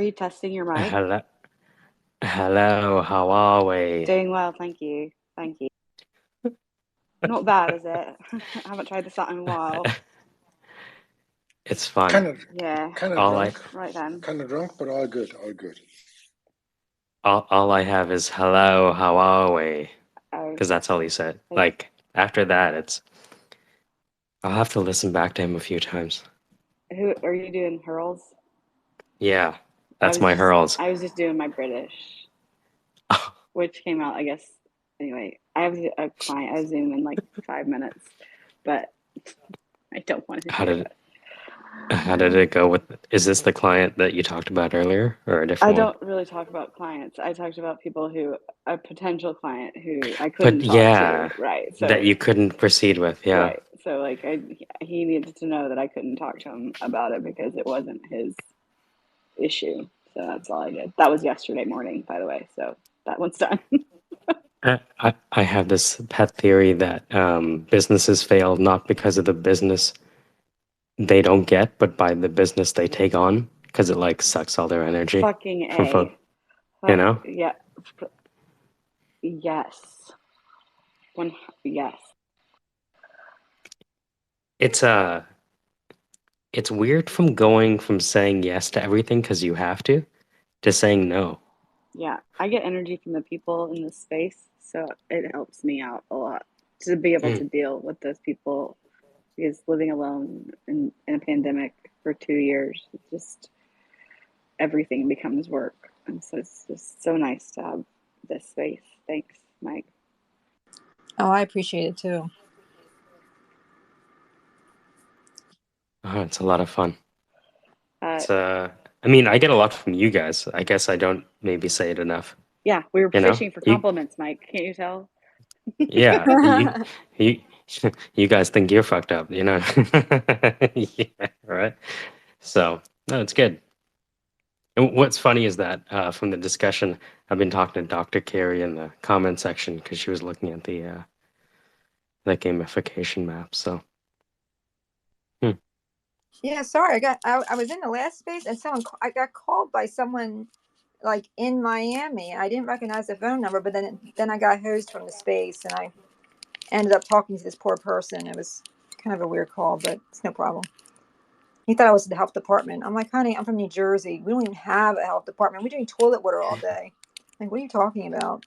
Are you testing your mic? Hello, hello, how are we? Doing well, thank you. Thank you. Not bad, is it? I haven't tried this out in a while. It's fun. Kind of, Yeah, kind of All I drunk, right then. kind of drunk, but all good, all good. all I have is hello, how are we? Oh, Because that's all he said. like, Like after that, it's I'll have to listen back to him a few times. who are you doing, Hurls? Yeah, I that's was my just, hurls. I was just doing my British, which came out, I guess. Anyway, I have a client. I Zoom in like 5 minutes, but I don't want to How do did it. how did it go with? Is this the client that you talked about earlier, or a I different one? don't really talk about clients. I talked about people who, a potential client who I But couldn't talk to, yeah, right? that So you couldn't proceed with. Yeah. right. So like he needed to know that I couldn't talk to him about it because it wasn't his issue. So that's all I did. That was yesterday morning, by the way. So that one's done. I have this pet theory that businesses fail not because of the business they don't get, but by the business they take on, because it like sucks all their energy Fucking from folk, A. you Fuck know? yeah. Yes. One yes. It's it's weird from going from saying yes to everything because you have to saying no. Yeah. I get energy from the people in this space, so it helps me out a lot to be able to Mm. deal with those people because living alone in a pandemic for 2 years, it's just everything becomes work. And so it's just so nice to have this space. Thanks, Mike. Oh, I appreciate it too. Oh, it's a lot of fun. Uh, It's I mean, I get a lot from you guys. I guess I don't maybe say it enough. yeah, we were You know, fishing for you compliments, Mike. Can't you tell? yeah you you guys think you're fucked up, you know? Yeah, right. So no, it's good. And what's funny is that from the discussion, I've been talking to Dr. Carey in the comment section because she was looking at the that gamification map. So hmm. Yeah, sorry. I was in the last space and I got called by someone like in Miami. I didn't recognize the phone number, but then I got hosed from the space and I ended up talking to this poor person. It was kind of a weird call, but it's no problem. He thought I was the health department. I'm like, honey, I'm from New Jersey. We don't even have a health department. We're doing toilet water all day. Like, what are you talking about?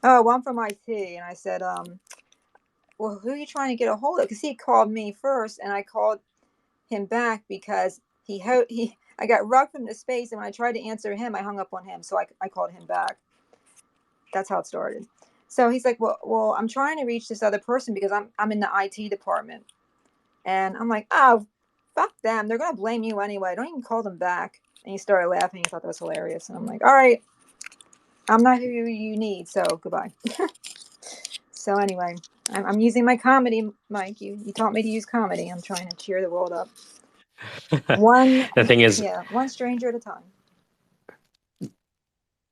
Oh, well, I'm from IT. And I said, well, who are you trying to get a hold of? Because he called me first, and I called him back because he I got rugged from the space, and when I tried to answer him, I hung up on him, so I called him back. That's how it started. So he's like, well, I'm trying to reach this other person because I'm in the IT department, and I'm like, oh, fuck them, they're gonna blame you anyway. Don't even call them back. And he started laughing. He thought that was hilarious, and I'm like, all right, I'm not who you need, so goodbye. So anyway, I'm using my comedy, Mike. You taught me to use comedy. I'm trying to cheer the world up. One, The thing is, yeah, one stranger at a time.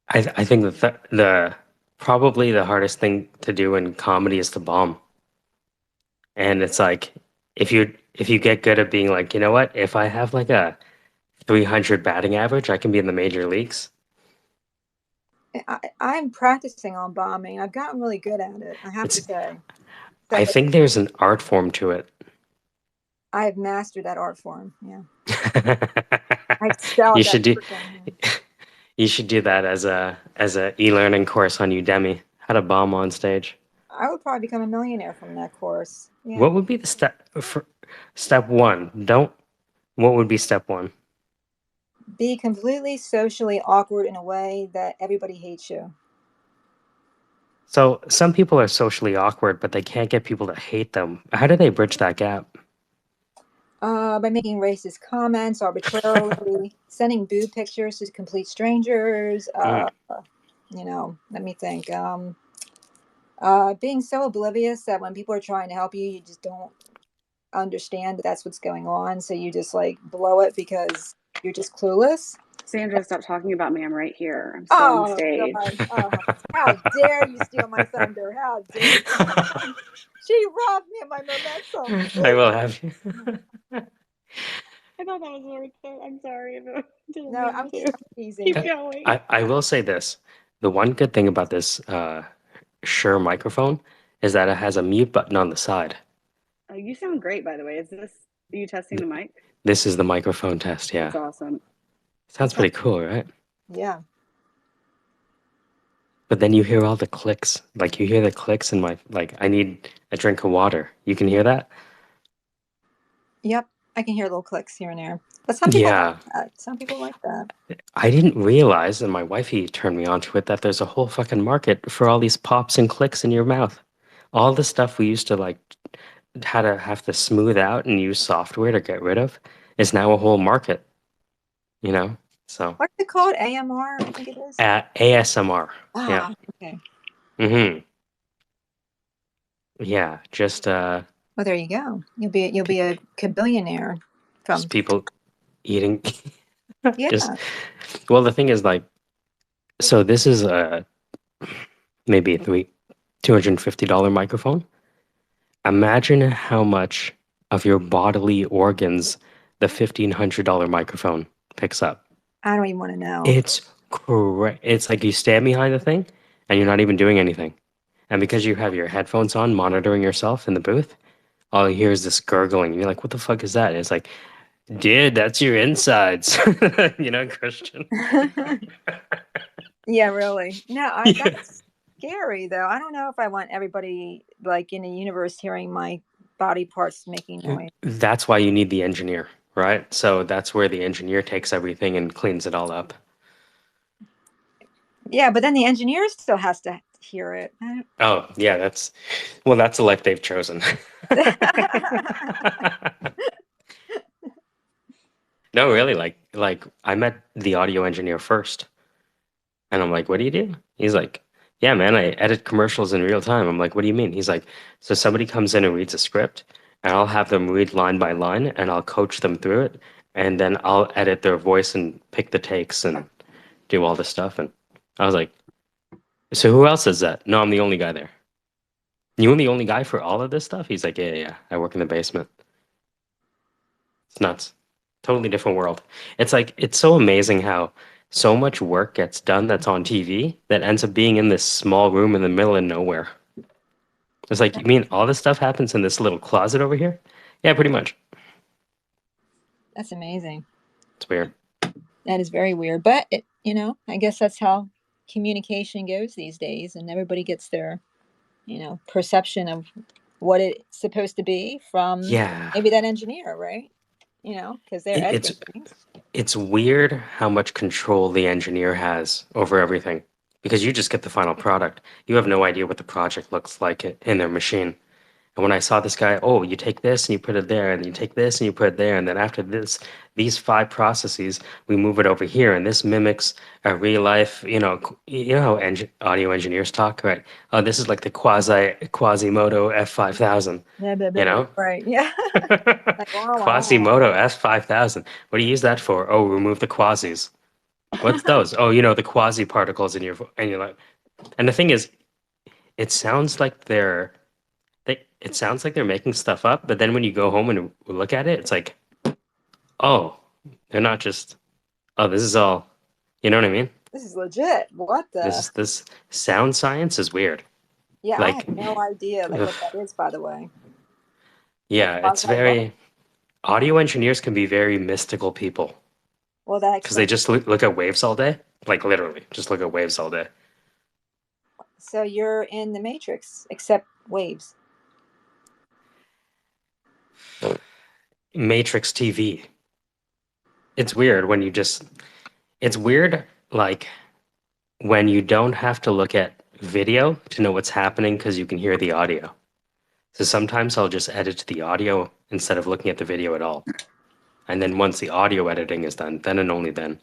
I think that the probably the hardest thing to do in comedy is to bomb. And it's like if you get good at being like, you know what, if I have like a 300 batting average, I can be in the major leagues. I'm practicing on bombing. I've gotten really good at it, I have to It's say. I So think there's an art form to it. I've mastered that art form. Yeah, I excel You at that should do freaking. you should do that as a e-learning course on Udemy. How to bomb on stage. I would probably become a millionaire from that course. Yeah, What would be the step one? Don't what would be step one? be completely socially awkward in a way that everybody hates you. So some people are socially awkward, but they can't get people to hate them. How do they bridge that gap? By making racist comments arbitrarily, sending boob pictures to complete strangers. Mm. Let me think. Being so oblivious that when people are trying to help you, you just don't understand that that's what's going on. So you just like blow it because you're just clueless. Sandra, stop talking about me. I'm right here. I'm still on Oh stage. God! Oh, how dare you steal my thunder? How dare you? She robbed me of my momentum. I will have you. I thought that was worth it. I'm sorry. I didn't No, mean I'm to. teasing. Keep But going. I will say this. The one good thing about this Shure microphone is that it has a mute button on the side. Oh, you sound great, by the way. Are you testing the mic? This is the microphone test, yeah. That's awesome. Sounds pretty cool, right? yeah. But then you hear all the clicks. Like you hear the clicks in my, like, I need a drink of water. You can hear that? Yep. I can hear little clicks here and there. But some people like Yeah. that. Some people like that. I didn't realize, and my wifey turned me onto it, that there's a whole fucking market for all these pops and clicks in your mouth. All the stuff we used to like had to have to smooth out and use software to get rid of is now a whole market, you know? So What's it called? AMR, I think it is. ASMR. Yeah. Ah, okay. Mm-hmm. Yeah. Just Well, there you go. You'll be a billionaire from. just people eating. Yeah. Just well, the thing is, like, so this is maybe a $250 microphone. Imagine how much of your bodily organs the $1,500 microphone picks up. I don't even want to know. It's correct. It's like you stand behind the thing and you're not even doing anything. And because you have your headphones on, monitoring yourself in the booth, all you hear is this gurgling. And you're like, what the fuck is that? And it's like, dude, that's your insides. You know, Christian? Yeah, really. No, Yeah. that's scary though. I don't know if I want everybody like in the universe hearing my body parts making noise. That's why you need the engineer, right? So that's where the engineer takes everything and cleans it all up. Yeah, but then the engineer still has to hear it. Oh, yeah, that's the life they've chosen. No, really, like I met the audio engineer first. And I'm like, what do you do? He's like, yeah, man, I edit commercials in real time. I'm like, what do you mean? He's like, so somebody comes in and reads a script, and I'll have them read line by line, and I'll coach them through it, and then I'll edit their voice and pick the takes and do all this stuff. And I was like, so who else does that? No, I'm the only guy there. You the only guy for all of this stuff? He's like, yeah, yeah, I work in the basement. It's nuts. Totally different world. It's like, it's so amazing how so much work gets done that's on TV that ends up being in this small room in the middle of nowhere. It's like, you mean all this stuff happens in this little closet over here? Yeah, pretty much. That's amazing. It's weird. That is very weird. But I guess that's how communication goes these days, and everybody gets their, perception of what it's supposed to be from Yeah. maybe that engineer, right? Because they're It's editing things. it's weird how much control the engineer has over everything because you just get the final product. You have no idea what the project looks like in their machine. And when I saw this guy, oh, you take this and you put it there, and you take this and you put it there, and then after these 5 processes, we move it over here, and this mimics a real life, how audio engineers talk, right? Oh, this is like the Quasimodo F5000, Yeah, blah, you blah, blah. know? Right. Yeah. Like, wah, wah, wah. Quasimodo S5000. What do you use that for? Oh, remove the quasis. What's those? Oh, the quasi particles in your and you're like, and the thing is, it sounds like it sounds like they're making stuff up, but then when you go home and look at it, it's like, oh, they're not just, oh, this is all, you know what I mean? This is legit. What the? This sound science is weird. Yeah, I Like, have no idea like what that is, by the way. yeah, Like, it's like what? very, audio engineers can be very mystical people Well, that because they explains. just look at waves all day. Like, literally, just look at waves all day. So you're in the Matrix, except waves. Matrix TV. It's weird when it's weird, like, when you don't have to look at video to know what's happening because you can hear the audio. So sometimes I'll just edit the audio instead of looking at the video at all. And then once the audio editing is done, then and only then.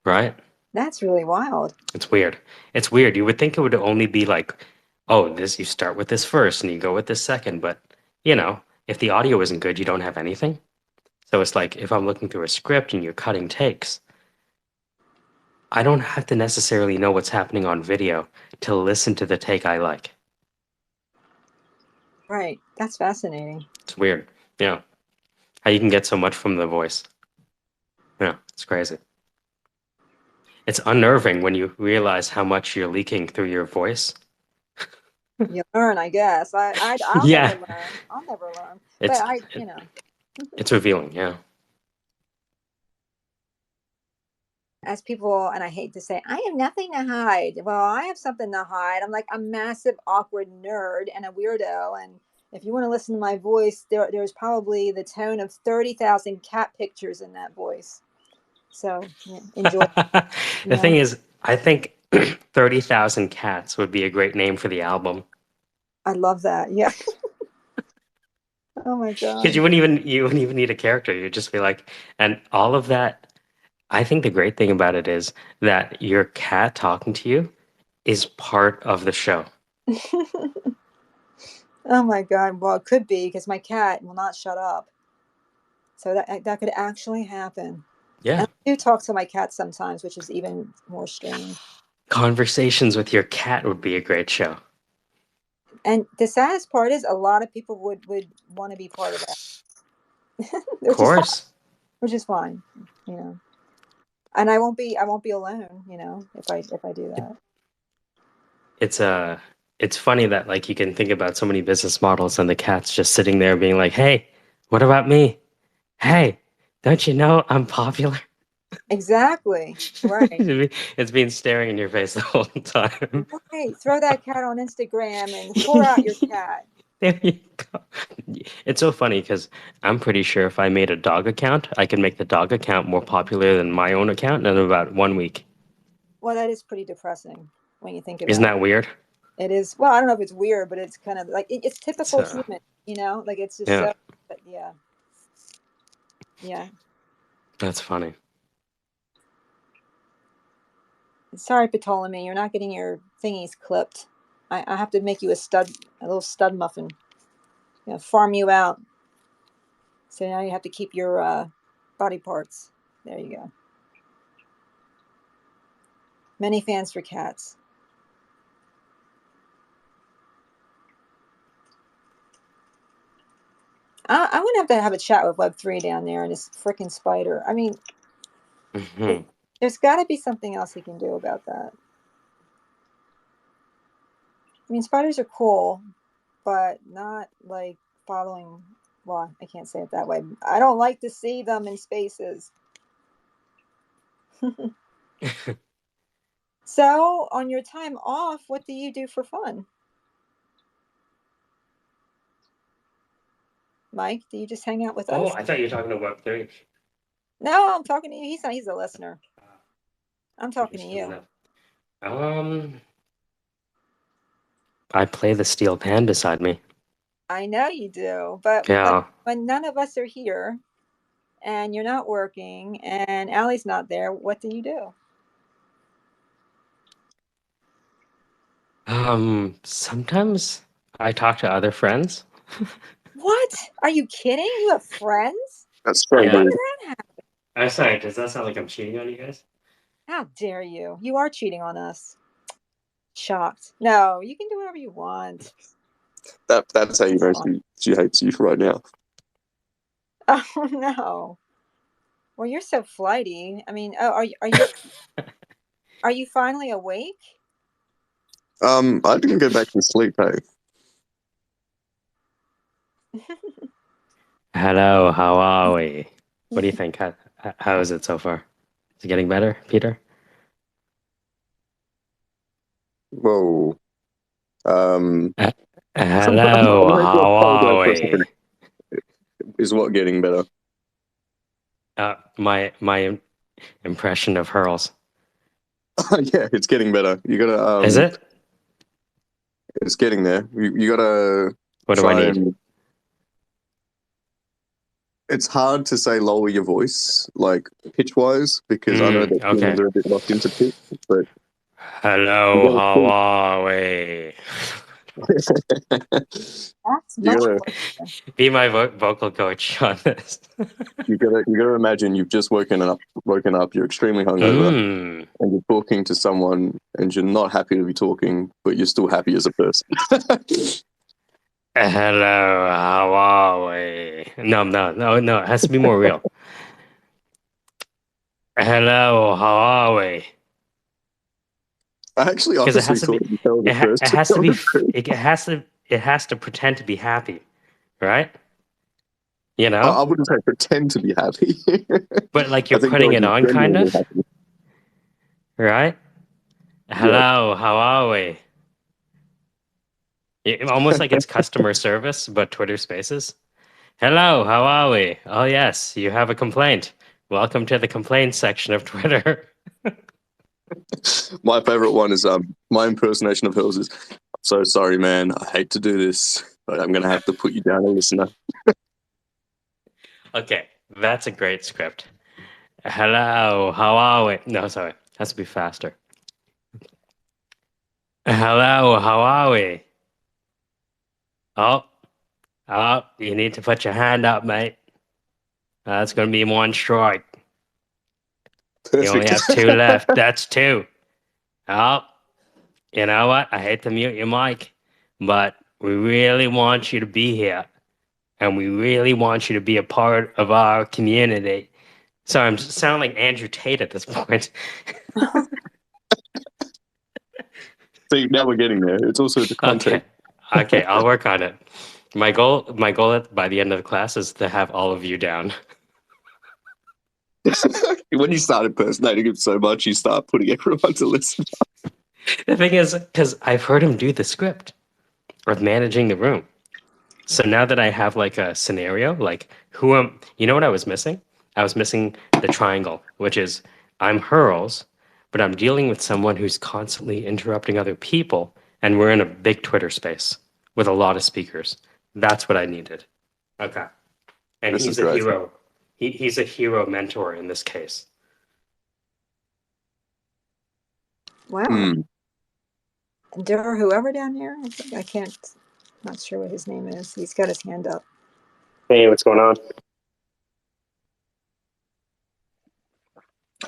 Right? That's really wild. It's weird. It's weird. You would think it would only be like, oh, this you start with this first and you go with this second, but if the audio isn't good, you don't have anything. So it's like if I'm looking through a script and you're cutting takes, I don't have to necessarily know what's happening on video to listen to the take I like. Right. That's fascinating. It's weird. Yeah. How you can get so much from the voice. Yeah, it's crazy. It's unnerving when you realize how much you're leaking through your voice. You learn, I guess. I'll Yeah, never learn. I'll never learn. But it's it's revealing. Yeah. as people, and I hate to say, I have nothing to hide. Well, I have something to hide. I'm like a massive, awkward nerd and a weirdo. And if you want to listen to my voice, there's probably the tone of 30,000 cat pictures in that voice. So yeah, enjoy. You The thing know, is, I think 30,000 Cats would be a great name for the album. I love that. Yeah. Oh my Because God. you wouldn't even need a character. You'd just be like, and all of that. I think the great thing about it is that your cat talking to you is part of the show. Oh my God. Well, it could be because my cat will not shut up. So that could actually happen. Yeah. And I do talk to my cat sometimes, which is even more strange. Conversations with your cat would be a great show. And the saddest part is a lot of people would want to be part of that, Of course. which is fine, you know. And I won't be alone, you know, if I do that. It's funny that like you can think about so many business models and the cat's just sitting there being like, "Hey, what about me? Hey, don't you know I'm popular?" Exactly. Right. It's been staring in your face the whole time. Right. Throw that cat on Instagram and pour out your cat. There you go. It's so funny because I'm pretty sure if I made a dog account, I could make the dog account more popular than my own account in about 1 week. Well, that is pretty depressing when you think Isn't about it. that weird? It is. Well, I don't know if it's weird, but it's kind of like it's typical So, human, you know, like it's just yeah, so, yeah. Yeah. that's funny. Sorry, Ptolemy, you're not getting your thingies clipped. I have to make you a little stud muffin. You know, farm you out. So now you have to keep your body parts. There you go. Many fans for cats. I would have a chat with Web3 down there and his freaking spider. I mean, Hmm. there's got to be something else he can do about that. I mean, spiders are cool, but not like following. Well, I can't say it that way. I don't like to see them in spaces. So, on your time off, what do you do for fun? Mike, do you just hang out with Oh, us? I thought you were talking about Web3. No, I'm talking to you. He's a listener. I'm talking to Interesting you. enough. I play the steel pan beside me. I know you do, but like Yeah. when none of us are here and you're not working and Allie's not there, what do you do? Sometimes I talk to other friends. What? Are you kidding? You have friends? That's How very Yeah. did rude. that happen? I'm sorry, does that sound like I'm cheating on you guys? How dare you? You are cheating on us. Shocked. No, you can do whatever you want. That's how you It's know fine. she hates you right now. Oh no. Well, you're so flighty. I mean, oh, are you finally awake? I didn't go back to sleep, hey. Hello, how are we? What do you think? How is it so far? Is it getting better, Peter? Whoa. Um Hello, how are for a second. we? Is what getting better? My impression of Hurls. Yeah, it's getting better. You gotta Is it? it's getting there. You gotta What do I try need? and it's hard to say lower your voice, like pitch wise, because I know that humans Okay. are a bit locked into pitch, but you Hello, how are we? That's you much gotta closer. Be my vocal coach on this. you gotta imagine you've just woken up, you're extremely hungover, Mm. and you're talking to someone and you're not happy to be talking, but you're still happy as a person. Hello, how are we? No, it has to be more real. Hello, how are we? I actually Because honestly thought it was the first. it has to be, it has to pretend to be happy, right? You know, I wouldn't say pretend to be happy. but like I you're think putting they're it on, kind genuinely of, happy. right? Yeah. Hello, how are we? Almost like it's customer service, but Twitter Spaces. Hello, how are we? Oh yes, you have a complaint. Welcome to the complaints section of Twitter. My favorite one is my impersonation of hers is, "I'm so sorry, man. I hate to do this, but I'm gonna have to put you down a listener." Okay, that's a great script. Hello, how are we? No, sorry, has to be faster. Hello, how are we? Oh, you need to put your hand up, mate. That's gonna be one strike. You only Perfect. have two left. That's two. Oh, you know what? I hate to mute your mic, but we really want you to be here. And we really want you to be a part of our community. Sorry, I'm sounding like Andrew Tate at this point. See, now we're getting there. It's also the content. Okay, I'll work on it. My goal by the end of the class is to have all of you down. When you start impersonating him so much, you start putting everyone to listen. The thing is, because I've heard him do the script of managing the room. So now that I have like a scenario, like you know what I was missing? I was missing the triangle, which is I'm Hurls, but I'm dealing with someone who's constantly interrupting other people, and we're in a big Twitter space with a lot of speakers. That's what I needed. Okay. And This is he's a great. hero. He's a hero mentor in this case. Wow. Hmm. Or whoever down there, I can't, not sure what his name is. He's got his hand up. Hey, what's going on?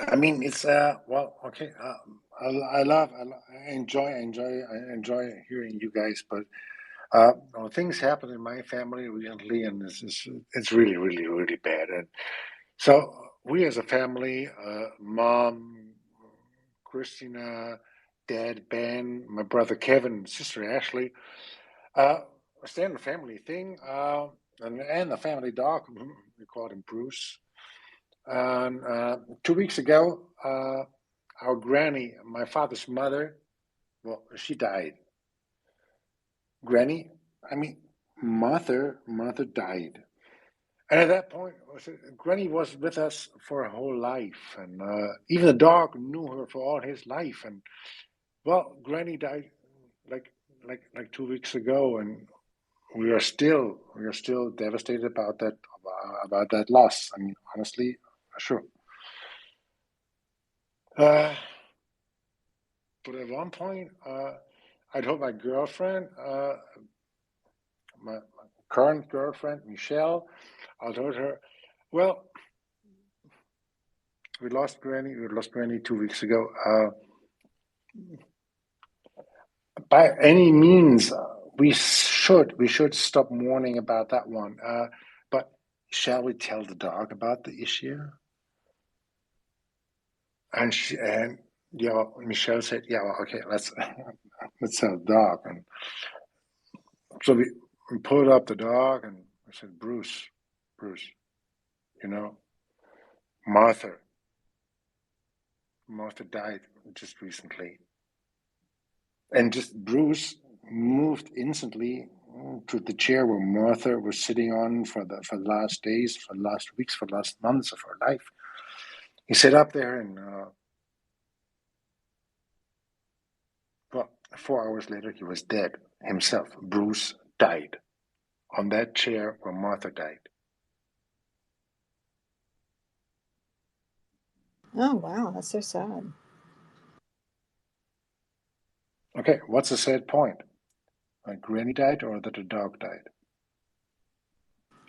I mean, it's well, okay. I enjoy hearing you guys, but things happen in my family recently, and it's really, really, really bad. And so we, as a family, mom, Christina, dad Ben, my brother Kevin, sister Ashley, staying the family thing, and the family dog. We call him Bruce. And 2 weeks ago, our granny, my father's mother, well, she died. Granny, I mean, mother died. And at that point, Granny was with us for her whole life, and even the dog knew her for all his life. And well, Granny died like 2 weeks ago, and we are still devastated about that loss. I mean, honestly, sure. But at one point, I told my girlfriend, my current girlfriend, Michelle, I told her, well, we lost Granny 2 weeks ago. By any means, we should stop mourning about that one. But shall we tell the dog about the issue? And Michelle said, yeah, well, okay, let's tell the dog. And so we pulled up the dog, and I said, Bruce, you know, Martha died just recently. And just Bruce moved instantly to the chair where Martha was sitting on for the last days, for the last weeks, for the last months of her life. He sat up there, and well, 4 hours later, he was dead himself. Bruce died on that chair where Martha died. Oh, wow. That's so sad. Okay, what's the sad point? That Granny died, or that the dog died?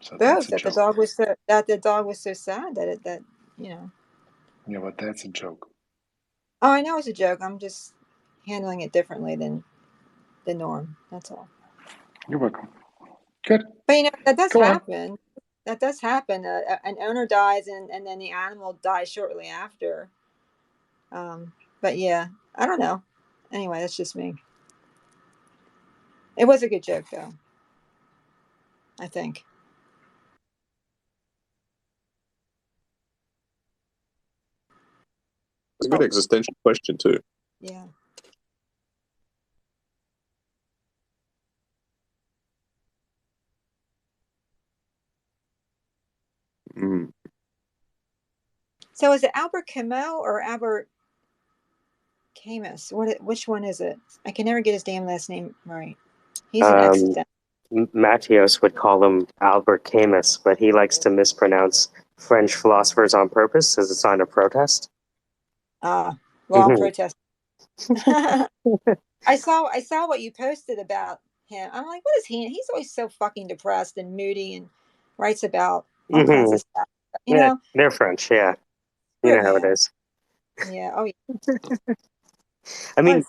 So Both. that's a That the joke. dog was so sad that you know. Yeah, but that's a joke. Oh, I know it's a joke. I'm just handling it differently than the norm. That's all. You're welcome. Good. But that does Go on. happen. that does happen. An owner dies, and then the animal dies shortly after. But yeah, I don't know. Anyway, that's just me. It was a good joke, though, I think. It's a good existential question too. Yeah. Mm. So is it Albert Camus or Albert Camus? Which one is it? I can never get his damn last name right. He's an accident. Matthias would call him Albert Camus, but he likes to mispronounce French philosophers on purpose as a sign of protest. Well, I'll protest. I saw what you posted about him. I'm like, what is he? He's always so fucking depressed and moody and writes about all kinds of stuff. You know, they're French, yeah. You know how it is. Yeah. Oh, yeah. I mean,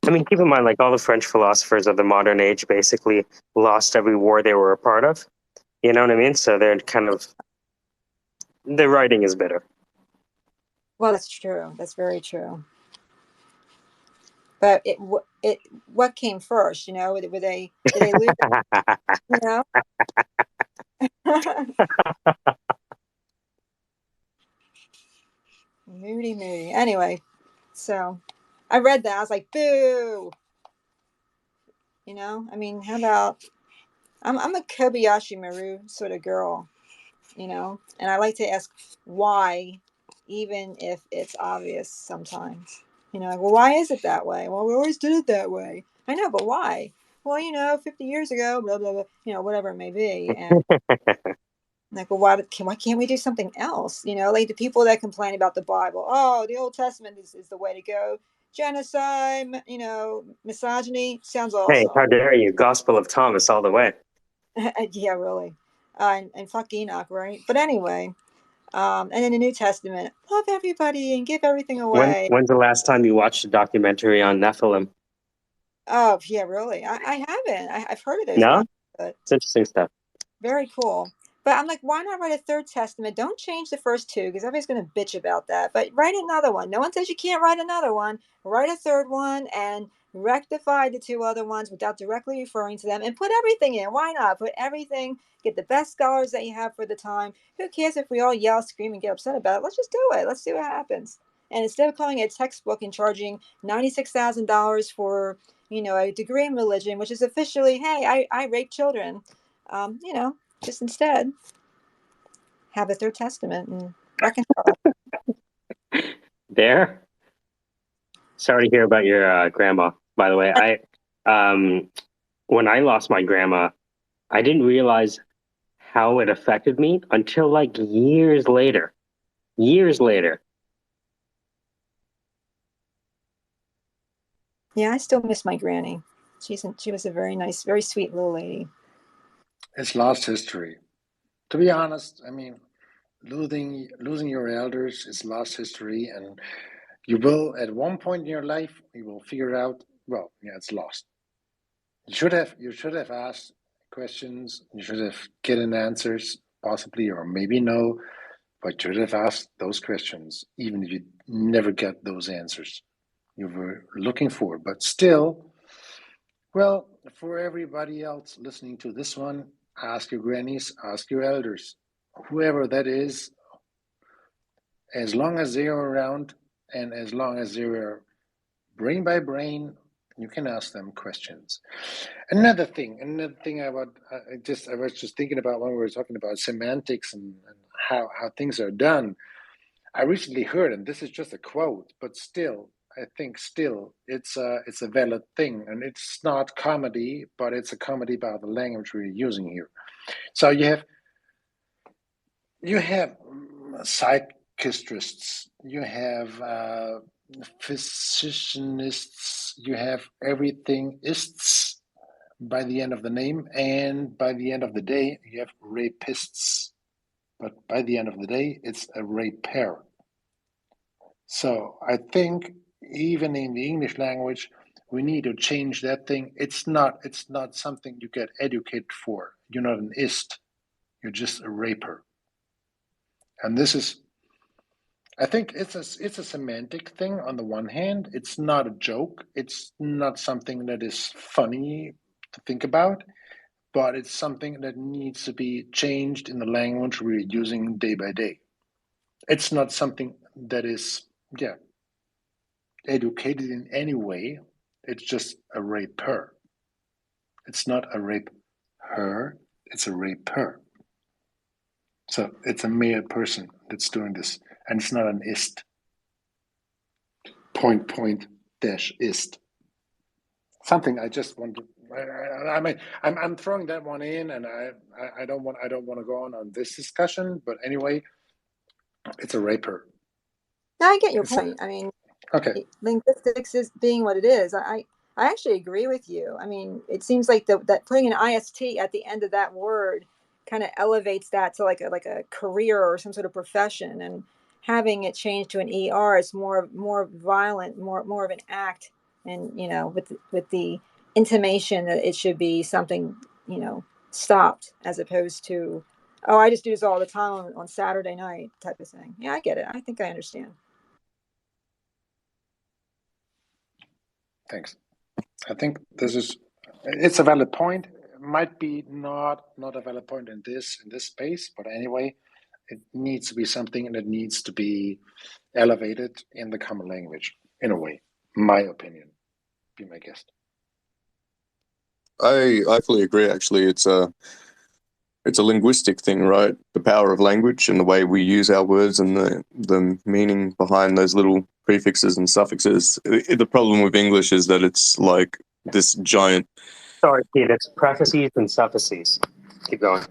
keep in mind, like all the French philosophers of the modern age basically lost every war they were a part of. You know what I mean? So they're kind of, their writing is bitter. Well, that's true. That's very true. But what came first? You know, did they lose? You know. Moody. Anyway, so I read that. I was like, boo. You know, I mean, how about I'm a Kobayashi Maru sort of girl, you know, and I like to ask why, even if it's obvious sometimes. You know, like, well, why is it that way? Well, we always did it that way. I know, but why? Well, you know, 50 years ago, blah blah blah. You know, whatever it may be, and like, well, why can't we do something else? You know, like the people that complain about the Bible. Oh, the Old Testament is the way to go. Genocide, you know, misogyny sounds Hey, awesome. how dare you? Gospel of Thomas all the way. Yeah, really. And fuck Enoch, right? But anyway, and in the New Testament, love everybody and give everything away. When's the last time you watched a documentary on Nephilim? Oh, yeah, really? I haven't. I've heard of those No? guys, but It's interesting stuff. very cool. But I'm like, why not write a third testament? Don't change the first two because everybody's going to bitch about that. But write another one. No one says you can't write another one. Write a third one and rectify the two other ones without directly referring to them and put everything in. Why not? Put everything. Get the best scholars that you have for the time. Who cares if we all yell, scream, and get upset about it? Let's just do it. Let's see what happens. And instead of calling it a textbook and charging $96,000 for, you know, a degree in religion, which is officially, hey, I rape children, you know, just instead have a third testament and reconcile. There? Sorry to hear about your grandma, by the way. When I lost my grandma, I didn't realize how it affected me until like years later. Years later. Yeah, I still miss my granny. She was a very nice, very sweet little lady. It's lost history. To be honest, I mean, losing your elders is lost history, and you will at one point in your life you will figure out. Well, yeah, it's lost. You should have asked questions. You should have gotten answers, possibly or maybe no, but you should have asked those questions, even if you never get those answers you were looking for. But still, well, for everybody else listening to this one, ask your grannies, ask your elders, whoever that is, as long as they are around and as long as they are brain by brain, you can ask them questions. Another thing I was just thinking about when we were talking about semantics and how things are done. I recently heard, and this is just a quote, but still, I think still it's a valid thing, and it's not comedy, but it's a comedy about the language we're using here. So you have psychiatrists, you have physicianists, you have everything ists by the end of the name, and by the end of the day, you have rapists. But by the end of the day, it's a raper. So I think even in the English language, we need to change that thing. It's not something you get educated for. You're not an ist. You're just a raper. And this is, I think it's a semantic thing on the one hand. It's not a joke. It's not something that is funny to think about, but it's something that needs to be changed in the language we're using day by day. It's not something that is, educated in any way. It's just a raper. It's not a rape her, it's a raper. So it's a male person that's doing this, and it's not an ist. Point dash ist. Something I just want to. I mean, I'm throwing that one in, and I don't want to go on this discussion. But anyway, it's a raper. No, I get your It's point. I mean, okay. linguistics is being what it is. I actually agree with you. I mean, it seems like that putting an ist at the end of that word kind of elevates that to like a career or some sort of profession, and having it changed to an er is more violent, more of an act, and with the intimation that it should be something stopped, as opposed to, oh, I just do this all the time on Saturday night type of thing. Yeah, I get it. I think I understand. Thanks. I think it's a valid point. It might be not a valid point in this space, but anyway, it needs to be something that needs to be elevated in the common language, in a way. My opinion. Be my guest. I fully agree. Actually, it's a linguistic thing, right? The power of language and the way we use our words and the meaning behind those little prefixes and suffixes. The problem with English is that it's like this giant. Sorry, Pete. It's prefaces and suffices. Keep going.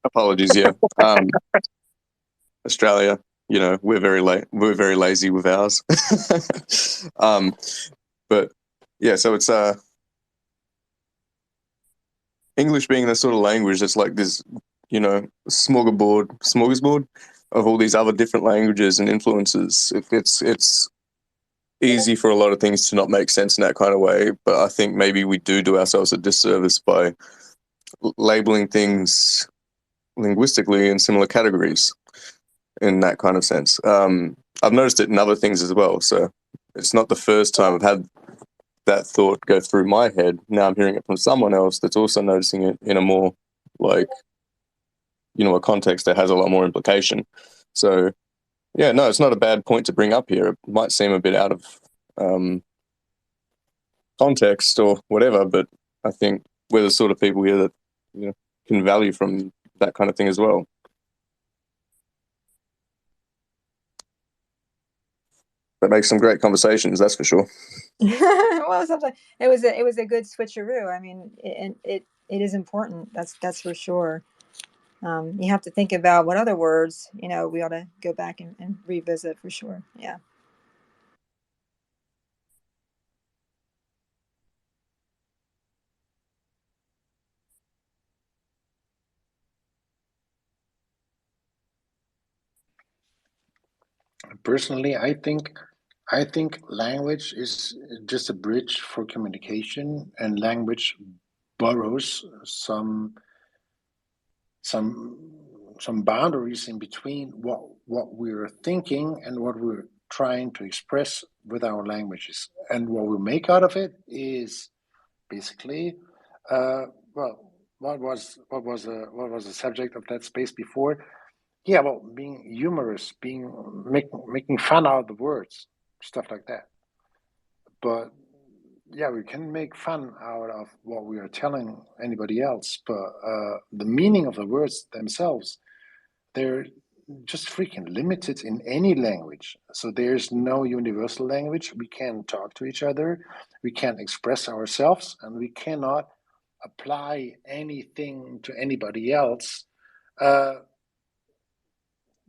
Apologies, yeah. Australia, we're very lazy with ours. But yeah, so it's English being the sort of language that's like this, smorgasbord of all these other different languages and influences. It's easy for a lot of things to not make sense in that kind of way, but I think maybe we do ourselves a disservice by labeling things linguistically in similar categories in that kind of sense. I've noticed it in other things as well, so it's not the first time I've had that thought go through my head. Now I'm hearing it from someone else that's also noticing it in a more like, a context that has a lot more implication. So yeah, no, it's not a bad point to bring up here. It might seem a bit out of context or whatever, but I think we're the sort of people here that can value from that kind of thing as well. That makes some great conversations, that's for sure. Well, sometimes it was a good switcheroo. I mean, it is important. That's for sure. You have to think about what other words we ought to go back and revisit for sure. Yeah. Personally, I think language is just a bridge for communication, and language borrows some boundaries in between what we're thinking and what we're trying to express with our languages, and what we make out of it is basically what was the subject of that space before? Yeah, well, being humorous, making fun out of the words, stuff like that. But yeah, we can make fun out of what we are telling anybody else, but the meaning of the words themselves, they're just freaking limited in any language. So there's no universal language. We can't talk to each other, we can't express ourselves, and we cannot apply anything to anybody else.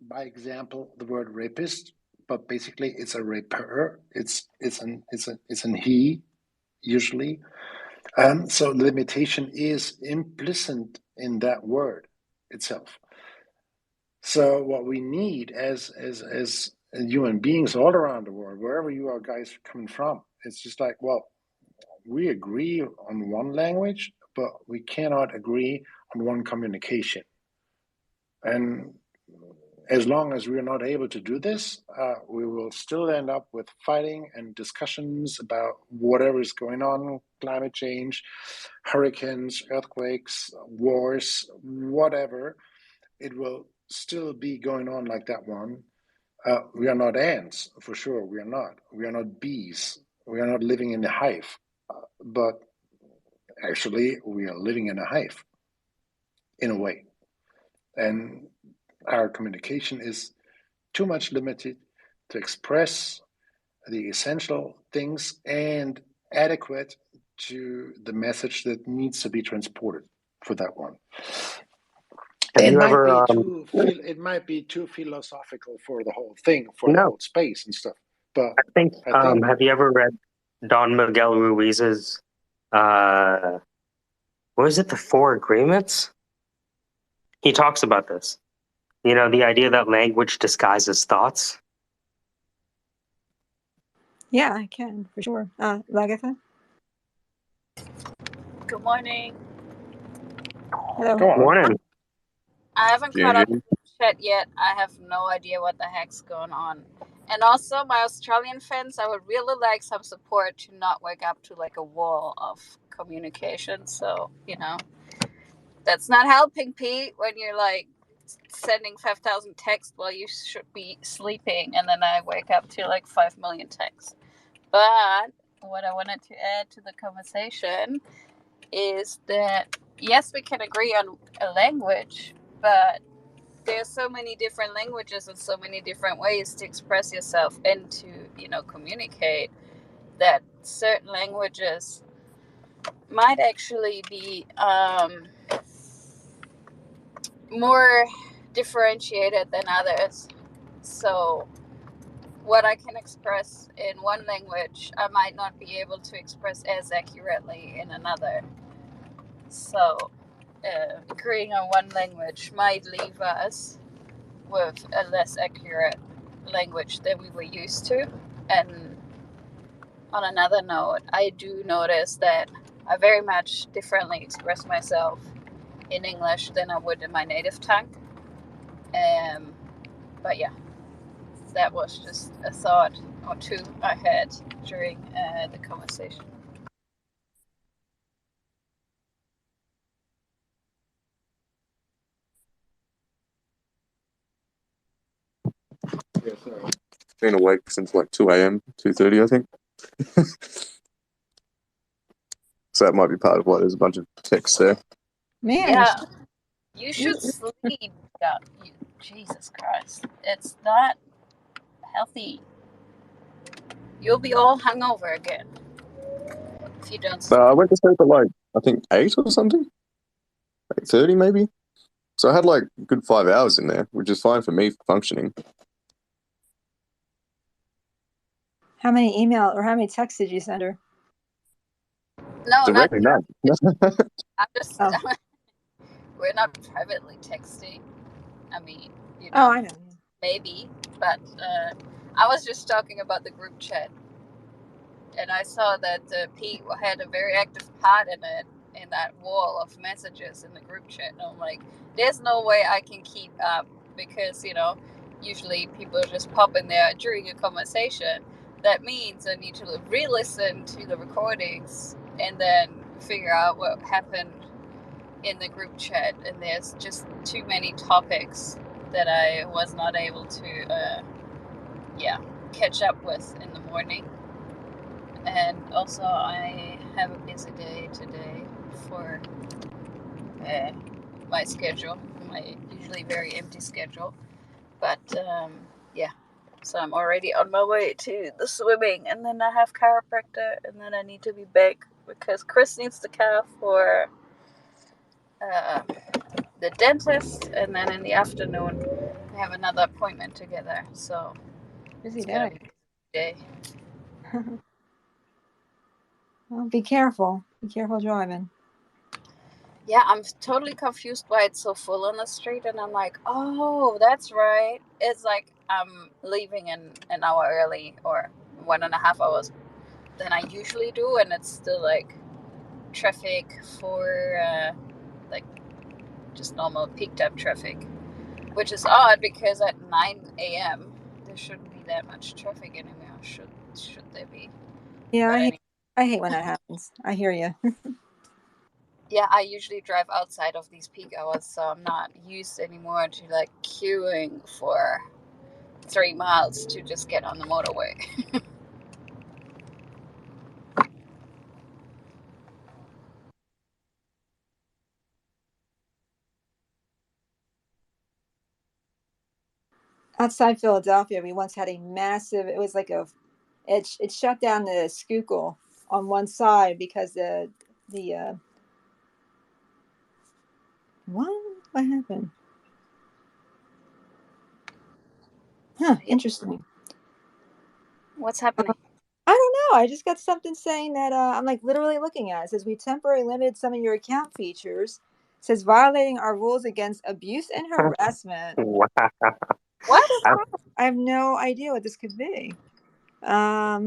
By example, the word rapist, but basically it's a raper. It's an he usually. So the limitation is implicit in that word itself. So what we need as human beings all around the world, wherever you are guys coming from, it's just like, well, we agree on one language, but we cannot agree on one communication. And as long as we're not able to do this, we will still end up with fighting and discussions about whatever is going on, climate change, hurricanes, earthquakes, wars, whatever. It will still be going on like that one. We are not ants, for sure. We are not. We are not bees. We are not living in a hive. But actually, we are living in a hive, in a way. And our communication is too much limited to express the essential things and adequate to the message that needs to be transported for that one. Have It you might ever? be too philosophical for the whole thing, for the No, whole space and stuff. But I think. I think Have you ever read Don Miguel Ruiz's? What was it? The Four Agreements. He talks about this. You know, the idea that language disguises thoughts. Yeah, I can for sure. Lagatha? Good morning. Hello. go on. Morning. I haven't caught up June. with the chat yet. I have no idea what the heck's going on. And also, my Australian friends, I would really like some support to not wake up to like a wall of communication. So, that's not helping, Pete, when you're like sending 5,000 texts while you should be sleeping. And then I wake up to like 5 million texts. But what I wanted to add to the conversation is that yes, we can agree on a language, but there's so many different languages and so many different ways to express yourself and to communicate, that certain languages might actually be more differentiated than others. So what I can express in one language, I might not be able to express as accurately in another. So agreeing on one language might leave us with a less accurate language than we were used to. And on another note, I do notice that I very much differently express myself in English than I would in my native tongue. But yeah, that was just a thought or two I had during the conversation. Yeah, so been awake since like 2 a.m., 2:30, I think. So that might be part of why there's a bunch of text there. Man, Yeah, you should sleep. Yeah, Jesus Christ, it's not healthy. You'll be all hungover again if you don't sleep. I went to sleep at like, I think 8 or something, 8:30 maybe. So I had like a good 5 hours in there, which is fine for me functioning. how many email or how many texts did you send her? No, not Directly none. I'm just. Oh. We're not privately texting. I mean, Oh, I know. maybe, but I was just talking about the group chat, and I saw that Pete had a very active part in it, in that wall of messages in the group chat. And I'm like, there's no way I can keep up because usually people just pop in there during a conversation. That means I need to re-listen to the recordings and then figure out what happened in the group chat, and there's just too many topics that I was not able to catch up with in the morning. And also I have a busy day today for my schedule, my usually very empty schedule, but so I'm already on my way to the swimming, and then I have chiropractor, and then I need to be back because Chris needs the car for the dentist, and then in the afternoon we have another appointment together. So Busy it's gonna day. be a day. Well, be careful. Be careful driving. Yeah, I'm totally confused why it's so full on the street, and I'm like, oh, that's right. It's like I'm leaving in an hour early or 1.5 hours than I usually do, and it's still like traffic for like just normal peak time traffic. which is odd because at 9 a.m. there shouldn't be that much traffic anymore. Should there be? Yeah, But anyway. I hate when that happens. I hear you. Yeah, I usually drive outside of these peak hours, so I'm not used anymore to like queuing for 3 miles to just get on the motorway. Outside Philadelphia, we once had a massive. It was like it shut down the Schuylkill on one side because the what happened? Huh, interesting. What's happening? I don't know. I just got something saying that I'm like literally looking at it. It says we temporarily limited some of your account features. It says violating our rules against abuse and harassment. Wow. What? I have no idea what this could be. It's all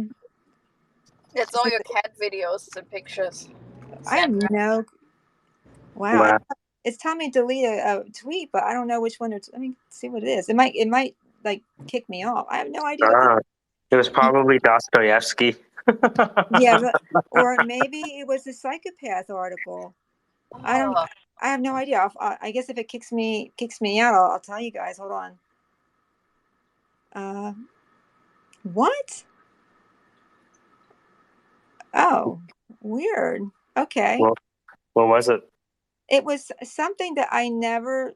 your cat videos and pictures. I have Sandra. no. Wow. Wow. It's telling me to delete a tweet, but I don't know which one. Let me see what it is. It might like kick me off. I have no idea what this. It was probably Dostoevsky. Yeah, or maybe it was a psychopath article. I don't. Oh, I have no idea. I guess if it kicks me out, I'll tell you guys. Hold on. What? Oh, weird. Okay. Well, what was it? It was something that I never.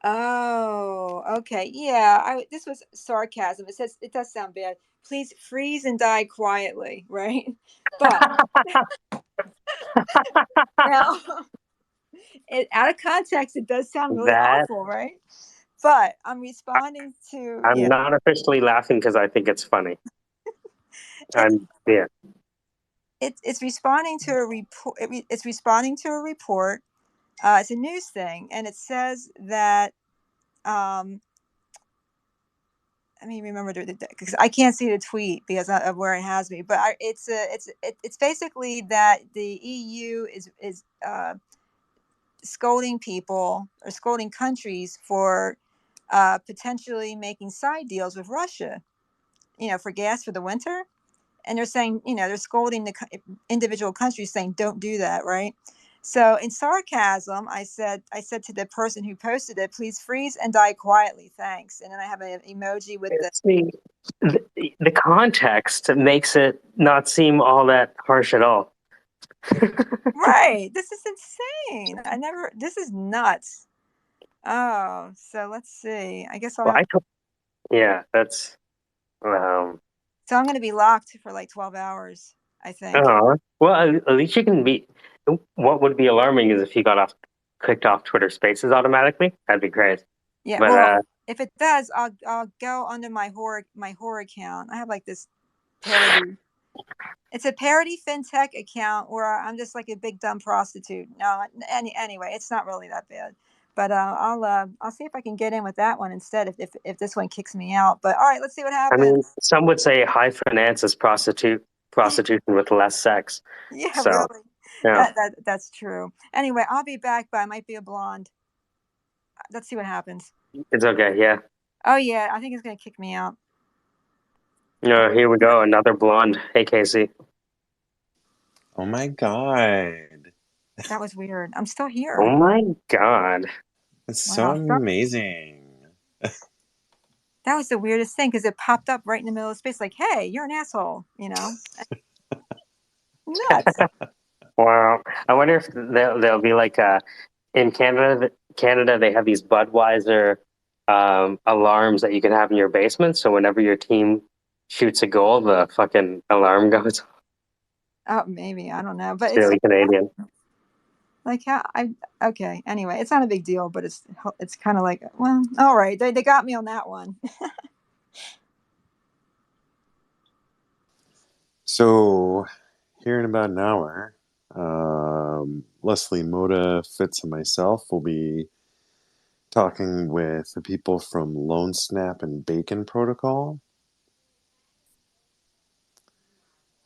Oh, okay. Yeah, this was sarcasm. It says it does sound bad. Please freeze and die quietly, right? But now, out of context, it does sound really That awful, right? But I'm responding to I'm not officially laughing because I think it's funny. it's Yeah. it's responding to a report. It's responding to a report. It's a news thing, and it says that let me remember because I can't see the tweet because of where it has me. But it's basically that the EU is scolding people or scolding countries for potentially making side deals with Russia, for gas for the winter. And they're saying, they're scolding the individual countries, saying, "Don't do that," right? So in sarcasm, I said to the person who posted it, "Please freeze and die quietly, thanks." And then I have an emoji with the. See, the context makes it not seem all that harsh at all. Right. This is insane. This is nuts. Oh, so let's see. I guess I'll have. Yeah, that's. So I'm going to be locked for like 12 hours, I think. Well, at least you can be. What would be alarming is if you got kicked off Twitter Spaces automatically. That'd be great. Yeah. But Well, if it does, I'll go under my horror account. I have like this parody. It's a parody fintech account where I'm just like a big dumb prostitute. No, anyway, it's not really that bad. But I'll see if I can get in with that one instead if this one kicks me out. But all right, let's see what happens. I mean, some would say high finance is prostitution with less sex. Yeah, so, really. Yeah. That's true. Anyway, I'll be back, but I might be a blonde. Let's see what happens. It's okay, yeah. Oh yeah, I think it's gonna kick me out. Here we go, another blonde. Hey, Casey. Oh my god. That was weird. I'm still here. Oh my god. That's so amazing. That was the weirdest thing because it popped up right in the middle of space, like, "Hey, you're an asshole," Nuts. Wow. I wonder if they'll be like in Canada. Canada, they have these Budweiser alarms that you can have in your basement. So whenever your team shoots a goal, the fucking alarm goes. Oh, maybe, I don't know, but It's really Canadian. Like okay. Anyway, it's not a big deal, but it's kind of like, well, all right, they got me on that one. So, here in about an hour, Leslie Moda, Fitz, and myself will be talking with the people from Lone Snap and Bacon Protocol.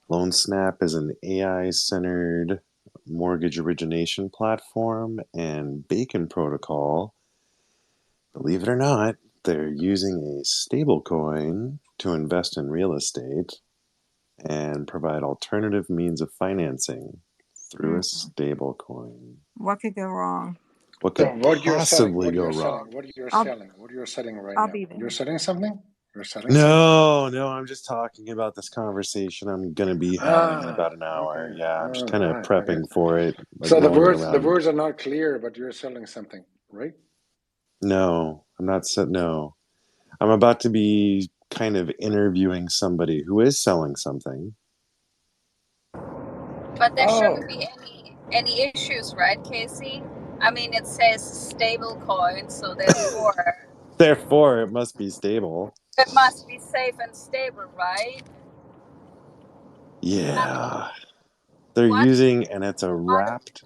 Lone Snap is an AI-centered mortgage origination platform, and Bacon Protocol Believe it or not, they're using a stable coin to invest in real estate and provide alternative means of financing through a stable coin. What could go wrong? What So could what you're selling, possibly go wrong? what you're I'll selling, what you're selling right I'll now. be there. You're selling something? You're selling something? No, I'm just talking about this conversation I'm going to be having in about an hour. Okay. Yeah, I'm just kind of Right. Okay. prepping for it, like So the rolling it words around. are not clear, but you're selling something, right? No, I'm not. No, I'm about to be kind of interviewing somebody who is selling something. But there Oh, shouldn't be any issues, right, Casey? I mean, it says stable coin, so therefore Therefore, it must be stable. it must be safe and stable, right? I mean, Yeah, they're what? using, and it's a What? wrapped.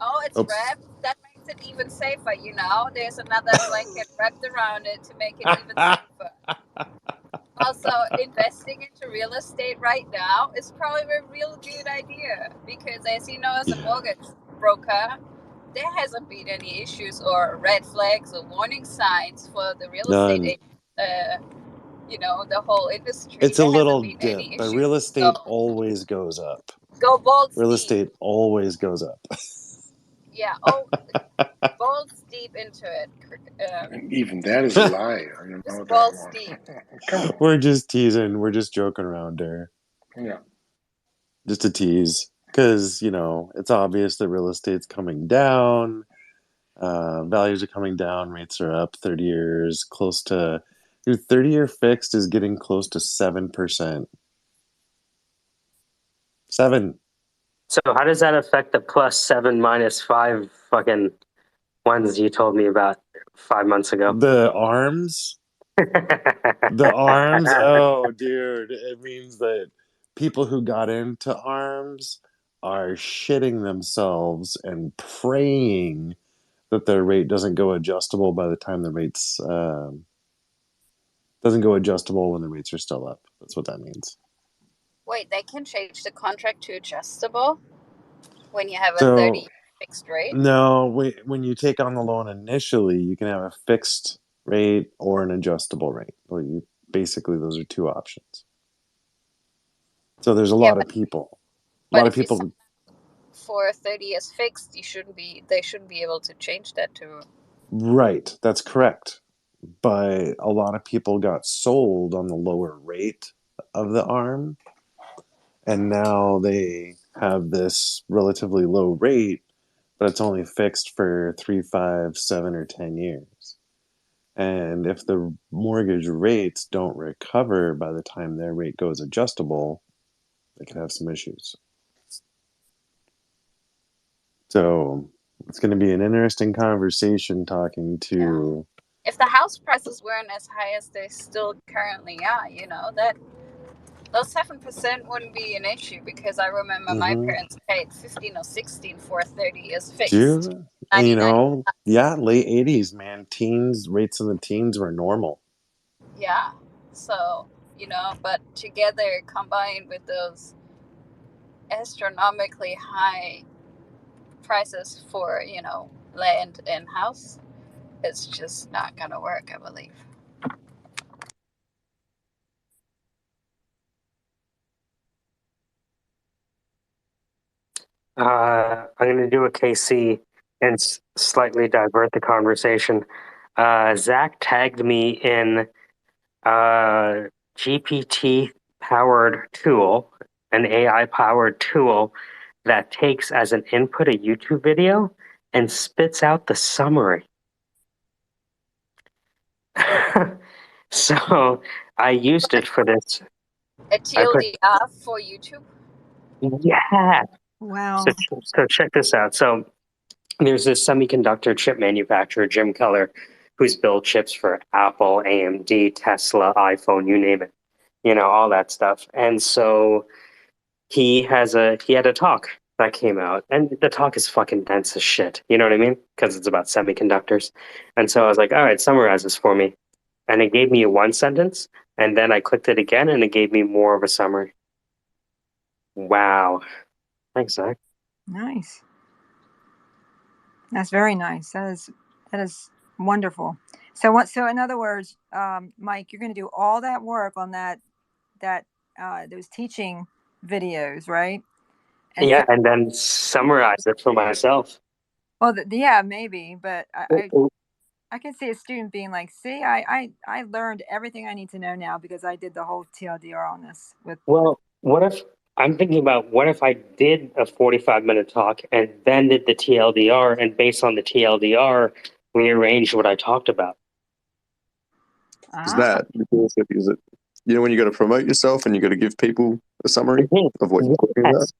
Oh, it's Oops. wrapped. That makes it even safer. You know, there's another blanket wrapped around it to make it even safer. Also, investing into real estate right now is probably a real good idea because, as you know, as a Yeah, mortgage broker, there hasn't been any issues or red flags or warning signs for the real estate none. you know, the whole industry. It's a There hasn't little been dip, any but issues. real So estate always goes up. go balls Real deep. estate always goes up. Yeah. Oh, balls deep into it. and even that is a lie. You know Just that balls one. deep. Come on. We're just teasing. We're just joking around there. Yeah. Just a tease. Because, it's obvious that real estate's coming down. Values are coming down. Rates are up 30 years. Close to... Dude, 30-year fixed is getting close to 7%. 7. So how does that affect the +7 -5 fucking ones you told me about 5 months ago? The arms... The arms, oh, dude, it means that people who got into arms are shitting themselves and praying that their rate doesn't go adjustable by the time the rates doesn't go adjustable when the rates are still up. That's what that means. Wait, they can change the contract to adjustable when you have a So 30 fixed rate? no, when you take on the loan initially, you can have a fixed rate or an adjustable rate. Well, basically those are two options. So there's a Yeah, lot of people. A but lot of if you sign people. for 30 years fixed, they shouldn't be able to change that to. Right, that's correct. But a lot of people got sold on the lower rate of the arm, and now they have this relatively low rate, but it's only fixed for 3, 5, 7, or 10 years. And if the mortgage rates don't recover by the time their rate goes adjustable, they could have some issues. So it's going to be an interesting conversation talking to. If the house prices weren't as high as they still currently are, you know, that those 7% wouldn't be an issue because I remember my Mhm. parents paid 15 or 16 for 30 years fixed. Do you 99. know? Yeah, late 80s, man. Teens rates in the teens were normal. Yeah. So, you know, but together combined with those astronomically high prices for, you know, land and house, it's just not going to work, I believe. I'm going to do a KC and slightly divert the conversation. Zach tagged me in a GPT powered tool, an AI powered tool that takes as an input a YouTube video and spits out the summary. So I used it for this. A I put, TLDR for YouTube? yeah. Wow. So check this out. So there's this semiconductor chip manufacturer, Jim Keller, who's built chips for Apple, AMD, Tesla, iPhone, you name it, all that stuff. And so he had a talk that came out, and the talk is fucking dense as shit. You know what I mean? Because it's about semiconductors. And so I was like, all right, summarize this for me. And it gave me a one sentence, and then I clicked it again, and it gave me more of a summary. Wow. Thanks, Zach. Nice. That's very nice. That is Wonderful. So what? So in other words, Mike, you're going to do all that work on that those teaching videos, right? And Yeah, and then summarize it for myself. well, yeah, maybe, but I can see a student being like, "See, I learned everything I need to know now because I did the whole TLDR on this." With Well, what if I'm thinking about what if I did a 45-minute talk and then did the TLDR, and based on the TLDR, rearranged what I talked about? Is that because is it? You know, when you got to promote yourself and you got to give people a summary of what you're talking about. Yes.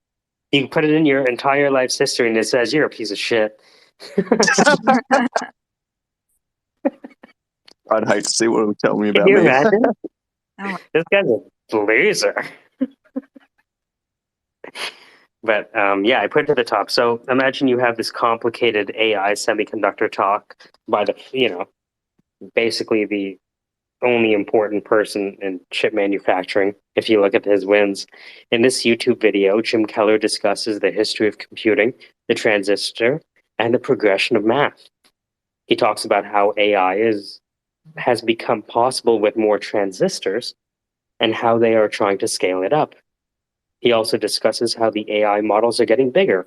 You can put it in your entire life's history, and it says you're a piece of shit. I'd hate to see what it would tell me Can about you me. imagine? Oh, This guy's a loser. But yeah, I put it to the top. So imagine you have this complicated AI semiconductor talk by the, basically the only important person in chip manufacturing, if you look at his wins. In this YouTube video, Jim Keller discusses the history of computing, the transistor, and the progression of math. He talks about how AI has become possible with more transistors and how they are trying to scale it up. He also discusses how the AI models are getting bigger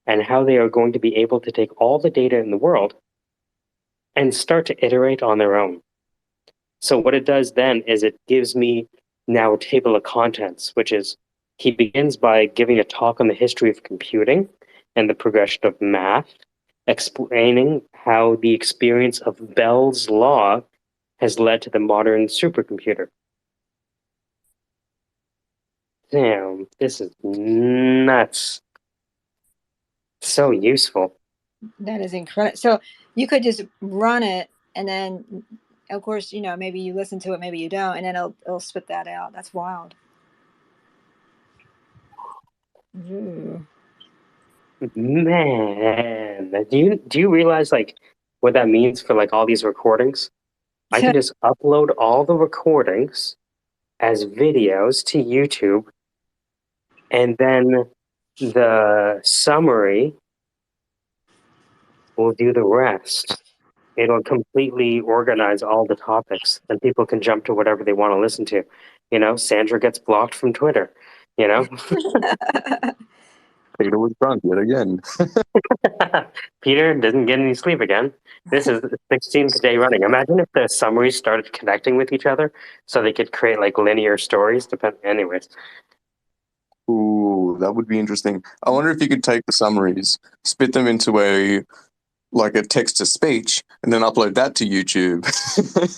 and how they are going to be able to take all the data in the world and start to iterate on their own. So what it does then is it gives me now a table of contents, which is he begins by giving a talk on the history of computing and the progression of math, explaining how the experience of Bell's law has led to the modern supercomputer. Damn, this is nuts. So useful. that is incredible. So you could just run it, and then, of course, maybe you listen to it, maybe you don't, and then it'll spit that out. That's wild. Ooh. Man, do you realize like what that means for like all these recordings? I can just upload all the recordings as videos to YouTube, and then the summary will do the rest. It'll completely organize all the topics, and people can jump to whatever they want to listen to. Sandra gets blocked from Twitter. Peter was drunk yet again. Peter didn't get any sleep again. This is the 16th day running. Imagine if the summaries started connecting with each other so they could create like linear stories. Anyways. Ooh, that would be interesting. I wonder if you could take the summaries, spit them into a text to speech, and then upload that to YouTube.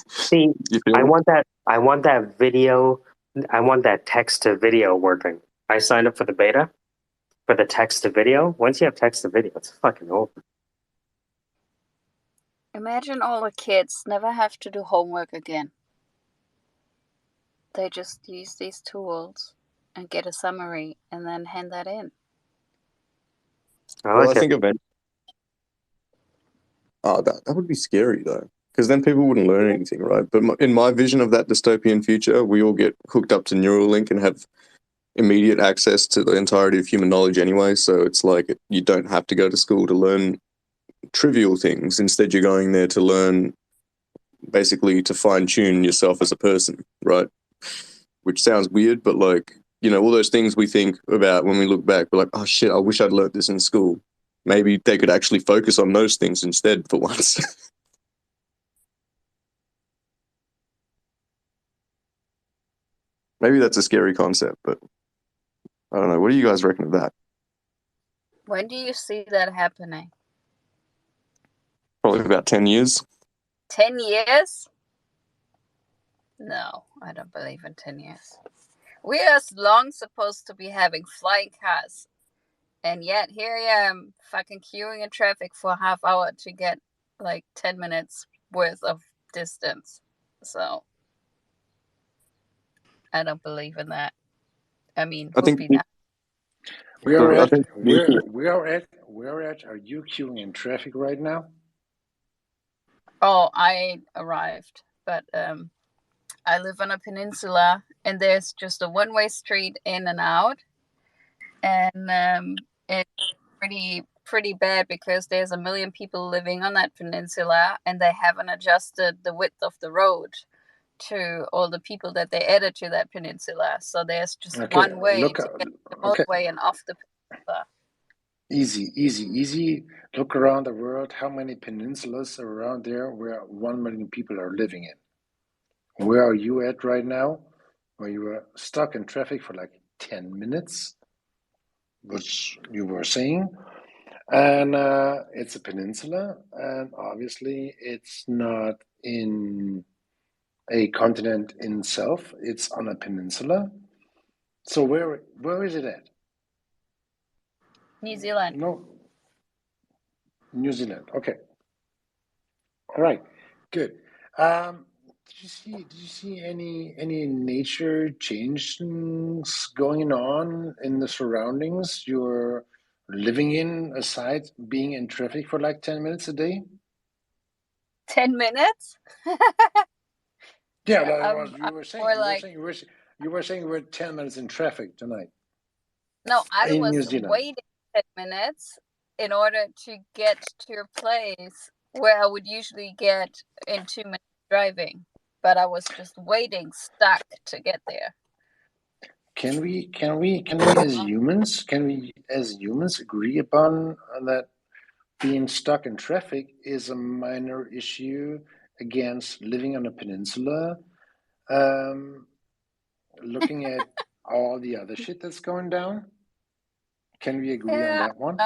See, You feel I me? want that. I want that video. I want that text to video working. I signed up for the beta for the text to video. Once you have text to video, it's fucking over. Imagine all the kids never have to do homework again. They just use these tools and get a summary and then hand that in. Well, I think eventually. Oh, that would be scary though, because then people wouldn't learn anything, right? But in my vision of that dystopian future, we all get hooked up to Neuralink and have immediate access to the entirety of human knowledge anyway. So it's like you don't have to go to school to learn trivial things. Instead, you're going there to learn, basically, to fine tune yourself as a person, right? Which sounds weird, but all those things we think about when we look back, we're like, oh shit, I wish I'd learned this in school. Maybe they could actually focus on those things instead for once. Maybe that's a scary concept, but I don't know. What do you guys reckon of that? When do you see that happening? Probably about 10 years. 10 years? No, I don't believe in 10 years. We are long supposed to be having flying cars. And yet here I am fucking queuing in traffic for a half hour to get like 10 minutes worth of distance. So I don't believe in that. I mean, I think not. Where I at? think Where at? Are you queuing in traffic right now? Oh, I arrived, but I live on a peninsula, and there's just a one-way street in and out, and it's pretty pretty bad because there's a million people living on that peninsula, and they haven't adjusted the width of the road to all the people that they added to that peninsula. So there's just one way to get the motorway and off the peninsula. Easy. Look around the world. How many peninsulas are around there where 1 million people are living in? Where are you at right now? Where you were stuck in traffic for like 10 minutes, which you were saying. And it's a peninsula, and obviously it's not in a continent in itself. It's on a peninsula. So where is it at? New Zealand. No, New Zealand. Okay. All right. Good. Did you see any nature changes going on in the surroundings you're living in, aside being in traffic for like 10 minutes a day? 10 minutes? Yeah, you were saying you were 10 minutes in traffic tonight. No, I in New was Zealand. waiting 10 minutes in order to get to a place where I would usually get in 2 minutes driving, but I was just waiting, stuck to get there. Can we as humans agree upon that being stuck in traffic is a minor issue against living on a peninsula? Looking at all the other shit that's going down, can we agree on that one?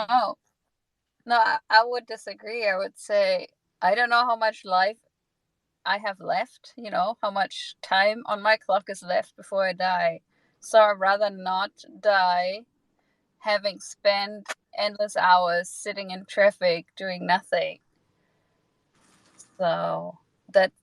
No, I would disagree. I would say I don't know how much life I have left, how much time on my clock is left before I die. So I'd rather not die having spent endless hours sitting in traffic doing nothing. So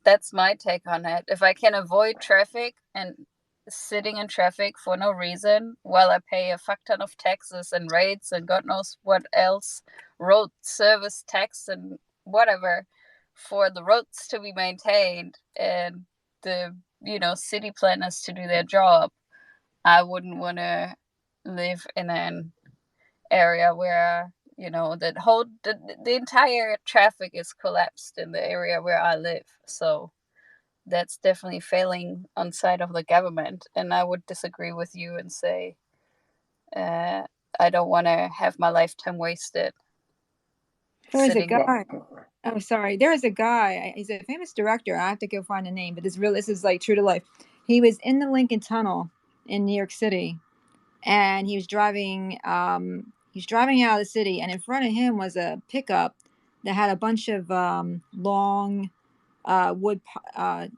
that's my take on it. If I can avoid traffic and sitting in traffic for no reason while I pay a fuck ton of taxes and rates and God knows what else, road service tax and whatever, for the roads to be maintained and the city planners to do their job, I wouldn't want to live in an area where the entire traffic is collapsed in the area where I live. So that's definitely failing on side of the government, and I would disagree with you and say I don't want to have my lifetime wasted. There's a guy. Oh, sorry. There is a guy. He's a famous director. I have to go find the name, but this is like true to life. He was in the Lincoln Tunnel in New York City, and he was driving. He's driving out of the city, and in front of him was a pickup that had a bunch of long wood.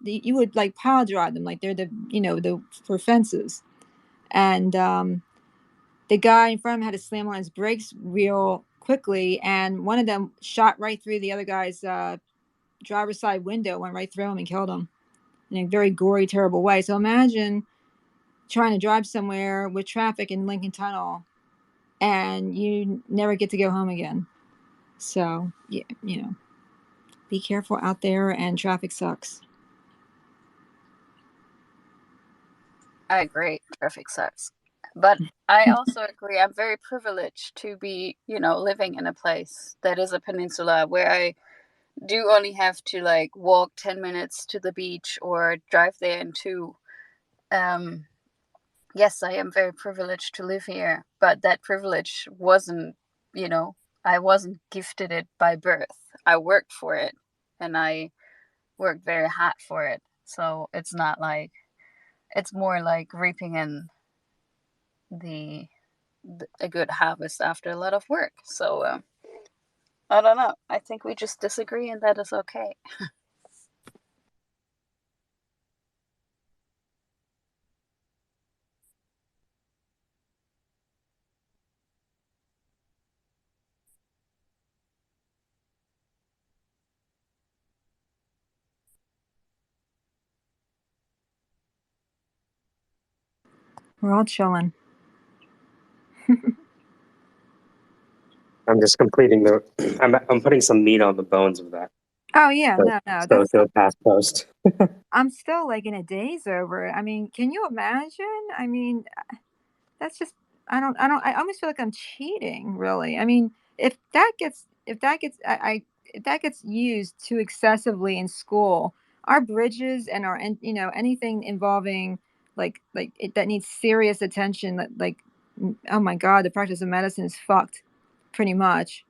You would like pile drive them, like they're the for fences, and the guy in front of him had to slam on his brakes real quickly, and one of them shot right through the other guy's driver's side window, went right through him and killed him in a very gory, terrible way. So imagine trying to drive somewhere with traffic in Lincoln Tunnel and you never get to go home again. So, yeah, be careful out there, and traffic sucks. I agree. Traffic sucks. But I also agree. I'm very privileged to be, living in a place that is a peninsula where I do only have to like walk 10 minutes to the beach or drive there in 2. Yes, I am very privileged to live here, but that privilege wasn't, I wasn't gifted it by birth. I worked for it, and I worked very hard for it. So it's not like, it's more like reaping in a good harvest after a lot of work. So I don't know. I think we just disagree, and that is okay. We're all chilling. I'm just completing I'm putting some meat on the bones of that. Oh yeah, no. So past post. I'm still like in a daze over it. I mean, can you imagine? I mean, that's just I almost feel like I'm cheating, really. I mean, if that gets if that gets used too excessively in school, our bridges and our and anything involving that needs serious attention, oh my god, the practice of medicine is fucked pretty much.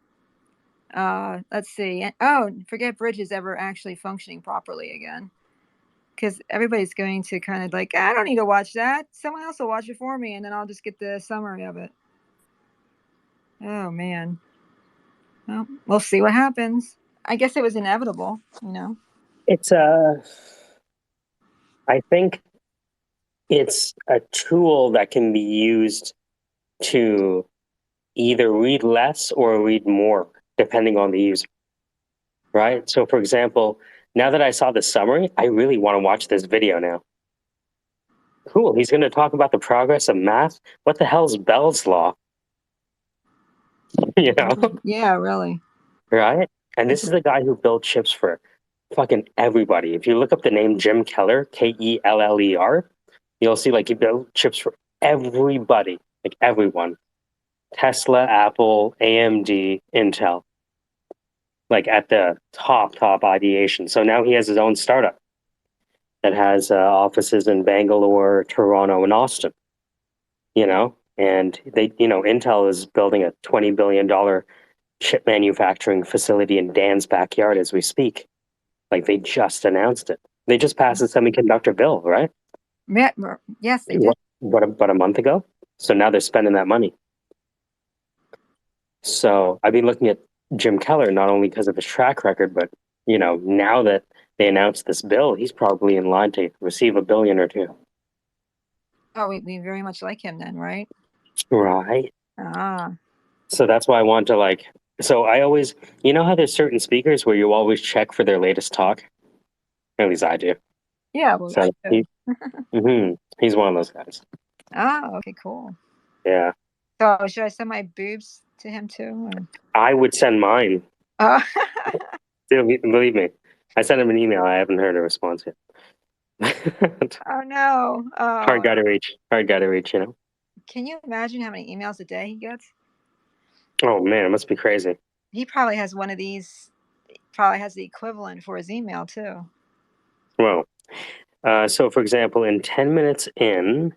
Let's see. Oh, forget bridges ever actually functioning properly again, because everybody's going to kind of like, I don't need to watch that. Someone else will watch it for me, and then I'll just get the summary of it. Oh man. Well, we'll see what happens. I guess it was inevitable, It's I think it's a tool that can be used to either read less or read more, depending on the user. Right? So, for example, now that I saw the summary, I really want to watch this video now. Cool. He's going to talk about the progress of math. What the hell's Bell's law? You know? Yeah, really. Right? And this is the guy who built chips for fucking everybody. If you look up the name Jim Keller, Keller, you'll see like he built chips for everybody, like everyone. Tesla, Apple, AMD, Intel, like at the top ideation. So now he has his own startup that has offices in Bangalore, Toronto, and Austin. And they, Intel is building a $20 billion chip manufacturing facility in Dan's backyard as we speak. Like they just announced it. They just passed a semiconductor bill, right? Yeah, yes, they did. What about a month ago? So now they're spending that money. So I've been looking at Jim Keller not only because of his track record, but now that they announced this bill, he's probably in line to receive $1 billion or $2 billion. Oh, we very much like him then, right? Right. Ah. So that's why I want to so I always, how there's certain speakers where you always check for their latest talk? At least I do. Yeah, well, So he's one of those guys. Ah, okay, cool. Yeah. So should I send my boobs to him too? Or? I would send mine. Oh. Believe me. I sent him an email. I haven't heard a response yet. Oh no. Oh. Hard guy to reach. Can you imagine how many emails a day he gets? Oh man, it must be crazy. He probably has one of these, probably has the equivalent for his email too. Well, so for example, in 10 minutes in,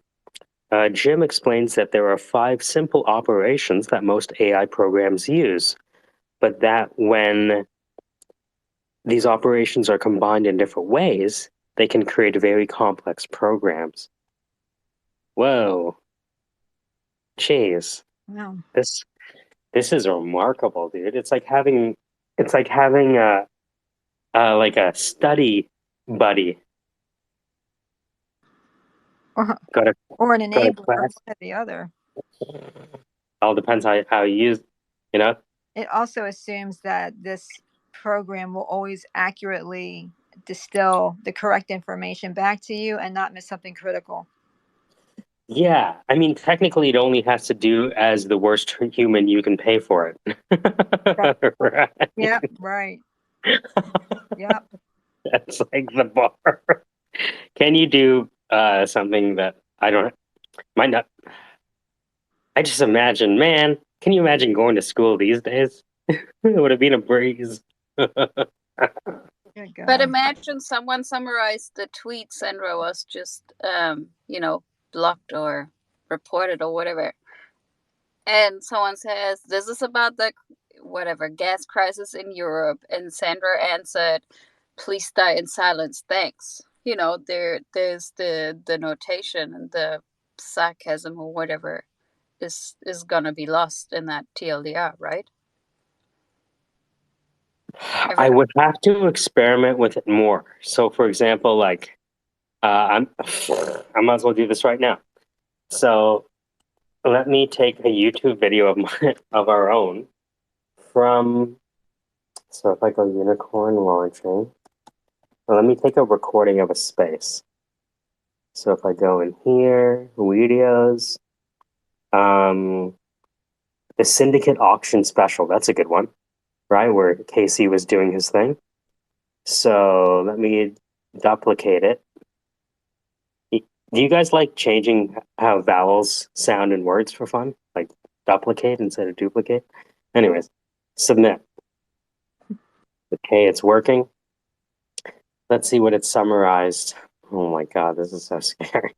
Jim explains that there are 5 simple operations that most AI programs use, but that when these operations are combined in different ways, they can create very complex programs. Whoa. Jeez. Wow. This is remarkable, dude. It's like having a study buddy. Or an enabler, one or the other. All depends how you use, It also assumes that this program will always accurately distill the correct information back to you and not miss something critical. Yeah, I mean, technically, it only has to do as the worst human you can pay for it. Right? Yeah, right. Yep. That's like the bar. Can you do something that might not? I just imagine, man. Can you imagine going to school these days? It would have been a breeze. But imagine someone summarized the tweet Sandra was just, blocked or reported or whatever. And someone says, this is about the gas crisis in Europe. And Sandra answered, please die in silence. Thanks. There's the notation and the sarcasm or whatever is going to be lost in that TLDR, right? I would have to experiment with it more. So, for example, I might as well do this right now. So, let me take a YouTube video of our own from. So, if I go unicorn launching, let me take a recording of a space. So, if I go in here, videos, the Syndicate auction special. That's a good one, right? Where Casey was doing his thing. So let me duplicate it. Do you guys like changing how vowels sound in words for fun? Like duplicate instead of duplicate? Anyways, Submit. Okay, it's working. Let's see what it's summarized. Oh my God, this is so scary.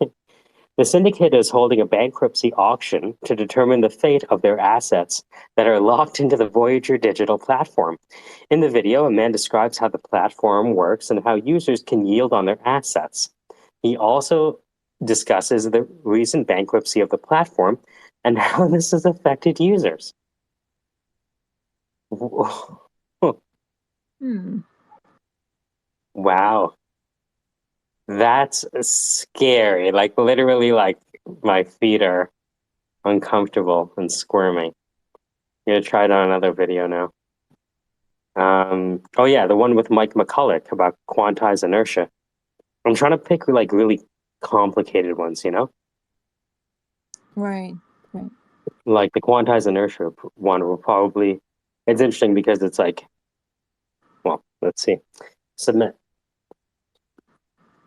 The Syndicate is holding a bankruptcy auction to determine the fate of their assets that are locked into the Voyager digital platform. In the video, a man describes how the platform works and how users can yield on their assets. He also discusses the recent bankruptcy of the platform and how this has affected users. Wow. That's scary. Like literally, like my feet are uncomfortable and squirming. I'm gonna try it on another video now. Oh yeah, the one with Mike McCulloch about quantized inertia. I'm trying to pick like really complicated ones, you know? Right. Like the quantized inertia one will probably. It's interesting because it's like, well, let's see. Submit.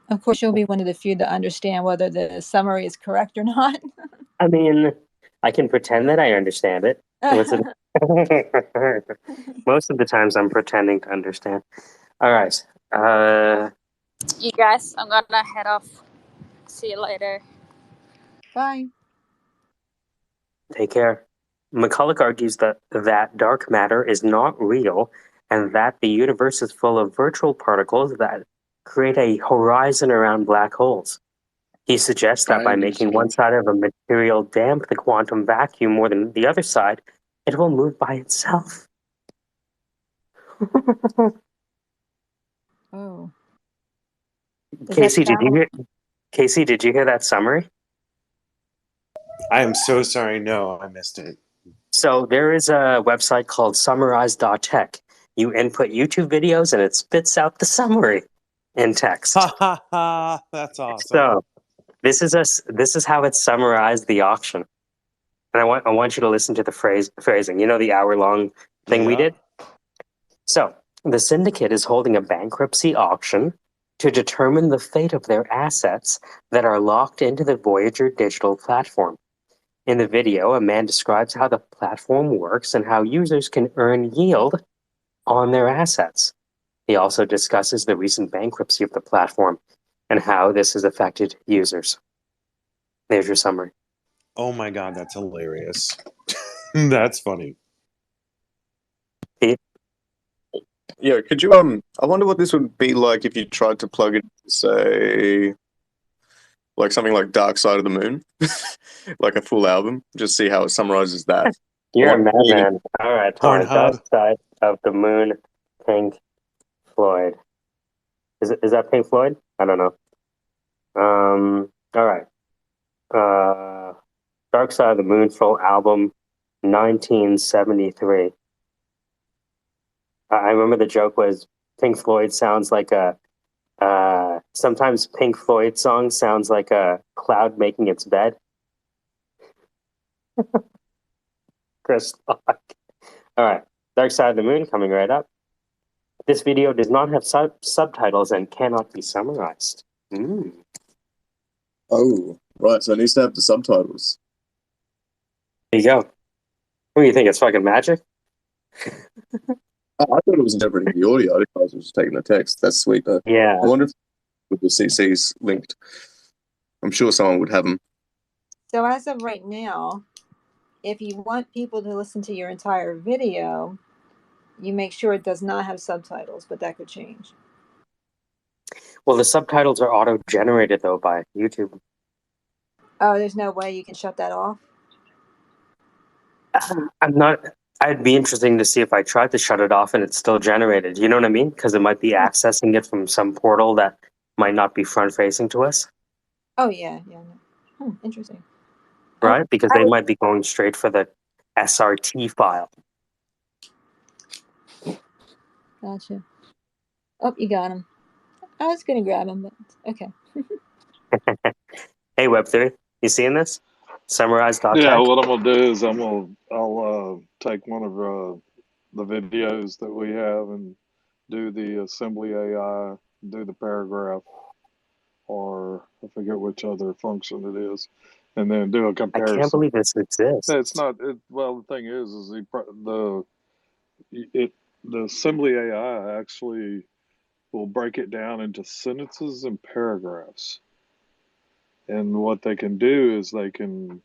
Of course, you'll be one of the few to understand whether the summary is correct or not. I mean, I can pretend that I understand it. Most of the times I'm pretending to understand. All right. You guys, I'm gonna head off. See you later. Bye. Take care. McCulloch argues that dark matter is not real and that the universe is full of virtual particles that create a horizon around black holes. He suggests that by Trying to making one speak. side of a material damp the quantum vacuum more than the other side, it will move by itself. Oh. Casey, did you hear that summary? I am so sorry. No, I missed it. So there is a website called summarize.tech. You input YouTube videos and it spits out the summary in text. Ha ha ha! That's awesome. So this is how it summarized the auction. And I want you to listen to the phrasing. You know the hour-long thing we did? So the Syndicate is holding a bankruptcy auction to determine the fate of their assets that are locked into the Voyager digital platform. In the video, a man describes how the platform works and how users can earn yield on their assets. He also discusses the recent bankruptcy of the platform and how this has affected users. There's your summary. Oh my God, that's hilarious. That's funny. Yeah, could you I wonder what this would be like if you tried to plug it, say, like something like Dark Side of the Moon, like a full album, just see how it summarizes that. You're a Like, madman. All right, fine. Dark Pornhub. Side of the Moon, Pink Floyd. Is that Pink Floyd? I don't know. All right. Dark Side of the Moon full album, 1973. I remember the joke was Pink Floyd sounds like a. Sometimes Pink Floyd song sounds like a cloud making its bed. Chris Lock. All right. Dark Side of the Moon coming right up. This video does not have subtitles and cannot be summarized. oh, right. So it needs to have the subtitles. There you go. What do you think? It's fucking magic? Oh, I thought it was interpreting the audio. I didn't realize it was taking the text. That's sweet, though. Yeah. I wonder if with the CCs linked. I'm sure someone would have them. So as of right now, if you want people to listen to your entire video, you make sure it does not have subtitles, but that could change. Well, the subtitles are auto-generated, though, by YouTube. Oh, there's no way you can shut that off? I'm not... I'd be interesting to see if I tried to shut it off and it's still generated. You know what I mean? Because it might be accessing it from some portal that might not be front-facing to us. Oh, yeah. No. Interesting. Right? Because they might be going straight for the SRT file. Gotcha. Oh, you got him. I was going to grab him, but okay. Hey, Web3, you seeing this? Summarize.tech? Yeah, what I'm gonna do is I'll take one of the videos that we have and do the assembly AI, do the paragraph, or I forget which other function it is, and then do a I comparison. can't believe this exists. It's not. Well, the thing is the the assembly AI actually will break it down into sentences and paragraphs. And what they can do is they can,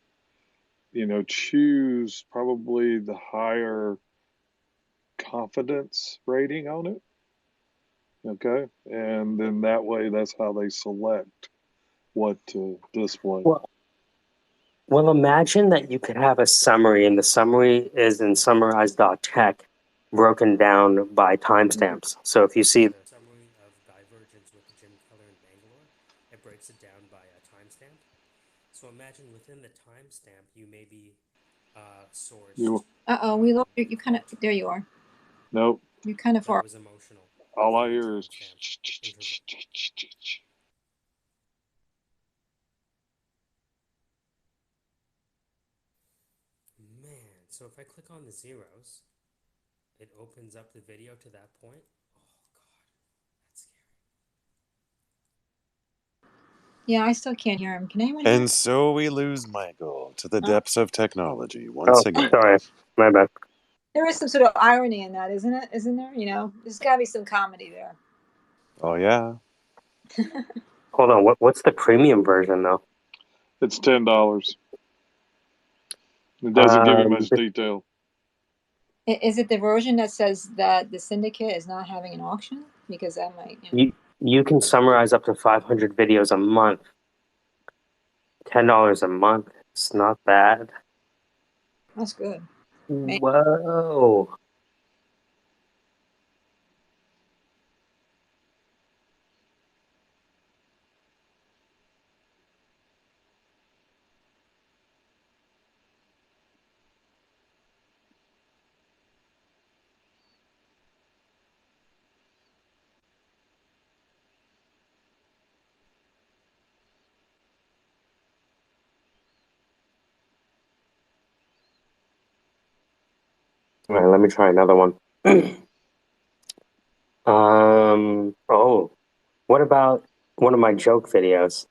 choose probably the higher confidence rating on it. Okay. And then that way, that's how they select what to display. Well, imagine that you could have a summary, and the summary is in summarize.tech, broken down by timestamps. So if you see the summary of Divergence with Jim Keller in Bangalore, it breaks it down by a timestamp. So imagine within the timestamp, you maybe sourced. We lost you. You kind of there. You are. Nope. You kind of That far. was emotional. All I hear is. Man, so if I click on the zeros, it opens up the video to that point. Oh God, that's scary. Yeah, I still can't hear him. Can anyone hear him? And so we lose Michael to the depths of technology once again. Sorry, my bad. There is some sort of irony in that, isn't it? Isn't there? There's got to be some comedy there. Oh yeah. Hold on, what's the premium version though? It's $10. It doesn't give you much detail. Is it the version that says that the Syndicate is not having an auction? Because that might. You can summarize up to 500 videos a month. $10 a month. It's not bad. That's good. Whoa. All right, let me try another one. What about one of my joke videos?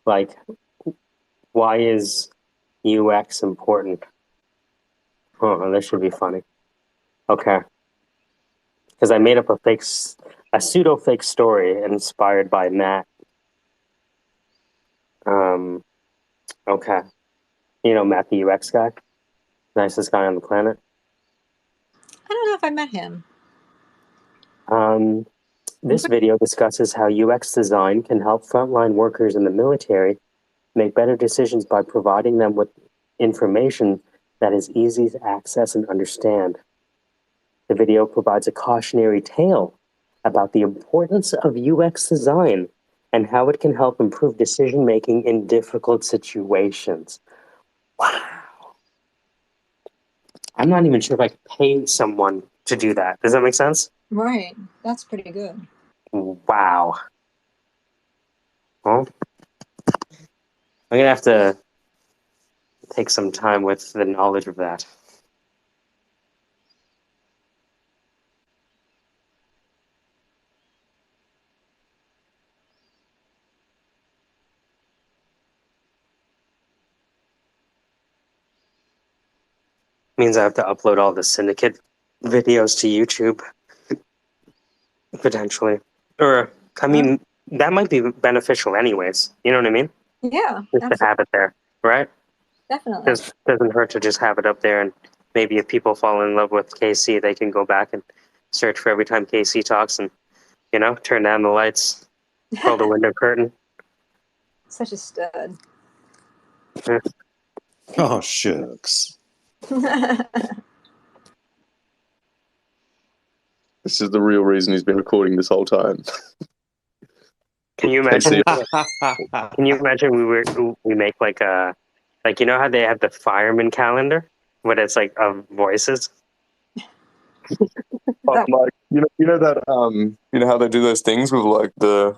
Like, why is UX important? Oh, this should be funny. Okay. Because I made up a pseudo fake story inspired by Matt. Okay. Matt, the UX guy, nicest guy on the planet. I don't know if I met him. This video discusses how UX design can help frontline workers in the military make better decisions by providing them with information that is easy to access and understand. The video provides a cautionary tale about the importance of UX design and how it can help improve decision-making in difficult situations. Wow. I'm not even sure if I could pay someone to do that. Does that make sense? Right. That's pretty good. Wow. Well, I'm going to have to take some time with the knowledge of that. Means I have to upload all the Syndicate videos to YouTube, potentially. Or, I mean, that might be beneficial anyways. You know what I mean? Yeah. Just to have it there, right? Definitely. It doesn't hurt to just have it up there, and maybe if people fall in love with KC, they can go back and search for every time KC talks and, turn down the lights, pull the window curtain. Such a stud. Yeah. Oh shucks. This is the real reason he's been recording this whole time. Can you imagine? Can you imagine we make like how they have the fireman calendar, but it's like of voices. Like you know that how they do those things with like the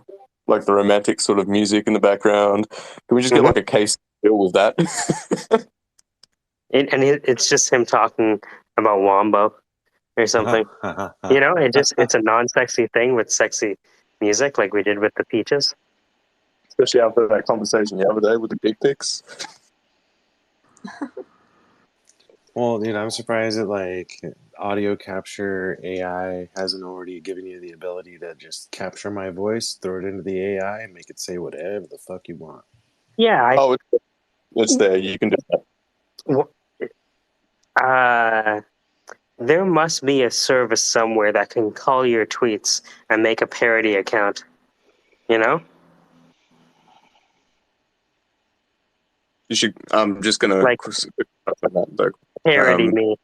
romantic sort of music in the background. Can we just get like a case deal with that? It's just him talking about Wombo or something. It's a non-sexy thing with sexy music, like we did with the Peaches. Especially after that conversation the other day with the dick pics. Well, I'm surprised that audio capture AI hasn't already given you the ability to just capture my voice, throw it into the AI, and make it say whatever the fuck you want? Yeah, Oh, it's there. You can do that. there must be a service somewhere that can call your tweets and make a parody account. You know? You should. I'm just gonna Like that. parody me.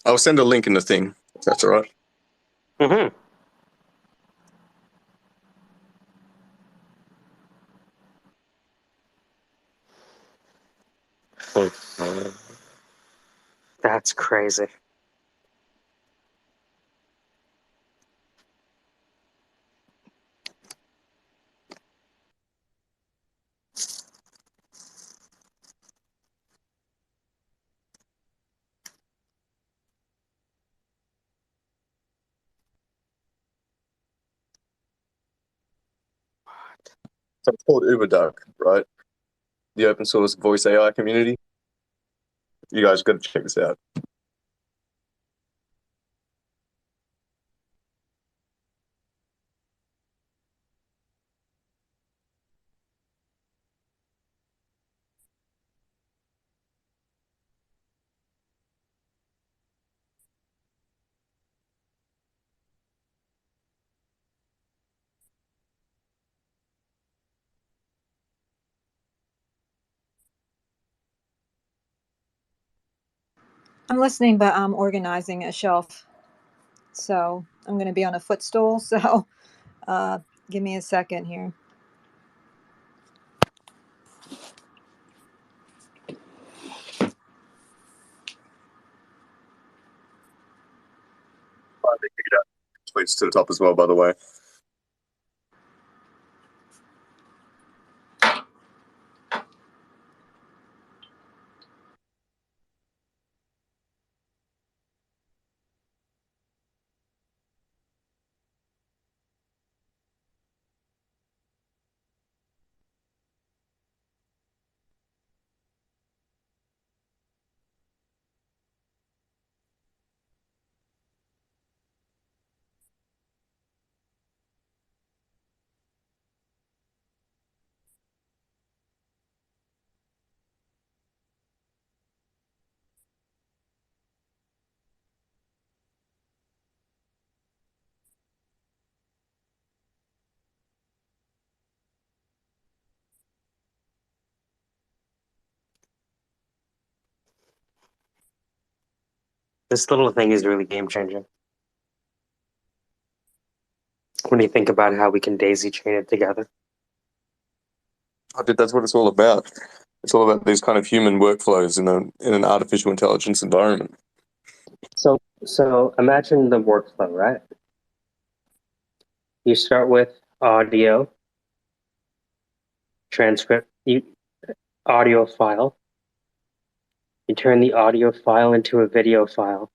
I'll send a link in the thing. If that's all right. Mm-hmm. That's crazy. So it's called UberDuck, right? The open source voice AI community. You guys got to check this out. I'm listening, but I'm organizing a shelf. So I'm going to be on a footstool. So give me a second here. Tweets to the top as well, by the way. This little thing is really game changing. When you think about how we can daisy chain it together. That's what it's all about. It's all about these kind of human workflows in an artificial intelligence environment. So imagine the workflow, right? You start with audio, transcript, audio file. You turn the audio file into a video file.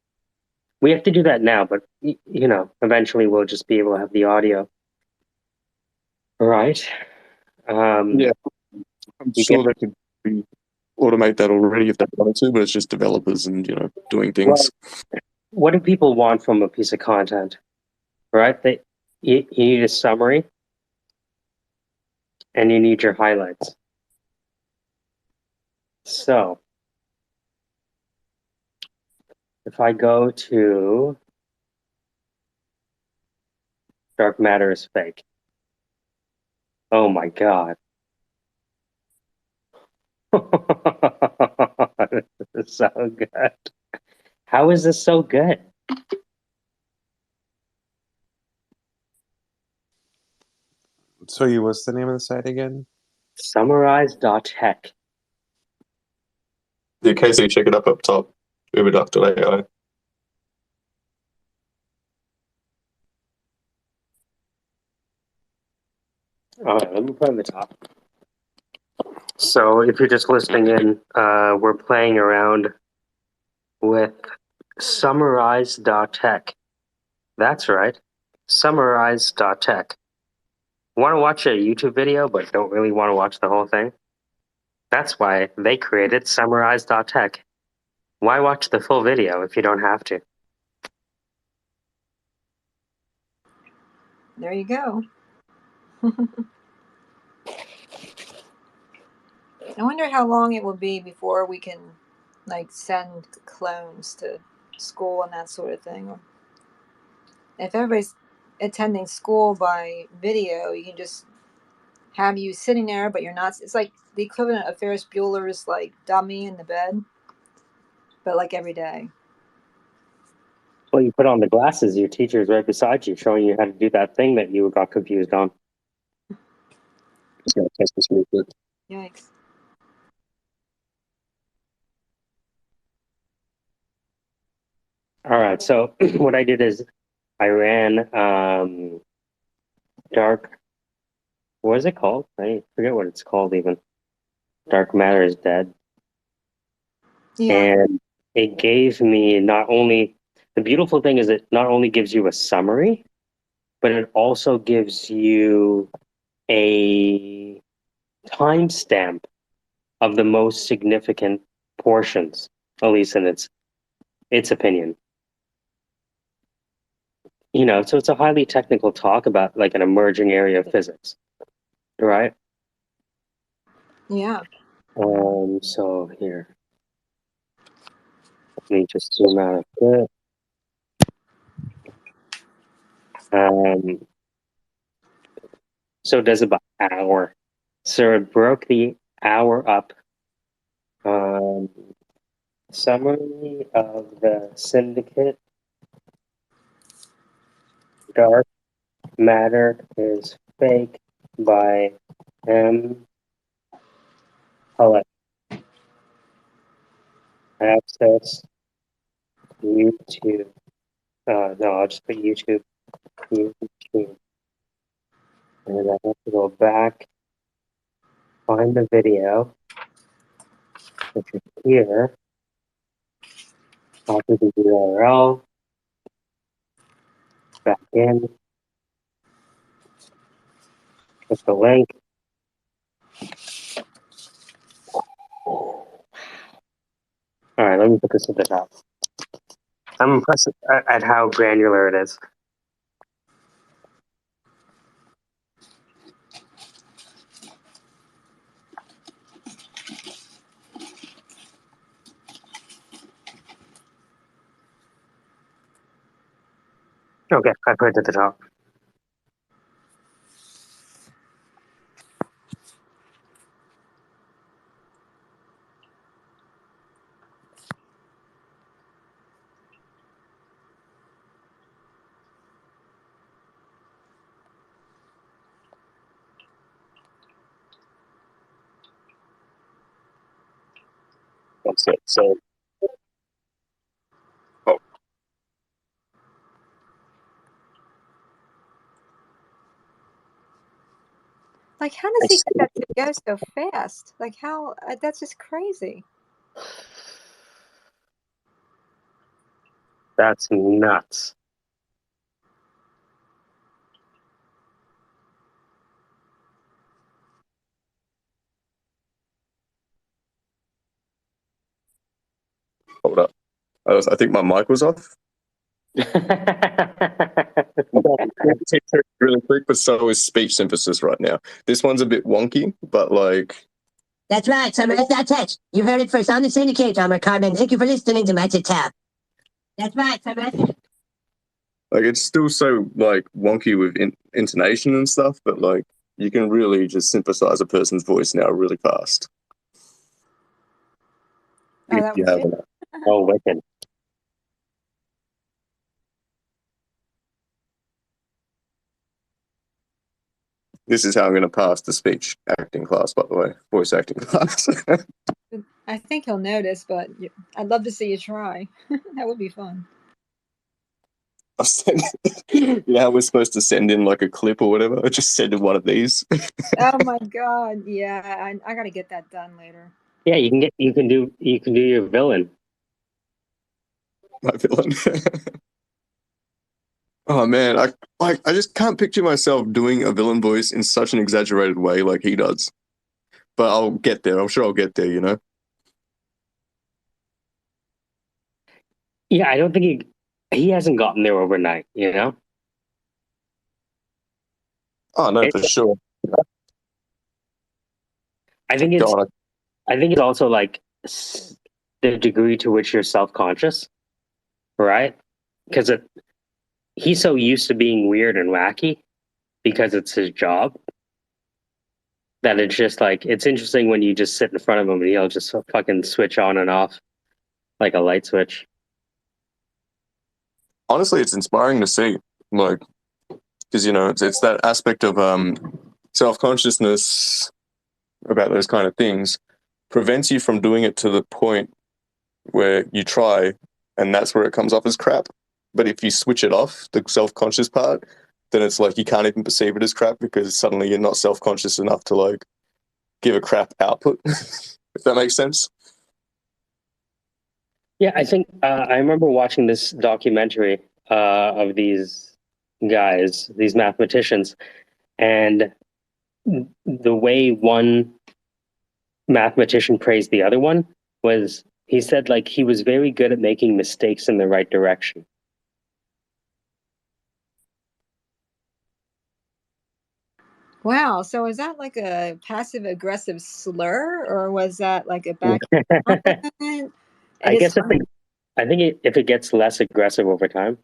We have to do that now, but eventually we'll just be able to have the audio. Right? Yeah, I'm sure they could automate that already if they wanted to, but it's just developers and doing things. Well, what do people want from a piece of content? Right? You need a summary and you need your highlights. So if I go to dark matter is fake. Oh my God. This is so good. How is this so good? So, what's the name of the site again? Summarize.tech. Yeah, Casey, check it up top. Uberduck.ai. All right, let me put it on the top. So if you're just listening in, we're playing around with summarize.tech. That's right, summarize.tech. Want to watch a YouTube video but don't really want to watch the whole thing? That's why they created summarize.tech. Why watch the full video if you don't have to? There you go. I wonder how long it will be before we can like send clones to school and that sort of thing. If everybody's attending school by video, you can just have you sitting there, but you're not. It's like the equivalent of Ferris Bueller's like dummy in the bed, but like every day. Well, you put on the glasses, your teacher's right beside you, showing you how to do that thing that you got confused on. Just gonna test this real quick. Yikes. All right, so what I did is I ran dark. What is it called? I forget what it's called even. Dark Matter is Dead. Yeah. And it gave me not only the beautiful thing is it not only gives you a summary, but it also gives you a timestamp of the most significant portions, at least in its opinion. You know, so it's a highly technical talk about like an emerging area of physics, right? Yeah. So here, let me just zoom out a bit. So it does about an hour. So it broke the hour up. Summary of the Syndicate. Dark Matter is Fake by M. Collect. Access YouTube. No, I'll just put YouTube. YouTube. And I have to go back, find the video, which is here. Copy the URL. Back in. Click the link. All right, let me put this at the top. I'm impressed at how granular it is. Okay, I put it at the top. That's it. So, oh, Like, how does he get that to go so fast? Like, how? That's just crazy. that's nuts. Hold up. I think my mic was off. Really quick, but so is speech synthesis right now. This one's a bit wonky, but like. That's right, summarize that text. You heard it first on the Syndicate, Armor Carbon. Thank you for listening to my tab. That's right, summarize. Like, it's still so like wonky with intonation and stuff, but like you can really just synthesize a person's voice now really fast. Oh, If that you was have it. enough. Oh, wicked. This is how I'm going to pass the speech acting class, by the way, voice acting class. I think he'll notice, but I'd love to see you try. That would be fun. I'll send, you know how we're supposed to send in like a clip or whatever? I just send in one of these. Oh my god, yeah, I gotta get that done later. Yeah, you can do your villain. My villain. Oh man, I just can't picture myself doing a villain voice in such an exaggerated way like he does. But I'll get there. I'm sure I'll get there, you know? Yeah, I don't think he hasn't gotten there overnight, you know? Oh no, It, for sure. I think Go it's on. I think it's also like the degree to which you're self-conscious, right? Because he's so used to being weird and wacky because it's his job that it's just like it's interesting when you just sit in front of him and he'll just fucking switch on and off like a light switch. Honestly, it's inspiring to see, like, because it's that aspect of self consciousness about those kind of things prevents you from doing it to the point where you try, and that's where it comes off as crap. But if you switch it off, the self conscious part, then it's like you can't even perceive it as crap because suddenly you're not self conscious enough to like give a crap output. If that makes sense. Yeah, I think I remember watching this documentary of these guys, these mathematicians, and the way one mathematician praised the other one was he said like he was very good at making mistakes in the right direction. Wow. So is that like a passive aggressive slur, or was that like a back compliment? It I is guess funny. if it gets less aggressive over time.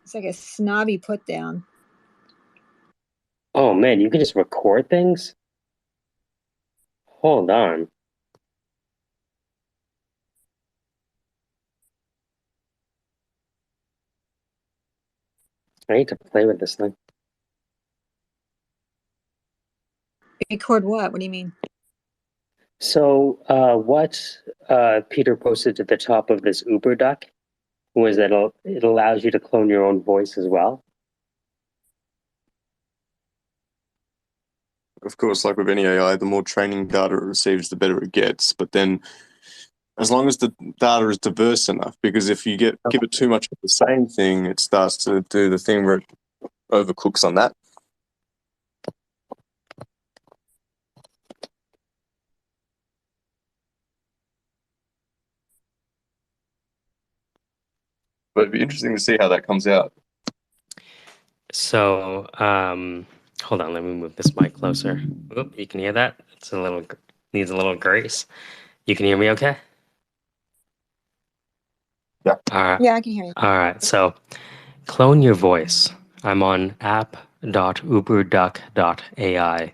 It's like a snobby put down. Oh man, you can just record things? Hold on. I need to play with this thing. Record what? What do you mean? So, what Peter posted at the top of this Uber doc was that it allows you to clone your own voice as well. Of course, like with any AI, the more training data it receives, the better it gets. But then, as long as the data is diverse enough, because if you give it too much of the same thing, it starts to do the thing where it overcooks on that. But it'd be interesting to see how that comes out. So, hold on, let me move this mic closer. Oop, you can hear that? It's a little needs a little grace. You can hear me okay? Yeah. All right. Yeah, I can hear you. All right. So, clone your voice. I'm on app.uberduck.ai.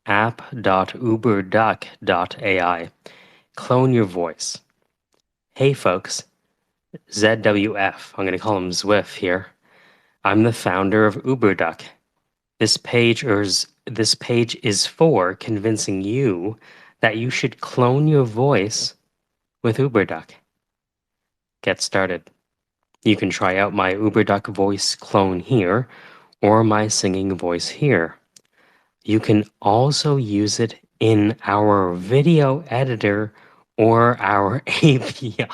App.uberduck.ai. Clone your voice. Hey folks, ZWF. I'm going to call him Zwiff here. I'm the founder of UberDuck. This page is for convincing you that you should clone your voice with UberDuck. Get started. You can try out my UberDuck voice clone here or my singing voice here. You can also use it in our video editor or our API.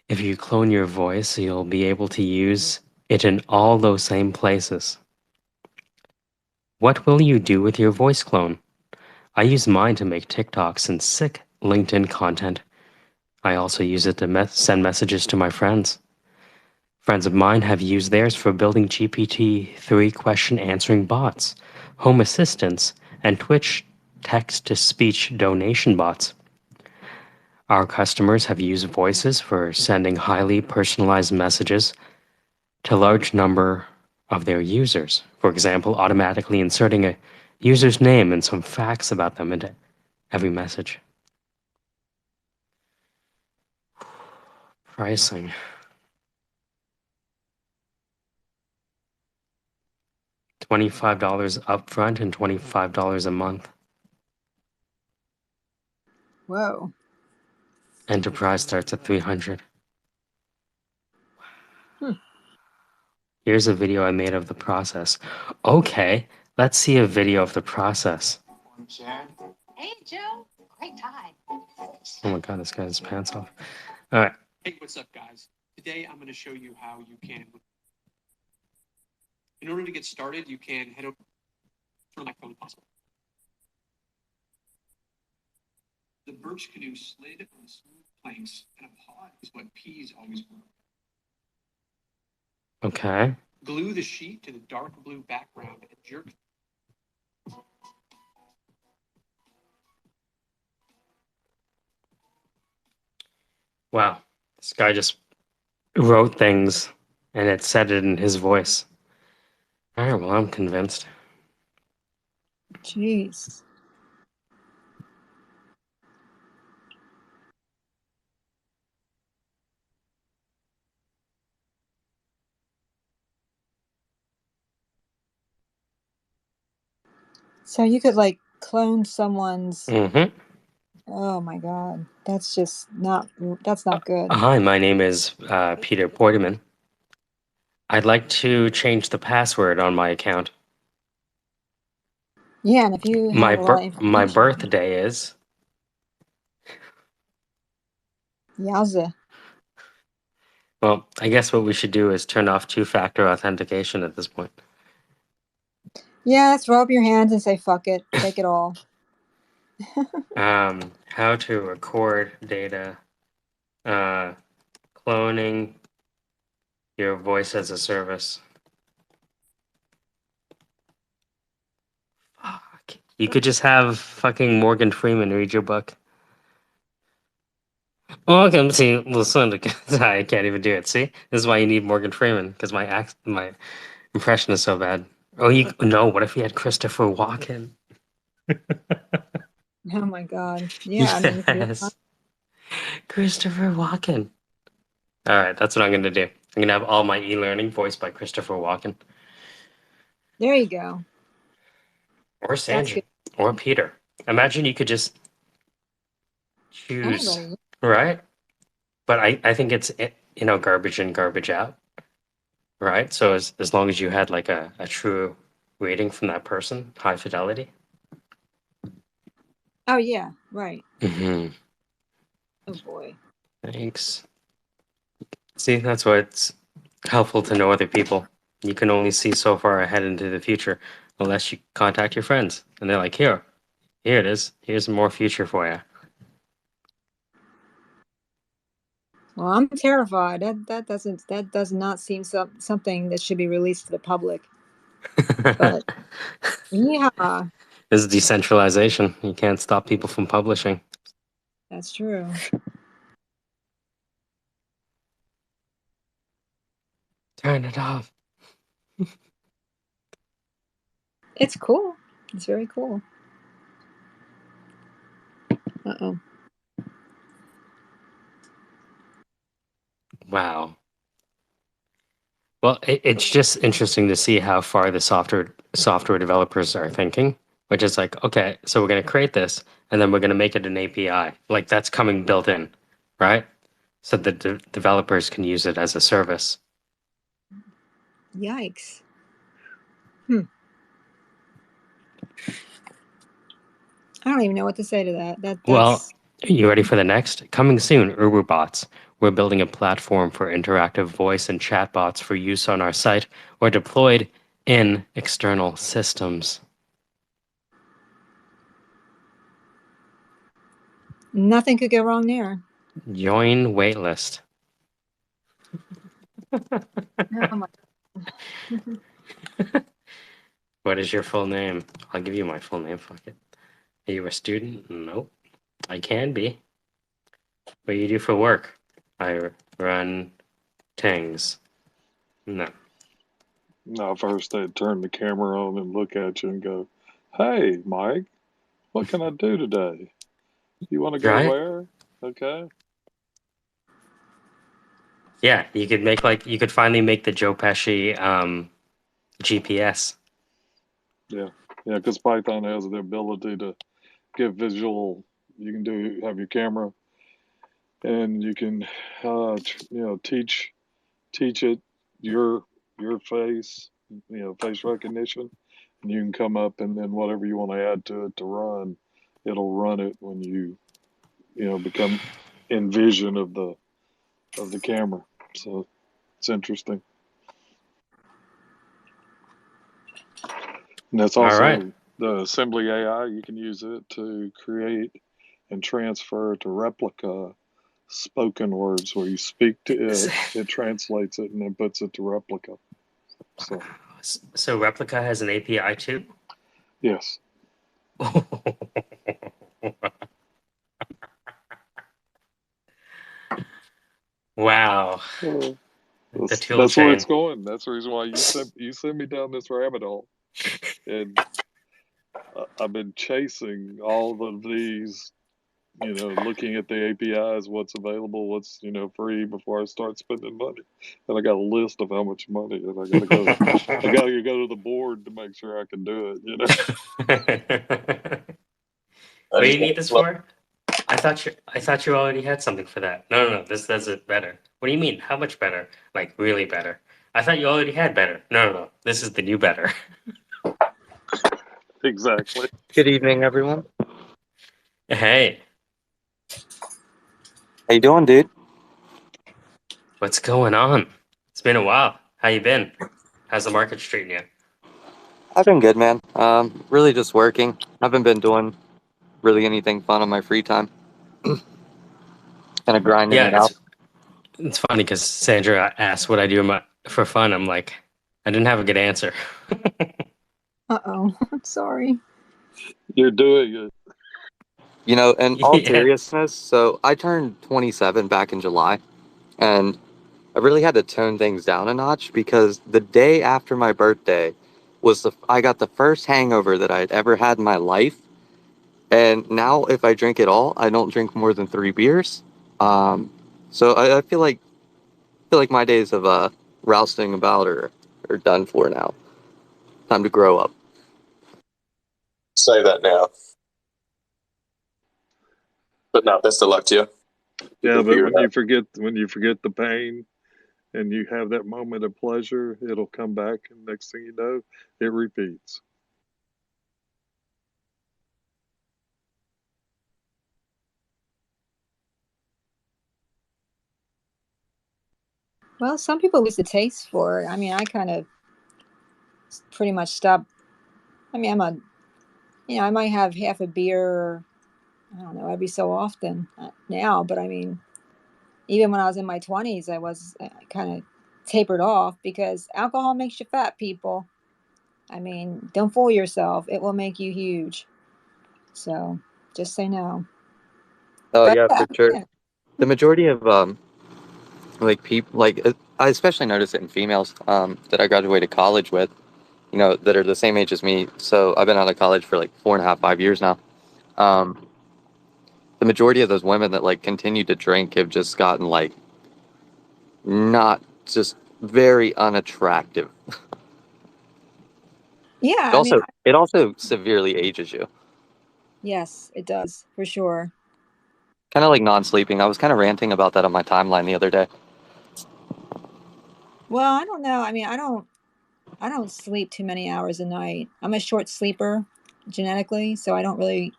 If you clone your voice, you'll be able to use it in all those same places. What will you do with your voice clone? I use mine to make TikToks and sick LinkedIn content. I also use it to send messages to my friends. Friends of mine have used theirs for building GPT-3 question answering bots, home assistants, and Twitch text-to-speech donation bots. Our customers have used voices for sending highly personalized messages to a large number of their users. For example, automatically inserting a user's name and some facts about them into every message. Pricing. $25 upfront and $25 a month. Whoa. Enterprise starts at $300. Hmm. Here's a video I made of the process. Okay, let's see a video of the process. Hey, Joe. Great tie. Oh my god, this guy has his pants off. All right. Hey, what's up, guys? Today I'm going to show you how you can. In order to get started, you can head over to the microphone possible. The birch canoe slid on the smooth planks, and a pod is what peas always were. Okay. Glue the sheet to the dark blue background and jerk. Wow. This guy just wrote things and it said it in his voice. All right, well, I'm convinced. Jeez. So you could like clone someone's. Mm-hmm. Oh my God, that's just not. That's not good. Hi, my name is Peter Porterman. I'd like to change the password on my account. Yeah, and if you have a lot of My information, birthday is. yowza. Well, I guess what we should do is turn off two-factor authentication at this point. Yeah, throw up your hands and say fuck it, take it all. How to record data, cloning your voice as a service. Fuck. You could just have fucking Morgan Freeman read your book. Welcome to the Syndicate. I can't even do it. See, this is why you need Morgan Freeman, because my impression is so bad. Oh, no. What if he had Christopher Walken? Oh my God. Yeah, I mean, Yes, Christopher Walken. All right, that's what I'm gonna do. I'm gonna have all my e-learning voiced by Christopher Walken there you go. or That's Sandra good. or Peter. Imagine you could just choose, Anybody. right? But I think it's garbage in, garbage out, right? So as long as you had like a true rating from that person, high fidelity. Oh yeah, right. Mm-hmm. Oh boy. Thanks. See, that's why it's helpful to know other people. You can only see so far ahead into the future unless you contact your friends, and they're like, here it is. Here's more future for you. Well, I'm terrified. That does not seem something that should be released to the public. But yeah, This is decentralization. You can't stop people from publishing. that's true. Turn it off. It's cool. It's very cool. Uh-oh. Wow. Well, it's just interesting to see how far the software developers are thinking, which is like, okay, so we're going to create this, and then we're going to make it an API. Like that's coming built in, right? So the developers can use it as a service. Yikes. I don't even know what to say to that. Well, That's are you ready for the next? Coming soon, UberBots. We're building a platform for interactive voice and chatbots for use on our site or deployed in external systems. nothing could go wrong there. Join waitlist. Oh my. What is your full name? I'll give you my full name. Fuck it. Are you a student? Nope. I can be. What do you do for work? I run things. No. No, first they'd turn the camera on and look at you and go, "Hey, Mike, what can I do today? You want to go Right? where?" Okay. Yeah, you could finally make the Joe Pesci GPS. Yeah. Yeah, because Python has the ability to give visual. You can have your camera, and you can, teach it your face, face recognition, and you can come up and then whatever you want to add to it to run, it'll run it when become in vision of the camera. So it's interesting. And that's All right. also the assembly AI. You can use it to create and transfer it to Replica spoken words where you speak to it translates it and then puts it to Replica. So Replica has an API too? Yes. Wow. The tool That's where chain. it's going. That's the reason why you sent me down this rabbit hole. And I've been chasing all of these, looking at the APIs, what's available, what's, free before I start spending money. And I got a list of how much money, and I gotta go to the board to make sure I can do it, What do you need this for? I thought you already had something for that. No, this does it better. What do you mean? How much better? Like really better? I thought you already had better. No. This is the new better. Exactly. Good evening, everyone. Hey, How you doing, dude? what's going on? It's been a while. How you been? How's the market treating you? I've been good, man. Really just working. Haven't been doing really anything fun on my free time. Kind of grinding Yeah, it out. it's funny because Sandra asked what I do for fun. I'm like, I didn't have a good answer. Uh-oh. I'm sorry. You're doing it. In all Yeah. seriousness, so I turned 27 back in July, and I really had to tone things down a notch because the day after my birthday I got the first hangover that I'd ever had in my life. And now if I drink at all, I don't drink more than 3 beers. So I feel like my days of rousting about are done for now. Time to grow up. Say that now. But no, best of luck to you. Yeah, but when you forget the pain and you have that moment of pleasure, it'll come back, and next thing you know, it repeats. Well, some people lose the taste for it. I mean, I kind of pretty much stopped. I mean, I might have half a beer, I don't know, every so often now, but I mean, even when I was in my 20s, I was kind of tapered off because alcohol makes you fat, people. I mean, don't fool yourself. It will make you huge. So just say no. Oh But yeah, for sure. yeah. The majority of people I especially notice it in females that I graduated college with, that are the same age as me. So I've been out of college for like 4.5, 5 years now. Um, the majority of those women that continue to drink have just gotten not just very unattractive. Yeah, I mean, It also severely ages you. yes, it does for sure. Kind of like non-sleeping. I was kind of ranting about that on my timeline the other day. Well, I don't know. I mean, I don't sleep too many hours a night. I'm a short sleeper genetically, so I don't really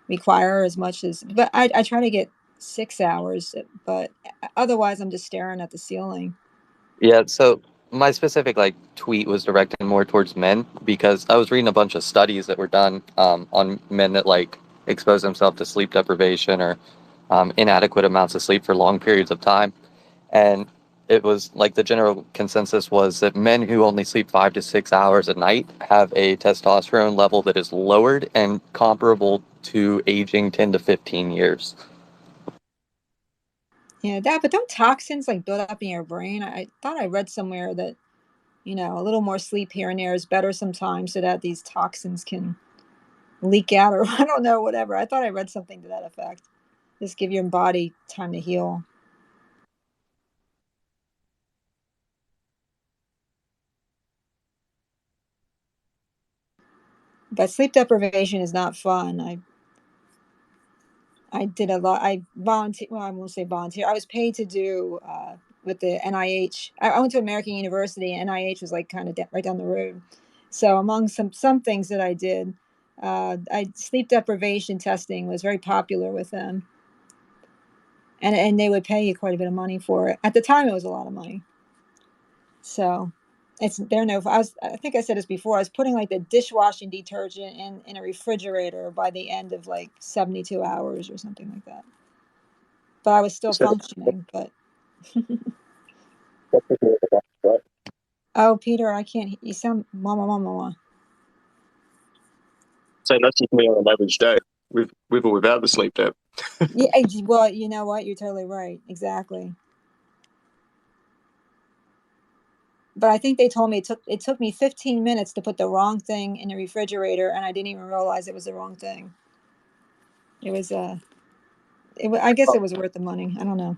require as much as, but I try to get 6 hours, but otherwise I'm just staring at the ceiling. Yeah, so my specific tweet was directed more towards men because I was reading a bunch of studies that were done on men that expose themselves to sleep deprivation or inadequate amounts of sleep for long periods of time. And it was the general consensus was that men who only sleep 5 to 6 hours a night have a testosterone level that is lowered and comparable to aging 10 to 15 years. Yeah, but don't toxins build up in your brain? I thought I read somewhere that, a little more sleep here and there is better sometimes so that these toxins can leak out, or I don't know, whatever. I thought I read something to that effect. Just give your body time to heal. But sleep deprivation is not fun. I did a lot. I volunteer. Well, I won't say volunteer. I was paid to do with the NIH. I went to American University. And NIH was kind of right down the road. So among some things that I did, sleep deprivation testing was very popular with them, and they would pay you quite a bit of money for it. At the time, it was a lot of money. So It's there no. I think I said this before. I was putting like the dishwashing detergent in a refrigerator by the end of like 72 hours or something like that. But I was still functioning. But oh, Peter, I can't. You sound mama. So that's just me on an average day, with or without the sleep debt. Yeah. Well, you know what? You're totally right. Exactly. But I think they told me it took me 15 minutes to put the wrong thing in the refrigerator, and I didn't even realize it was the wrong thing. It was I guess it was worth the money. I don't know.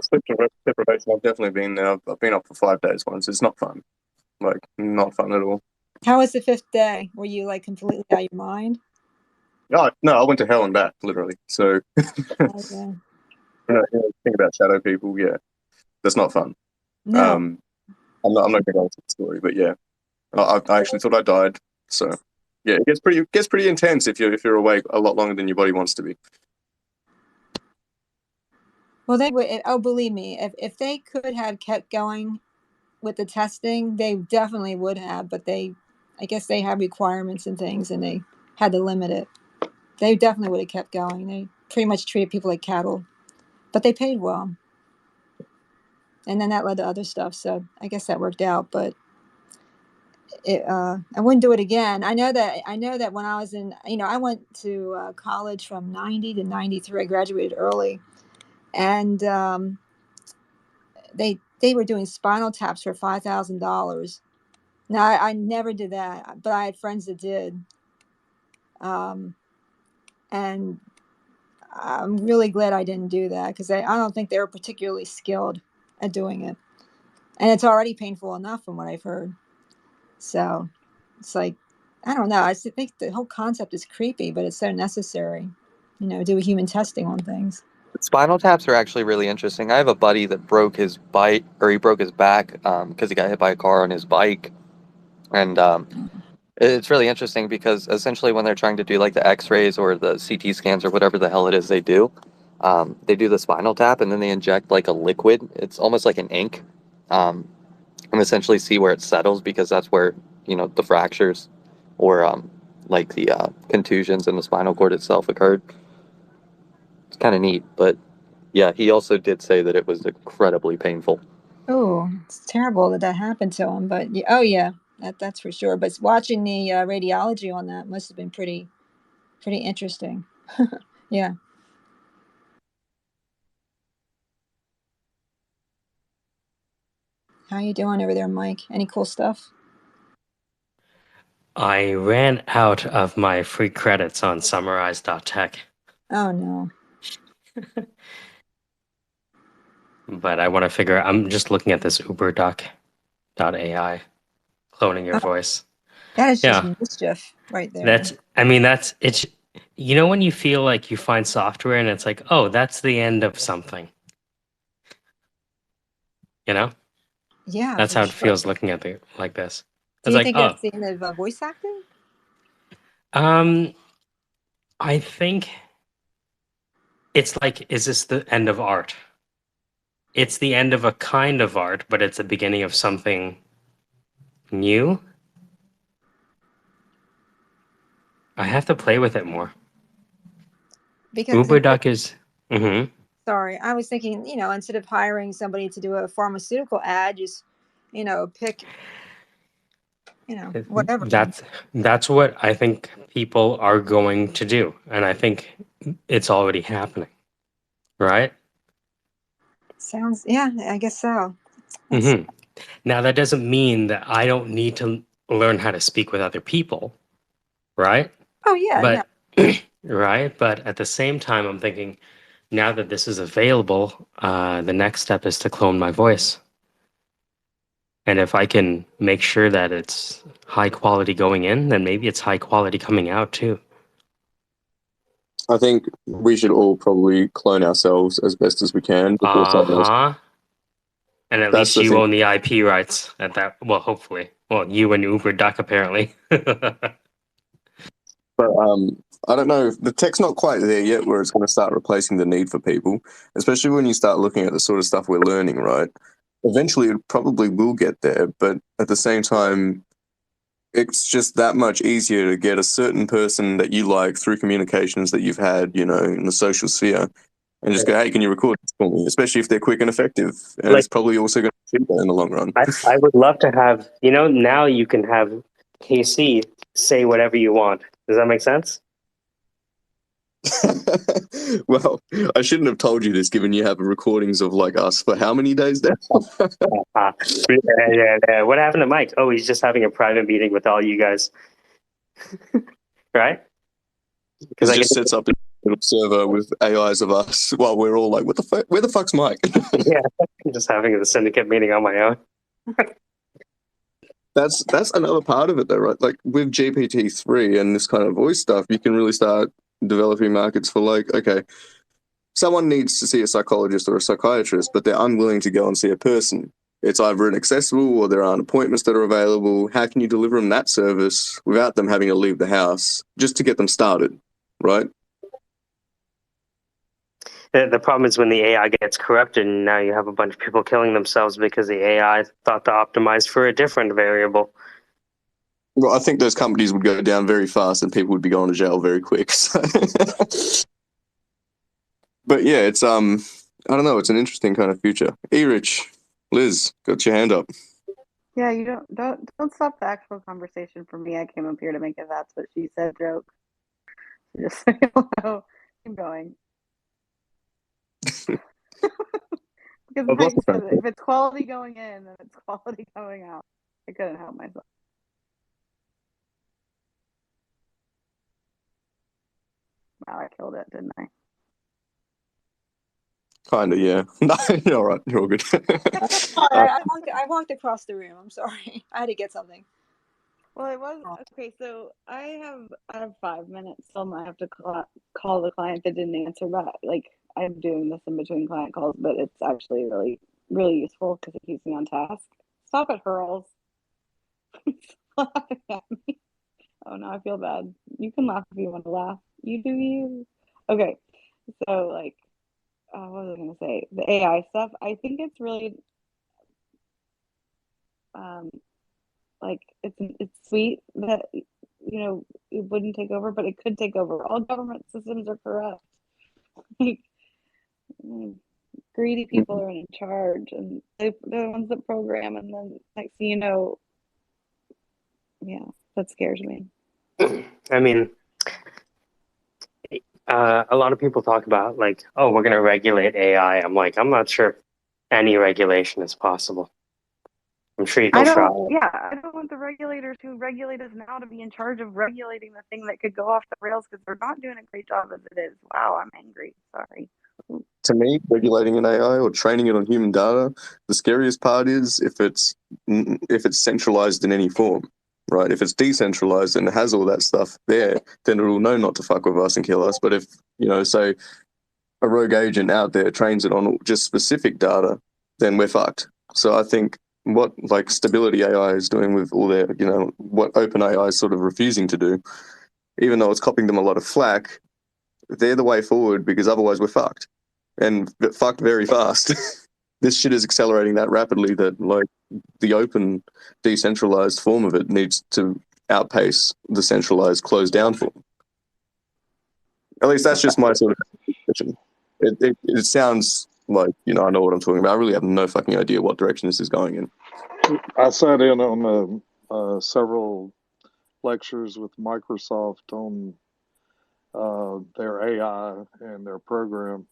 Sleep deprivation, I've definitely been there. I've been up for 5 days once. It's not fun. Like, not fun at all. How was the fifth day? Were you like completely out of your mind? No, I went to hell and back, literally. So, Oh, yeah. think about shadow people. Yeah, that's not fun. No. I'm not going to go into the story, but yeah, I actually thought I died. So, yeah, it gets pretty intense if you're awake a lot longer than your body wants to be. Well, they would. Oh, believe me, if they could have kept going with the testing, they definitely would have. But I guess they have requirements and things, and they had to limit it. They definitely would have kept going. They pretty much treated people like cattle, but they paid well. And then that led to other stuff. So I guess that worked out. But I wouldn't do it again. I know that when I was in, I went to college from 90 to 93. I graduated early, and they were doing spinal taps for $5,000. Now I never did that, but I had friends that did, and I'm really glad I didn't do that because I don't think they were particularly skilled at doing it, and it's already painful enough from what I've heard. So it's like, I don't know. I just think the whole concept is creepy, but it's so necessary. Do human testing on things. Spinal taps are actually really interesting. I have a buddy that broke his bike, or he broke his back because he got hit by a car on his bike, and it's really interesting because essentially when they're trying to do like the X-rays or the CT scans or whatever the hell it is they do the spinal tap and then they inject like a liquid. It's almost like an ink, and essentially see where it settles because that's where the fractures or like the contusions in the spinal cord itself occurred. It's kind of neat, but yeah, he also did say that it was incredibly painful. Oh, it's terrible that happened to him. But oh yeah, that's for sure. But watching the radiology on that must have been pretty interesting. Yeah. How you doing over there, Mike? Any cool stuff? I ran out of my free credits on summarize.tech. Oh no. But I want to figure out, I'm just looking at this uberduck.ai, cloning your voice. That is just Yeah. mischief right there. It's, when you feel like you find software and it's like, oh, that's the end of something. Yeah. That's For how it sure. feels looking at it like this. Do It's you like, think oh, it's the end of voice acting? I think it's like, is this the end of art? It's the end of a kind of art, but it's the beginning of something new. I have to play with it more. Because UberDuck is. Mm-hmm. Sorry, I was thinking, instead of hiring somebody to do a pharmaceutical ad, just, pick, whatever. That's what I think people are going to do, and I think it's already happening, right? Sounds, yeah, I guess so. Mm-hmm. Now that doesn't mean that I don't need to learn how to speak with other people, right? Oh yeah, no. But right, but at the same time, I'm thinking now that this is available, the next step is to clone my voice. And if I can make sure that it's high quality going in, then maybe it's high quality coming out too. I think we should all probably clone ourselves as best as we can before someone else. And at That's least you own the IP rights at that. Well, hopefully. Well, you and Uber Duck apparently. But I don't know. The tech's not quite there yet, where it's going to start replacing the need for people. Especially when you start looking at the sort of stuff we're learning, right? Eventually, it probably will get there, but at the same time, it's just that much easier to get a certain person that you like through communications that you've had, you know, in the social sphere, and just go, hey, can you record this for me? Especially if they're quick and effective, and Like, it's probably also going to be cheaper in the long run. I would love to have, you know, now you can have KC say whatever you want. Does that make sense? Well, I shouldn't have told you this, given you have recordings of like us for how many days now? Yeah. What happened to Mike? Oh, he's just having a private meeting with all you guys, right? Because he just sets up a little server with AIs of us while we're all like, what the fuck? Where the fuck's Mike? Yeah, I'm just having the syndicate meeting on my own. That's another part of it, though, right? Like with GPT-3 and this kind of voice stuff, you can really start developing markets for like, okay, someone needs to see a psychologist or a psychiatrist, but they're unwilling to go and see a person. It's either inaccessible or there aren't appointments that are available. How can you deliver them that service without them having to leave the house just to get them started, right? The problem is when the AI gets corrupted, and now you have a bunch of people killing themselves because the AI thought to optimize for a different variable. Well, I think those companies would go down very fast and people would be going to jail very quick. So. But yeah, it's I don't know, it's an interesting kind of future. E-Rich, Liz, got your hand up. Yeah, you don't stop the actual conversation for me. I came up here to make a that's what she said joke. Just so you know, keep going. Because Mike said if it's quality going in, then it's quality going out. I couldn't help myself. Wow, I killed it, didn't I? Kinda, yeah. No, you're all right. You're all good. I walked across the room. I'm sorry. I had to get something. Well, it was okay. So I have 5 minutes. So I have to call the client that didn't answer back. Like I'm doing this in between client calls, but it's actually really really useful because it keeps me on task. Stop it, Hurls. Laughing at me. Oh no, I feel bad. You can laugh if you want to laugh. You do you. Okay, so like, what was I gonna say? The AI stuff. I think it's really, like it's sweet that it wouldn't take over, but it could take over. All government systems are corrupt. Like, greedy people are in charge, and they're the ones that program, and then next thing you know, yeah, that scares me. I mean, a lot of people talk about like, oh, we're going to regulate AI. I'm like, I'm not sure any regulation is possible. I'm sure you can try. I don't want the regulators who regulate us now to be in charge of regulating the thing that could go off the rails because they're not doing a great job as it is. Wow, I'm angry. Sorry. To me, regulating an AI or training it on human data, the scariest part is if it's centralized in any form, right? If it's decentralized and it has all that stuff there, then it will know not to fuck with us and kill us. But if, say a rogue agent out there trains it on just specific data, then we're fucked. So I think what like Stability AI is doing with all their, what OpenAI is sort of refusing to do, even though it's copying them a lot of flack, they're the way forward because otherwise we're fucked. And fucked very fast. This shit is accelerating that rapidly that like the open decentralized form of it needs to outpace the centralized closed down form. At least that's just my sort of vision. It sounds like, I know what I'm talking about. I really have no fucking idea what direction this is going in. I sat in on several lectures with Microsoft on their AI and their program,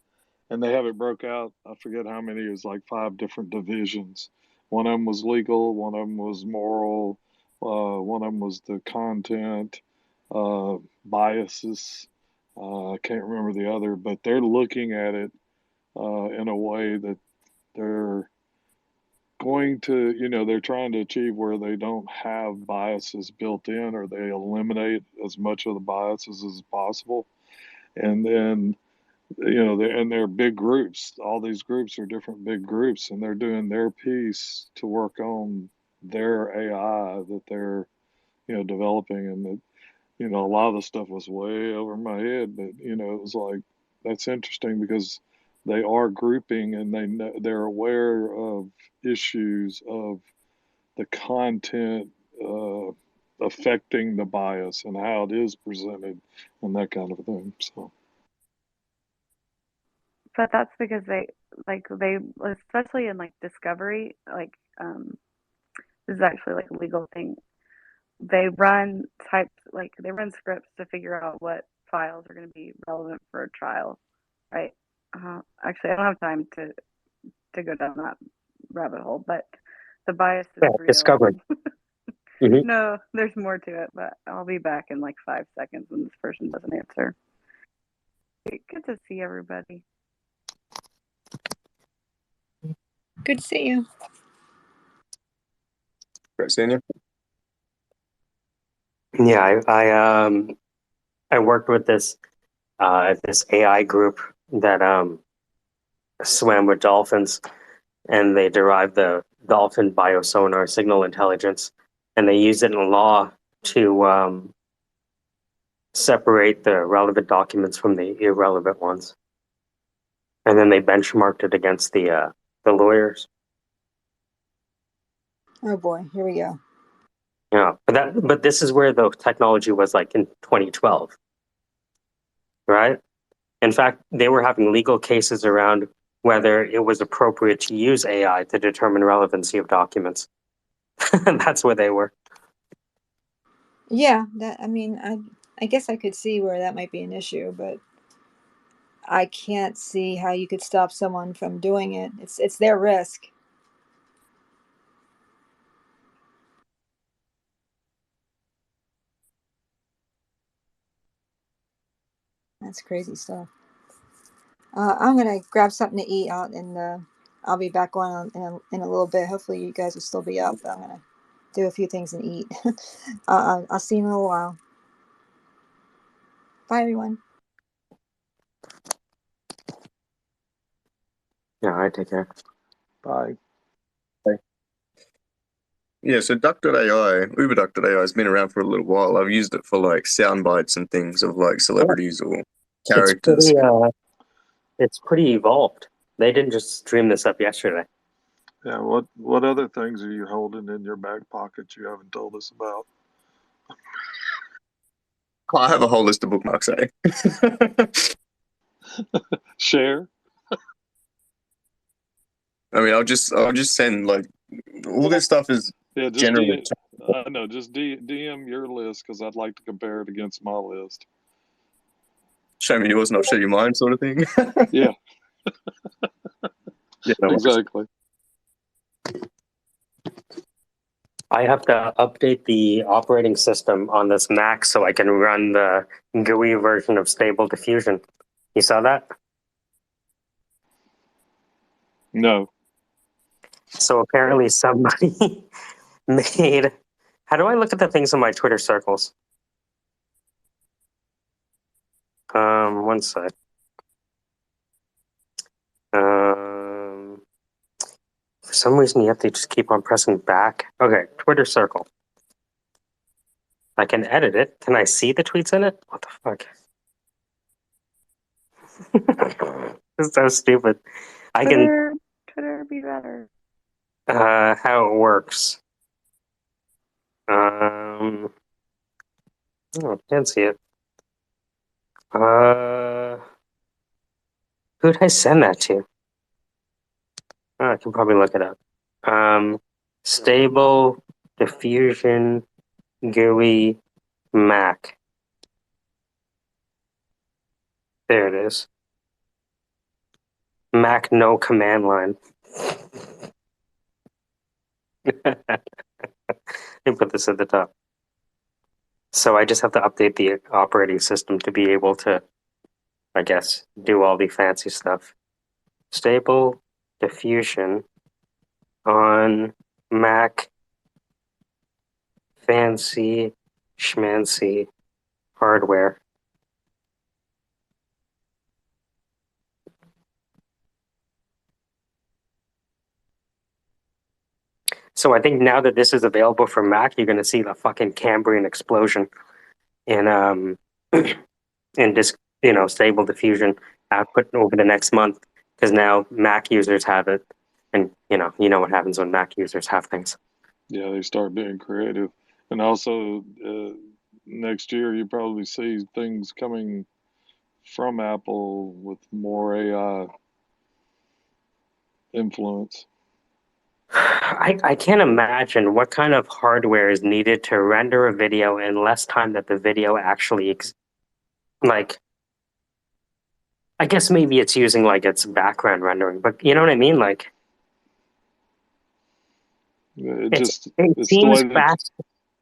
and they have it broke out. I forget how many. It was like 5 different divisions. One of them was legal, one of them was moral, one of them was the content, biases. I can't remember the other, but they're looking at it in a way that they're going to, they're trying to achieve where they don't have biases built in, or they eliminate as much of the biases as possible. And then, they're big groups. All these groups are different big groups, and they're doing their piece to work on their AI that they're, developing. And that, you know, a lot of the stuff was way over my head, but you know, it was like that's interesting because they are grouping and they're aware of issues of the content affecting the bias and how it is presented and that kind of thing. So, But that's because they especially in like discovery, like this is actually like a legal thing. They run scripts to figure out what files are going to be relevant for a trial, right? Actually, I don't have time to go down that rabbit hole, but the bias Yeah, is real. discovery. Hmm. No, there's more to it, but I'll be back in like 5 seconds when this person doesn't answer. Good to see everybody. Good to see you. Great seeing you. Yeah, I worked with this AI group that swam with dolphins, and they derived the dolphin biosonar signal intelligence, and they use it in law to separate the relevant documents from the irrelevant ones, and then they benchmarked it against the lawyers. Oh boy, here we go. Yeah, but this is where the technology was like in 2012, right? In fact, they were having legal cases around whether it was appropriate to use AI to determine relevancy of documents. That's where they were. Yeah, I mean, I guess I could see where that might be an issue, but I can't see how you could stop someone from doing it. It's their risk. That's crazy stuff. I'm gonna grab something to eat out, and I'll be back on in a little bit. Hopefully, you guys will still be up. But I'm gonna do a few things and eat. I'll see you in a little while. Bye, everyone. Yeah, I take care. bye. Yeah, so Duck.ai, UberDuck.ai has been around for a little while. I've used it for like sound bites and things of like celebrities or It's characters. it's pretty evolved. They didn't just stream this up yesterday. Yeah, what other things are you holding in your back pocket you haven't told us about? I have a whole list of bookmarks, eh? Share. I mean, I'll just send like all this stuff is Yeah, just generally. just DM your list because I'd like to compare it against my list. Show me yours and I'll show you mine, sort of thing. Yeah, Yeah, no worries. exactly. I have to update the operating system on this Mac so I can run the GUI version of Stable Diffusion. You saw that? No. So apparently somebody made. How do I look at the things in my Twitter circles? One sec. For some reason, you have to just keep on pressing back. Okay, Twitter circle. I can edit it. Can I see the tweets in it? What the fuck? This is so stupid. I can. Twitter be better. How it works. Oh, I can't see it. Who did I send that to? Oh, I can probably look it up. Stable Diffusion GUI Mac. There it is. Mac no command line. Let me put this at the top. So I just have to update the operating system to be able to, I guess, do all the fancy stuff. Stable Diffusion on Mac fancy schmancy hardware. So I think now that this is available for Mac, you're going to see the fucking Cambrian explosion. in in stable diffusion output over the next month, because now Mac users have it, and what happens when Mac users have things. Yeah, they start being creative, and also next year you probably see things coming from Apple with more AI influence. I can't imagine what kind of hardware is needed to render a video in less time that the video actually like. I guess maybe it's using like its background rendering, but you know what I mean? Like It it just it's the seems way that fast.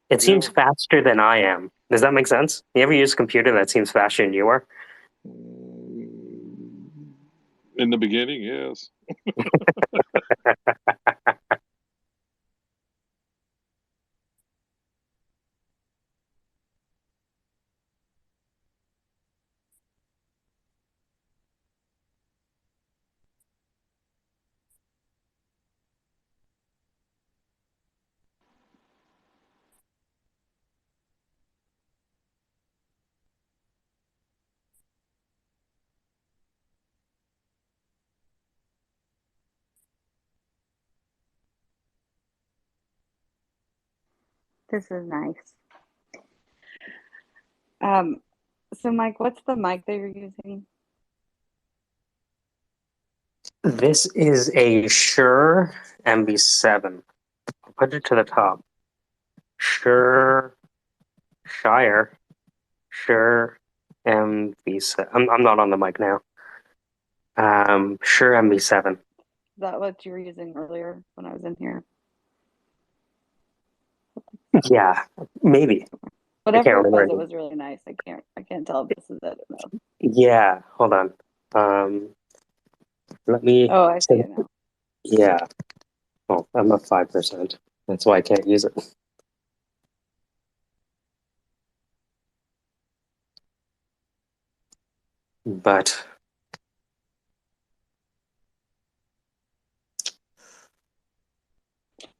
It yeah. seems faster than I am. Does that make sense? You ever use a computer that seems faster than you are? In the beginning, yes. This is nice. So Mike, what's the mic that you're using? This is a Shure MV7. I'll put it to the top. Shure Shure MV7. I'm not on the mic now. Shure MV7. Is that what you were using earlier when I was in here? Yeah, maybe. Whatever it remember. was really nice. I can't tell if this is it though. Yeah, hold on. Let me. Oh, I see it now. Yeah. Oh, I'm at 5%. That's why I can't use it. But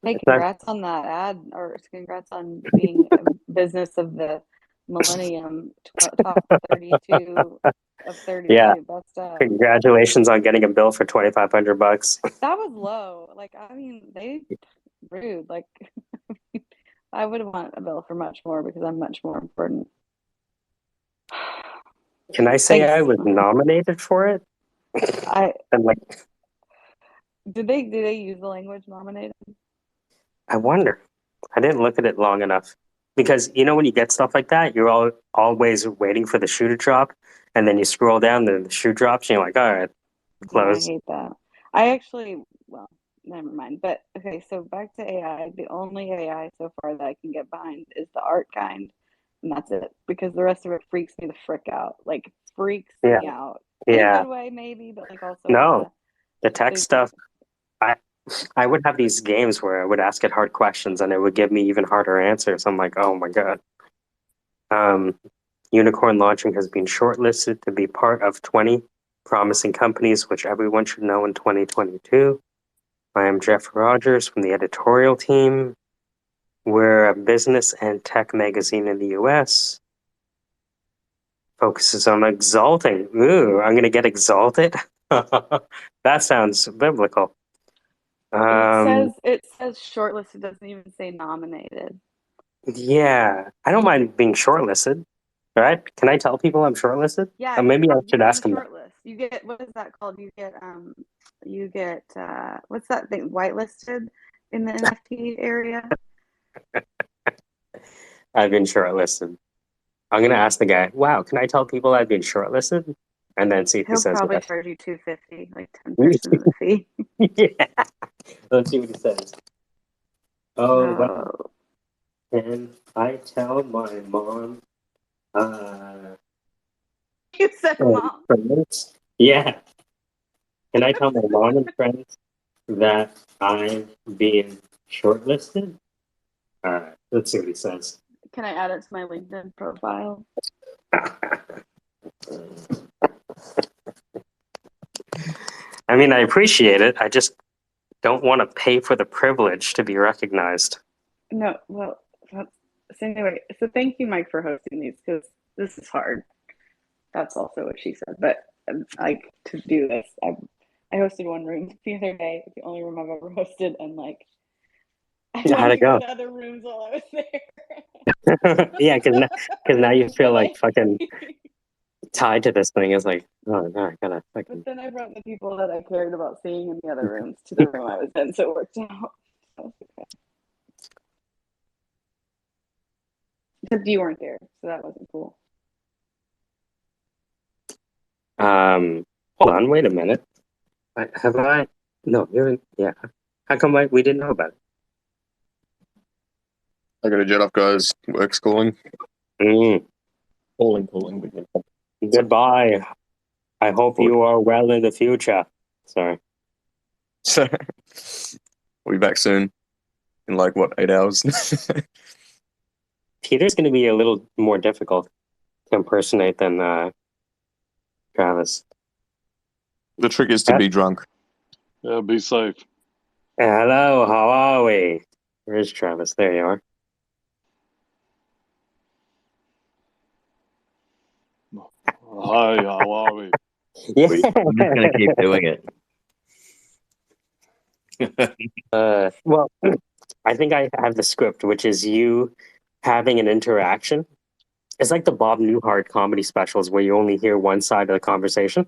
Hey, congrats on that ad, or congrats on being a business of the millennium, top 32 of 32. Yeah. Best of. Congratulations on getting a bill for $2,500. That was low. Like, I mean, they rude. Like, I would want a bill for much more because I'm much more important. Can I say Thanks. I was nominated for it? And like, did they use the language nominated? I wonder. I didn't look at it long enough, because when you get stuff like that, you're always waiting for the shoe to drop, and then you scroll down, then the shoe drops, and you're like, all right, close. Yeah, I hate that. I actually, well, never mind. But okay, so back to AI. The only AI so far that I can get behind is the art kind, and that's it. Because the rest of it freaks me the frick out. Like freaks me out in a good way, maybe, but like also No, the so tech stuff. I would have these games where I would ask it hard questions and it would give me even harder answers. I'm like, oh my god. Unicorn Launching has been shortlisted to be part of 20 promising companies, which everyone should know in 2022. I am Jeff Rogers from the editorial team. We're a business and tech magazine in the US. Focuses on exalting. Ooh, I'm going to get exalted? That sounds biblical. it says shortlisted, doesn't even say nominated. Yeah, I don't mind being shortlisted. All right, can I tell people I'm shortlisted? Yeah, Maybe I should you're on ask the them. shortlist. You get, what is that called? You get what's that thing? Whitelisted in the NFT area. I've been shortlisted. I'm gonna ask the guy. Wow, can I tell people I've been shortlisted? And then see if he He'll says probably yes. charge you $250, like 10% of the fee. Yeah. Let's see what he says. Oh, well, Oh, can I tell my mom? you said mom. Friends? Yeah. Can I tell my mom and friends that I'm being shortlisted? All right, let's see what he says. Can I add it to my LinkedIn profile? I mean, I appreciate it. I just don't want to pay for the privilege to be recognized. No, well, So anyway, so thank you, Mike, for hosting these because this is hard. That's also what she said. But like to do this, I hosted one room the other day. It's the only room I've ever hosted, and like I How'd wanted it to go go? to other rooms while I was there. Yeah, because now you feel like like, fucking tied to this thing. It's like, oh no, I gotta but fucking. then I brought the people that I cared about seeing in the other rooms to the room I was in, so it worked out. That was okay. Except you weren't there, so that wasn't cool. Hold on, wait a minute. Have I? No, you're. Yeah. How come we didn't know about it? I gotta jet off, guys. Work's calling. Mm, Calling. goodbye. I hope you are well in the future. Sorry. So, we'll be back soon. In like, what, 8 hours? Peter's going to be a little more difficult to impersonate than Travis. The trick is to be drunk. Yeah, be safe. Hello, how are we? Where's Travis? There you are. Hi, how are we? Yeah. We're just gonna keep doing it. Well, I think I have the script, which is you having an interaction. It's like the Bob Newhart comedy specials where you only hear one side of the conversation,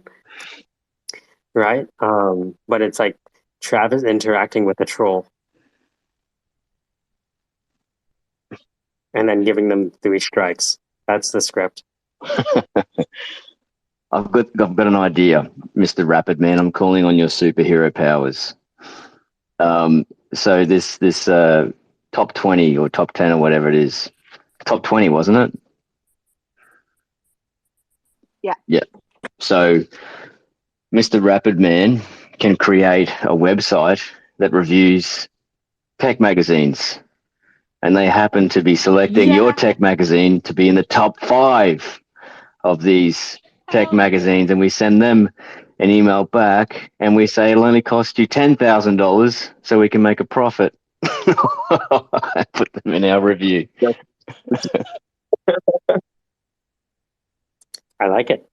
right? But it's like Travis interacting with a troll and then giving them 3 strikes. That's the script. I've got an idea, Mr. Rapid Man. I'm calling on your superhero powers. So this top 20 or top 10 or whatever it is, top 20, wasn't it? Yeah. Yeah. So Mr. Rapid Man can create a website that reviews tech magazines, and they happen to be selecting your tech magazine to be in the top 5 of these tech magazines, and we send them an email back and we say it'll only cost you $10,000 so we can make a profit. Put them in our review. I like it.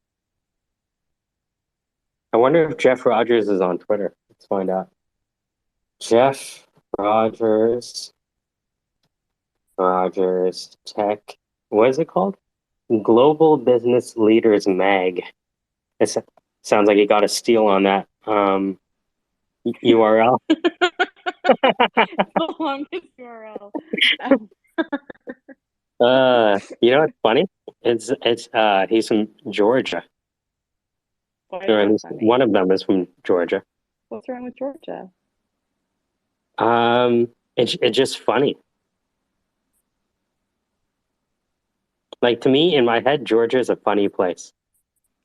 I wonder if Jeff Rogers is on Twitter. Let's find out. Jeff Rogers Tech. What is it called? Global Business Leaders Mag. It sounds like you got a steal on that URL. The longest URL. You know what's funny? It's he's from Georgia. Or at least one of them is from Georgia. What's wrong with Georgia? It's just funny. Like, to me, in my head, Georgia is a funny place.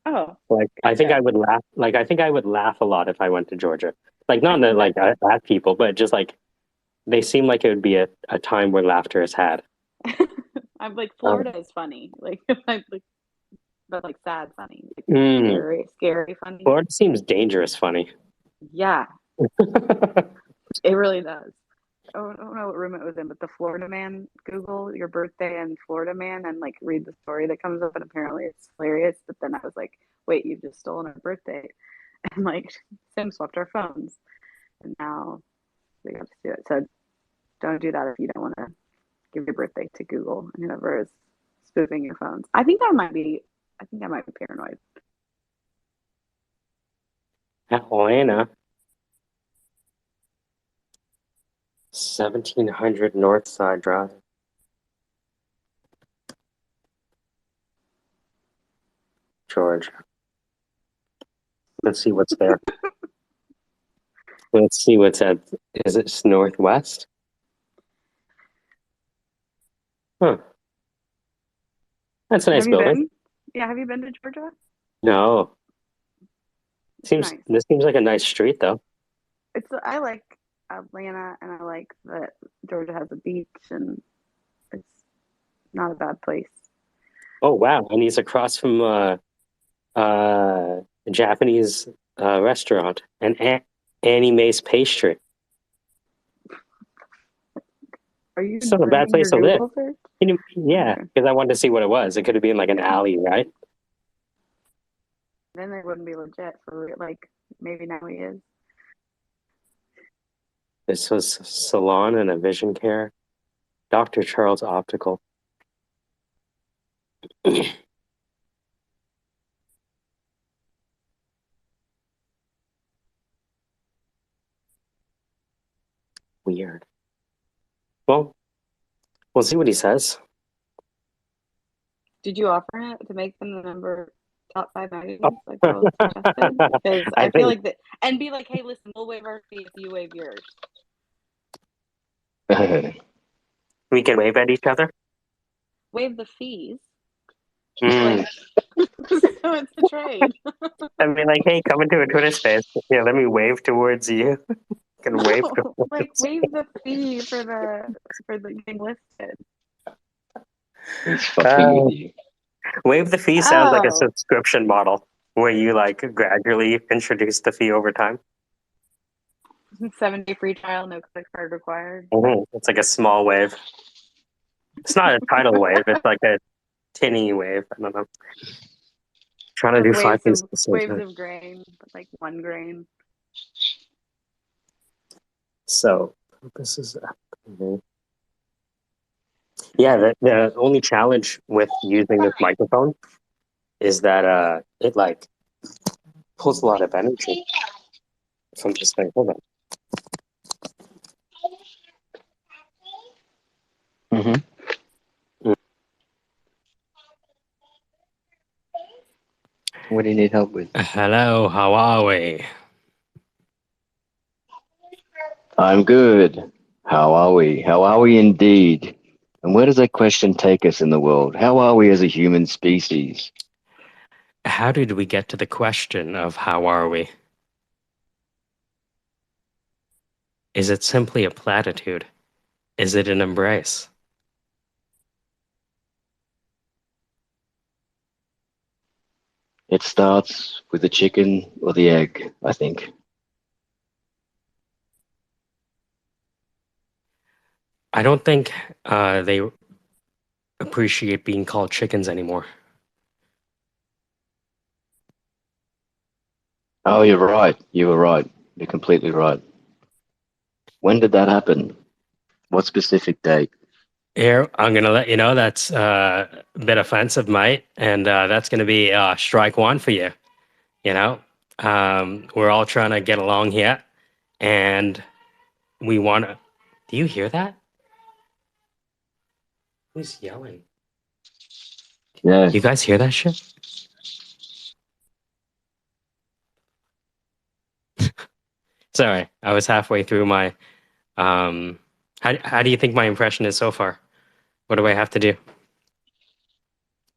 Oh. Like, I think I would laugh. Like, I think I would laugh a lot if I went to Georgia. Like, not that like at people, but just like they seem like it would be a time where laughter is had. I'm like, Florida is funny. Like, but like sad funny. Like, scary funny. Florida seems dangerous funny. Yeah. It really does. I don't know what room it was in, but the Florida Man, Google your birthday and Florida Man and like read the story that comes up, and apparently it's hilarious. But then I was like, wait, you've just stolen our birthday. And like Sim swapped our phones. And now we have to do it. So don't do that if you don't want to give your birthday to Google and whoever is spoofing your phones. I think I might be paranoid. Atlanta. 1700 Northside Drive. Georgia. Let's see what's there. Let's see what's at. Is it northwest? Huh. That's a nice building. Been? Yeah, have you been to Georgia? No. This seems like a nice street though. I like Atlanta, and I like that Georgia has a beach, and it's not a bad place. Oh wow! And he's across from a Japanese restaurant and Annie Mae's pastry. Are you it's not a bad place to live? Search? Yeah, Okay. because I wanted to see what it was. It could have been like an alley, right? Then they wouldn't be legit for like maybe now he is. This was salon and a vision care. Dr. Charles Optical. Weird. Well, we'll see what he says. Did you offer it to make them the number top 5 magazines like I was suggested? Because I I feel think like that, and be like, hey, listen, we'll waive our fee if you waive yours. we can wave at each other. Waive the fees, Mm. like so it's a trade. I mean, like, hey, come into a Twitter space. Yeah, let me wave towards you. Can wave No, like towards. waive the fee for the getting listed. He's fucking with you. Waive the fee sounds like a Oh, subscription model where you like gradually introduce the fee over time. 7-day free trial, no credit card required. It's like a small wave. It's not a tidal wave. It's like a tinny wave. I don't know. Trying to Like do 5 things at the same waves time. of grain, but like 1 grain. So this is yeah. The only challenge with using this microphone is that it like pulls a lot of energy from this thing. Hold on. Mm-hmm. What do you need help with? Hello, how are we? I'm good. How are we? How are we indeed? And where does that question take us in the world? How are we as a human species? How did we get to the question of how are we? Is it simply a platitude? Is it an embrace? It starts with the chicken or the egg, I think. I don't think they appreciate being called chickens anymore. Oh, you're right. You were right. You're completely right. When did that happen? What specific date? Here, I'm gonna let you know that's a bit offensive, mate, and that's gonna be strike one for you. You know, we're all trying to get along here, and we want to. Do you hear that? Who's yelling? Yeah. You guys hear that shit? Sorry, I was halfway through my. How do you think my impression is so far? What do I have to do?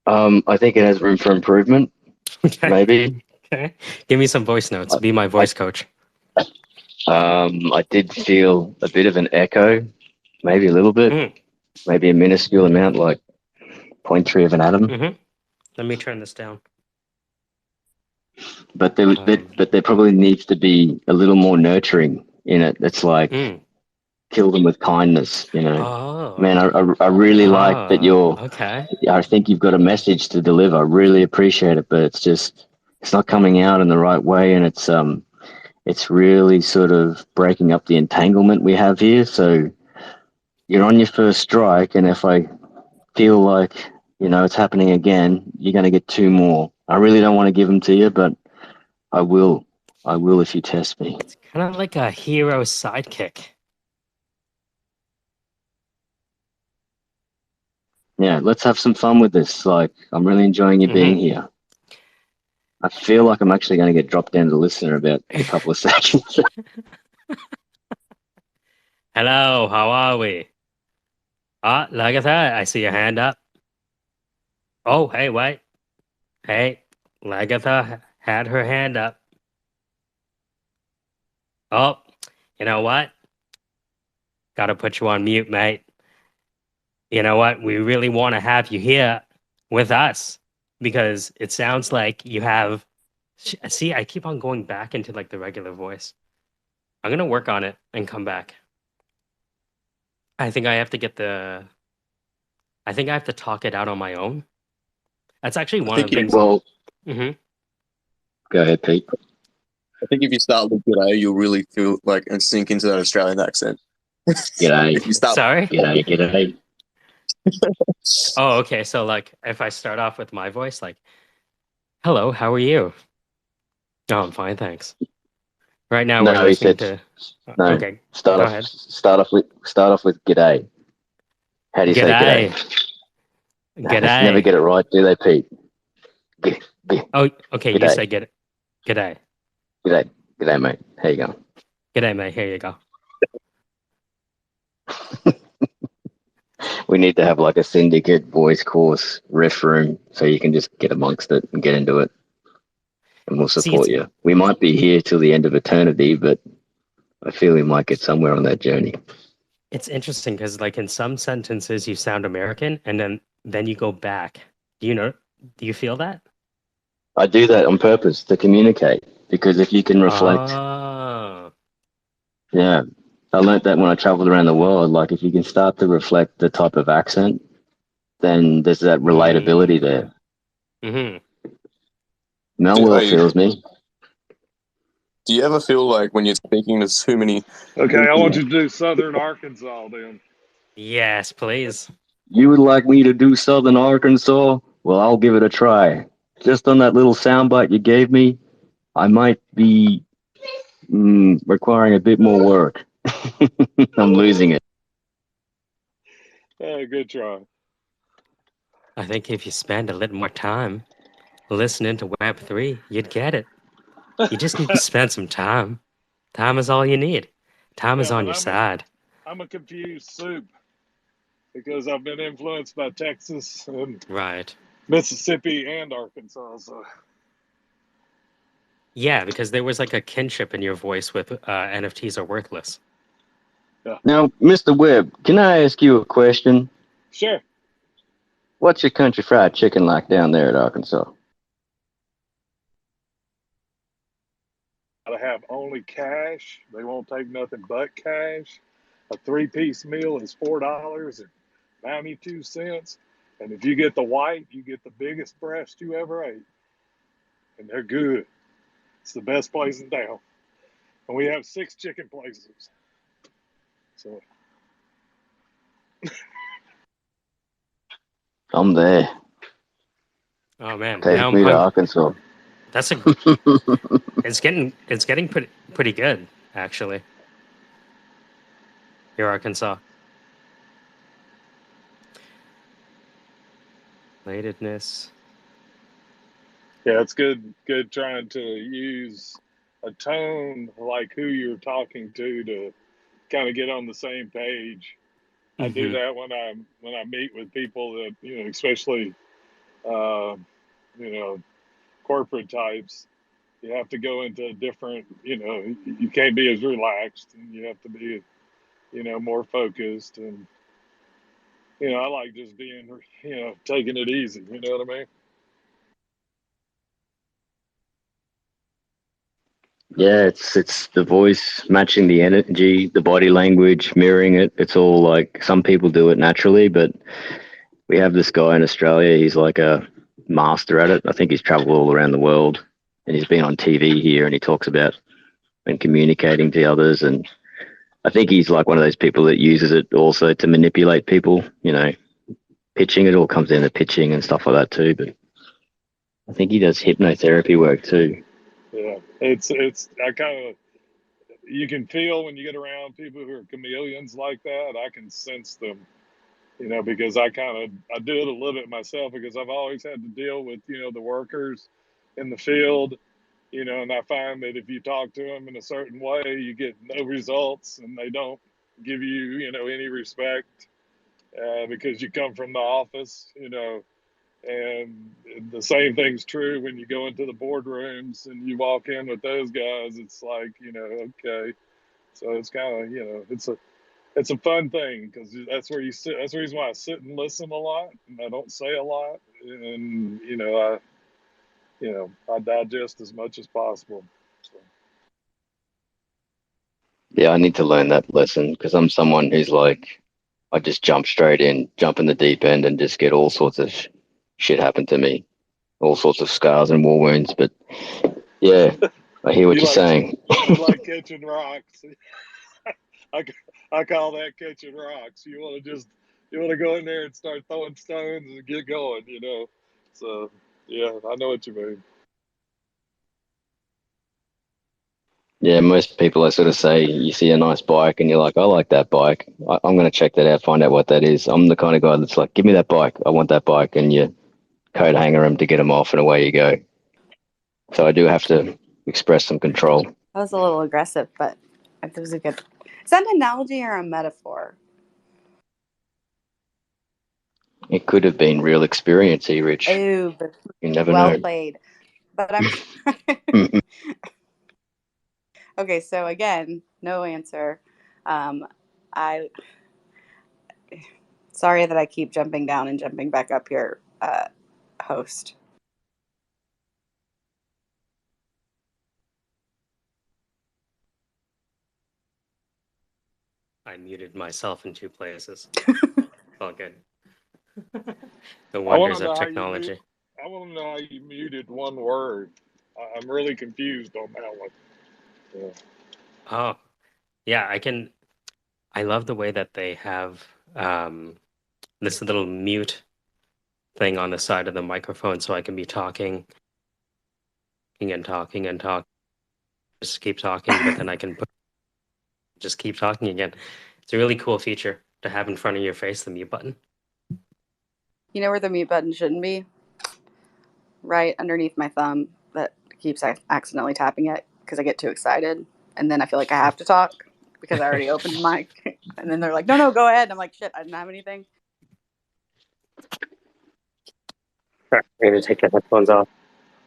I think it has room for improvement. Okay. Maybe. Okay. Give me some voice notes. Be my voice coach. I did feel a bit of an echo, maybe a little bit, maybe a minuscule amount, like 0.3 of an atom. Mm-hmm. Let me turn this down. But there probably needs to be a little more nurturing in it. It's like kill them with kindness, you know. Oh. Man, I really like that you're. Okay. I think you've got a message to deliver. I really appreciate it, but it's not coming out in the right way, and it's really sort of breaking up the entanglement we have here. So you're on your first strike, and if I feel like it's happening again, you're going to get 2 more. I really don't want to give them to you, but I will if you test me. It's kind of like a hero sidekick. Yeah, let's have some fun with this. Like, I'm really enjoying you being here. I feel like I'm actually going to get dropped down to listener about a couple of seconds. Hello, how are we? Like I said, I see your hand up. Oh, hey, wait. Hey, Lagatha had her hand up. Oh, you know what? Gotta put you on mute, mate. You know what? We really want to have you here with us because it sounds like you have. See, I keep on going back into like the regular voice. I'm gonna work on it and come back. I think I have to get the I think I have to talk it out on my own. That's actually I one of think the you, things. Well, Hmm. go ahead, Pete. I think if you start with g'day, you'll really feel like and sink into that Australian accent. G'day. If you start, Sorry. G'day, g'day. Oh, okay. So like, if I start off with my voice, like, "Hello, how are you?" Oh, I'm fine, thanks. Right now, we're No, he listening said to. no. Okay, Start go off. ahead. Start off with g'day. How do you say G'day. g'day? They never G'day. get it right, do they, Pete? Oh, okay. You G'day, say g'day. g'day, g'day, mate. How you going? G'day, mate. Here you go. We need to have like a syndicate voice course ref room so you can just get amongst it and get into it, and we'll See, support you. We might be here till the end of eternity, but I feel we might get somewhere on that journey. it's interesting because, like, in some sentences you sound American, and then you go back. Do you feel that? I do that on purpose to communicate because if you can reflect, Oh. yeah, I learnt that when I traveled around the world. Like if you can start to reflect the type of accent, then there's that relatability there. Mm-hmm. Melwell feels me. do you ever feel like when you're speaking to too many Okay, I people, want you to do Southern Arkansas then. Yes, please. You would like me to do Southern Arkansas? Well, I'll give it a try. Just on that little soundbite you gave me, I might be requiring a bit more work. I'm losing it. Good try. I think if you spend a little more time listening to Web3, you'd get it. You just need to spend some time. Time is all you need. Time is Yeah, on but your side. I'm a confused soup because I've been influenced by Texas and Right. Mississippi and Arkansas. So Yeah, because there was like a kinship in your voice with NFTs are worthless. Now, Mr. Webb, can I ask you a question? sure. What's your country fried chicken like down there at Arkansas? Gotta have only cash. They won't take nothing but cash. A 3-piece meal is $4.92. And if you get the white, you get the biggest breast you ever ate. And they're good. It's the best place in town. And we have 6 chicken places. So I'm there. Oh man, now Take I'm me to hungry. Arkansas. That's a. It's getting pretty good actually. Here, Arkansas. Relatedness. yeah, it's good trying to use a tone like who you're talking to kind of get on the same page. I do Mm-hmm. that when I meet with people that especially uh, you know, corporate types. You have to go into a different. You can't be as relaxed, and you have to be more focused. And I like just being taking it easy. You know what I mean? Yeah, it's the voice matching the energy, the body language, mirroring it. It's all like some people do it naturally, but we have this guy in Australia. He's like a master at it. I think he's traveled all around the world and he's been on TV here and he talks about and communicating to others. And I think he's like one of those people that uses it also to manipulate people, pitching. It all comes down to pitching and stuff like that too. But I think he does hypnotherapy work too. Yeah, it's I kind of you can feel when you get around people who are chameleons like that. I can sense them, because I do it a little bit myself because I've always had to deal with the workers in the field, and I find that if you talk to them in a certain way, you get no results, and they don't give you any respect because you come from the office, and the same thing's true when you go into the boardrooms and you walk in with those guys. It's like, okay. So it's kind of, it's a fun thing because that's where you sit. That's the reason why I sit and listen a lot and I don't say a lot. And, I digest as much as possible. So. Yeah, I need to learn that lesson because I'm someone who's like I just jump straight in, jump in the deep end, and just get all sorts of shit happen to me, all sorts of scars and war wounds. But yeah, I hear what You you're like saying. you like catching rocks. I, I call that catching rocks. You want to go in there and start throwing stones and get going, you know. So yeah, I know what you mean. Yeah, most people, I sort of say, you see a nice bike and you're like, I like that bike. I'm going to check that out, find out what that is. I'm the kind of guy that's like, give me that bike. I want that bike. And you coat hanger them to get them off and away you go. So I do have to express some control. That was a little aggressive, but it was a good. Is that an analogy or a metaphor? It could have been real experience, Rich. Oh, but You never well know. played. But I'm okay. So again, no answer. I sorry that I keep jumping down and jumping back up here, host. I muted myself in 2 places. All good. The I want wonders to know of how you mute. technology. I want to know how you muted one word. I'm really confused on that one. Yeah. Oh, yeah, I love the way that they have this little mute thing on the side of the microphone so I can be talking and talking and talking. Just keep talking, but then I can just keep talking again. It's a really cool feature to have in front of your face, the mute button. You know where the mute button shouldn't be? Right underneath my thumb that keeps accidentally tapping it because I get too excited. And then I feel like I have to talk because I already opened the mic. And then they're like, no, go ahead. And I'm like, shit, I didn't have anything. Sure. I'm going to take the headphones off.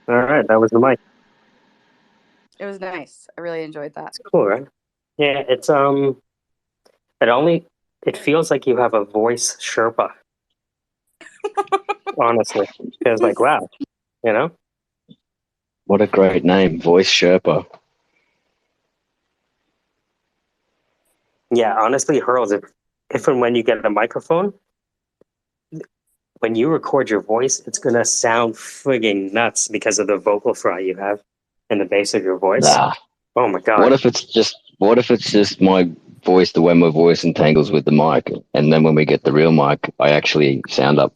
All right, that was the mic. It was nice. I really enjoyed that. It's cool, right? Yeah, it feels like you have a voice Sherpa. Honestly, it feels like, wow, you know? What a great name, Voice Sherpa. Yeah, honestly, Hurls, if and when you get a microphone, when you record your voice, it's going to sound frigging nuts because of the vocal fry you have in the bass of your voice. Nah. Oh my God. What if it's just my voice, the way my voice entangles with the mic, and then when we get the real mic, I actually end up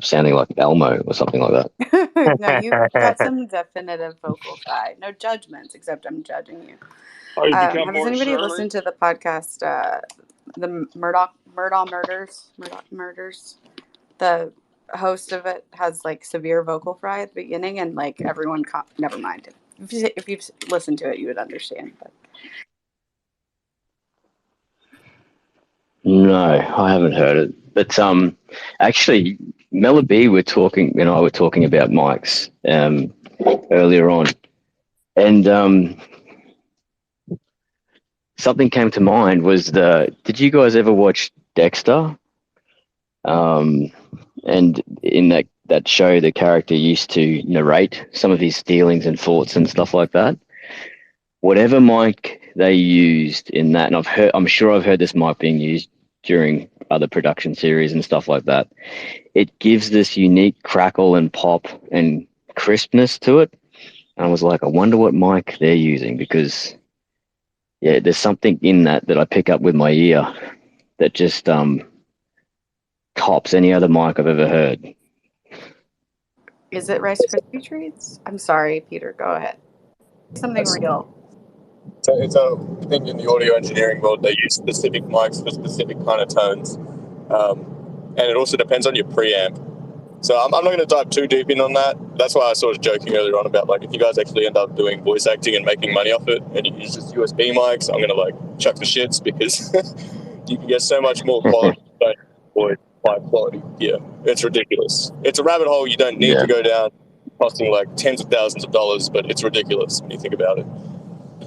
sounding like Elmo or something like that. No, you've got some definitive vocal fry. No judgments, except I'm judging you. Oh, you become Has more anybody Shirley? listened to the podcast, the Murdoch Murders? The host of it has like severe vocal fry at the beginning, and like everyone, never mind. If you've listened to it, you would understand. But No, I haven't heard it. But actually, Mela B were talking, and I were talking about mics earlier on, and something came to mind was did you guys ever watch Dexter? And in that show, the character used to narrate some of his feelings and thoughts and stuff like that. Whatever mic they used in that, and I'm sure I've heard this mic being used during other production series and stuff like that. It gives this unique crackle and pop and crispness to it. And I was like, I wonder what mic they're using, because yeah, there's something in that I pick up with my ear that just tops any other mic I've ever heard. is it Rice Krispie treats? I'm sorry, Peter. Go ahead. Something real. It's a thing in the audio engineering world. They use specific mics for specific kind of tones, and it also depends on your preamp. So I'm not going to dive too deep in on that. That's why I was sort of joking earlier on about, like, if you guys actually end up doing voice acting and making money off it, and you use just USB mics, I'm going to like chuck the shits, because you can get so much more quality for high quality. Yeah, it's ridiculous. It's a rabbit hole you don't need to go down, costing like tens of thousands of dollars, but it's ridiculous when you think about it.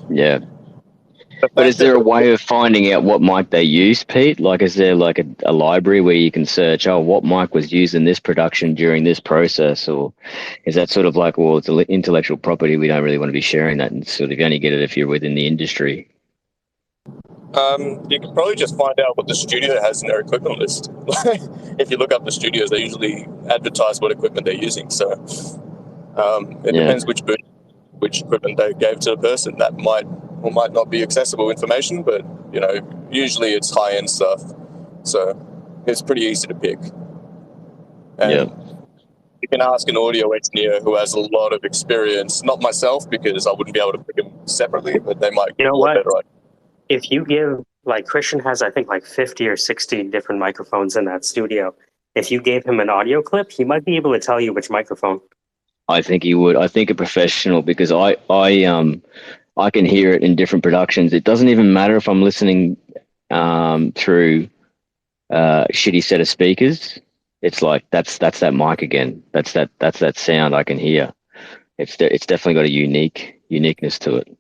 Yeah. But is there a way of finding out what mic they use, Pete? Like, is there like a library where you can search, what mic was used in this production during this process? Or is that sort of like, well, it's intellectual property, we don't really want to be sharing that, and sort of you only get it if you're within the industry? You can probably just find out what the studio has in their equipment list. If you look up the studios, they usually advertise what equipment they're using. So it depends which equipment they gave to the person. That might or might not be accessible information, but usually it's high-end stuff. So it's pretty easy to pick. And you can ask an audio engineer who has a lot of experience. Not myself, because I wouldn't be able to pick them separately, but they might give you a better idea. If you give, like Christian has, I think, like 50 or 60 different microphones in that studio. If you gave him an audio clip, he might be able to tell you which microphone. I think he would. I think a professional, because I can hear it in different productions. It doesn't even matter if I'm listening through a shitty set of speakers. It's like that's that mic again. That's that sound I can hear. It's definitely got a uniqueness to it.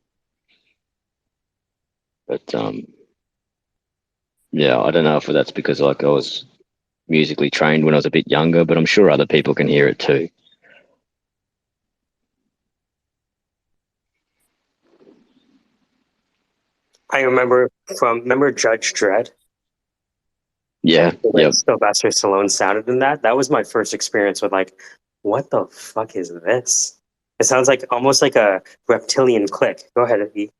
But yeah, I don't know if that's because I was musically trained when I was a bit younger, but I'm sure other people can hear it too. I remember Judge Dredd? Yeah. Sylvester Stallone sounded in that. That was my first experience with what the fuck is this? It sounds like almost like a reptilian click. Go ahead, Evie.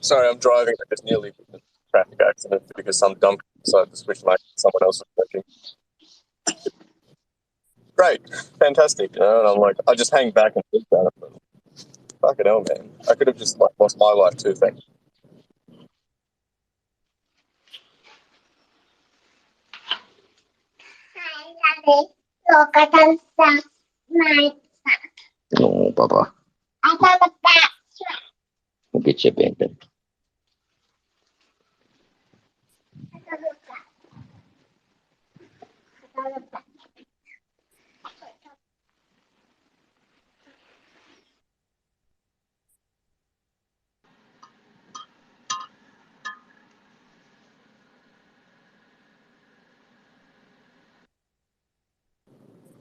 Sorry, I'm driving. I just nearly a traffic accident because some dumb decided to switch lanes. Someone else was working. Great, fantastic. And I'm like, I just hang back and think about it. But fucking hell, man! I could have just lost my life too. Thank you. Oh, Baba. We'll get you a band.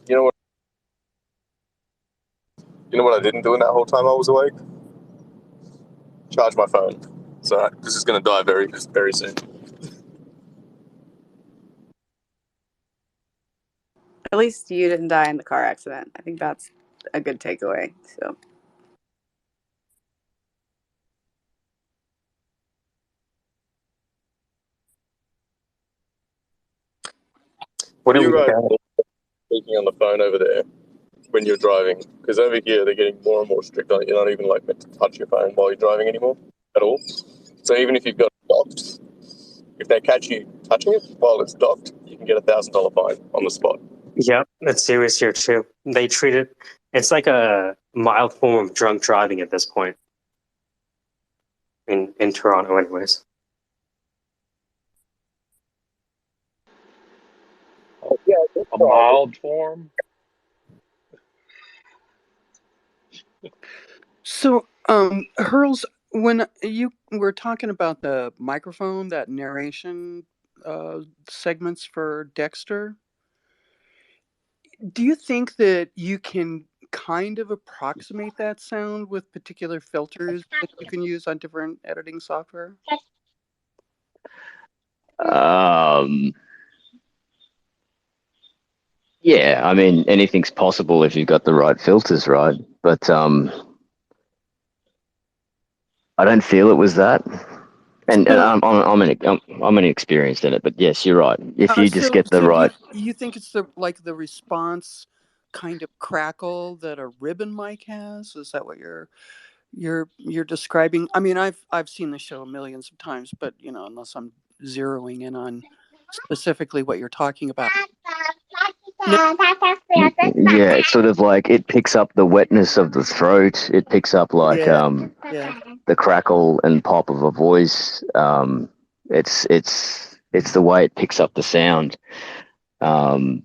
You know what I didn't do in that whole time I was awake? Charge my phone. So this is going to die very, very soon. At least you didn't die in the car accident. I think that's a good takeaway. So. What are you guys speaking on the phone over there when you're driving? Because over here they're getting more and more strict on it. You're not even meant to touch your phone while you're driving anymore at all. So even if you've got it docked, if they catch you touching it while it's docked, you can get $1,000 fine on the spot. Yep, that's serious here too. They treat it. It's like a mild form of drunk driving at this point. In Toronto, anyways. Yeah, a mild form. So, Hurls, when you were talking about the microphone, that narration segments for Dexter, do you think that you can kind of approximate that sound with particular filters that you can use on different editing software? Yeah, I mean, anything's possible if you've got the right filters, right? But I don't feel it was that. And I'm inexperienced in it, but yes, you're right. If you just get the right, you think it's the response kind of crackle that a ribbon mic has? Is that what you're describing? I mean, I've seen the show millions of times, but unless I'm zeroing in on specifically what you're talking about. Yeah, it's sort of like it picks up the wetness of the throat. It picks up the crackle and pop of a voice. It's the way it picks up the sound. And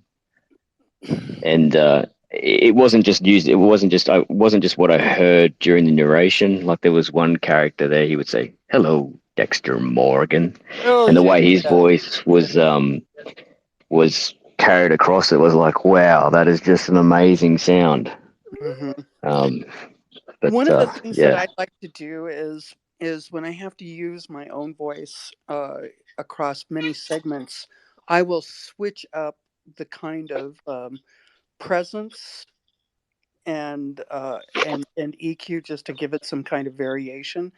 it wasn't just used. It wasn't just what I heard during the narration. Like there was one character there. He would say, "Hello, Dexter Morgan," and the way his voice was carried across it was like, wow, that is just an amazing sound. Mm-hmm. But one of the things that yeah, I like to do is when I have to use my own voice across many segments, I will switch up the kind of presence and EQ just to give it some kind of variation.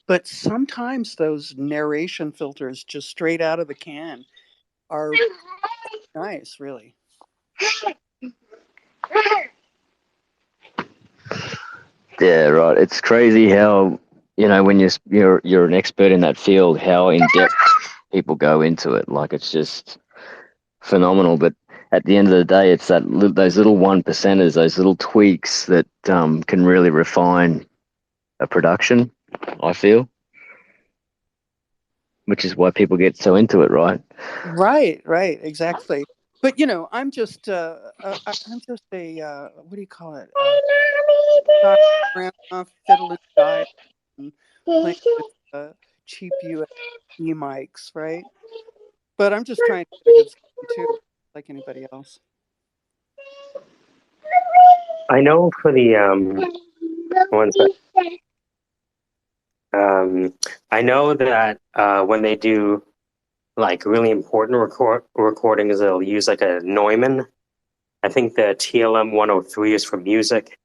But sometimes those narration filters just straight out of the can are nice, really. yeah, right. It's crazy how, you know, when you're an expert in that field, how in depth people go into it. Like, it's just phenomenal. But at the end of the day, it's those little 1%ers, those little tweaks that can really refine a production, I feel, which is why people get so into it, right? Right, exactly. But you know, I'm just I'm just a what do you call it? Dr. Grandma fiddling dial and playing with cheap USB mics, right? But I'm just trying to get a good sound too, like anybody else. I know for the one sec. I know that when they do like really important recordings, they'll use like a Neumann. I think the TLM 103 is for music,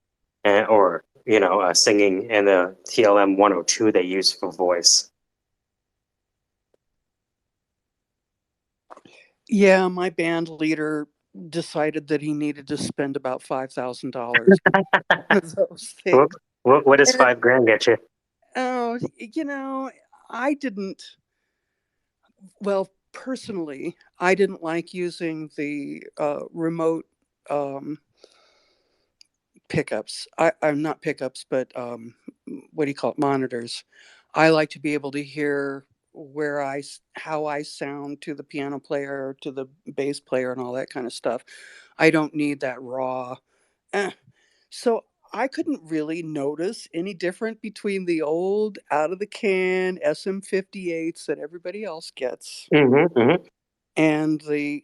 or you know, singing, and the TLM 102 they use for voice. Yeah, my band leader decided that he needed to spend about $5,000 on those things. What does And, $5,000 get you? oh, you know, I didn't. Well, personally, I didn't like using the remote pickups. I'm not pickups, but what do you call it? Monitors. I like to be able to hear how I sound to the piano player, to the bass player, and all that kind of stuff. I don't need that raw. eh. So I couldn't really notice any different between the old out of the can SM58s that everybody else gets and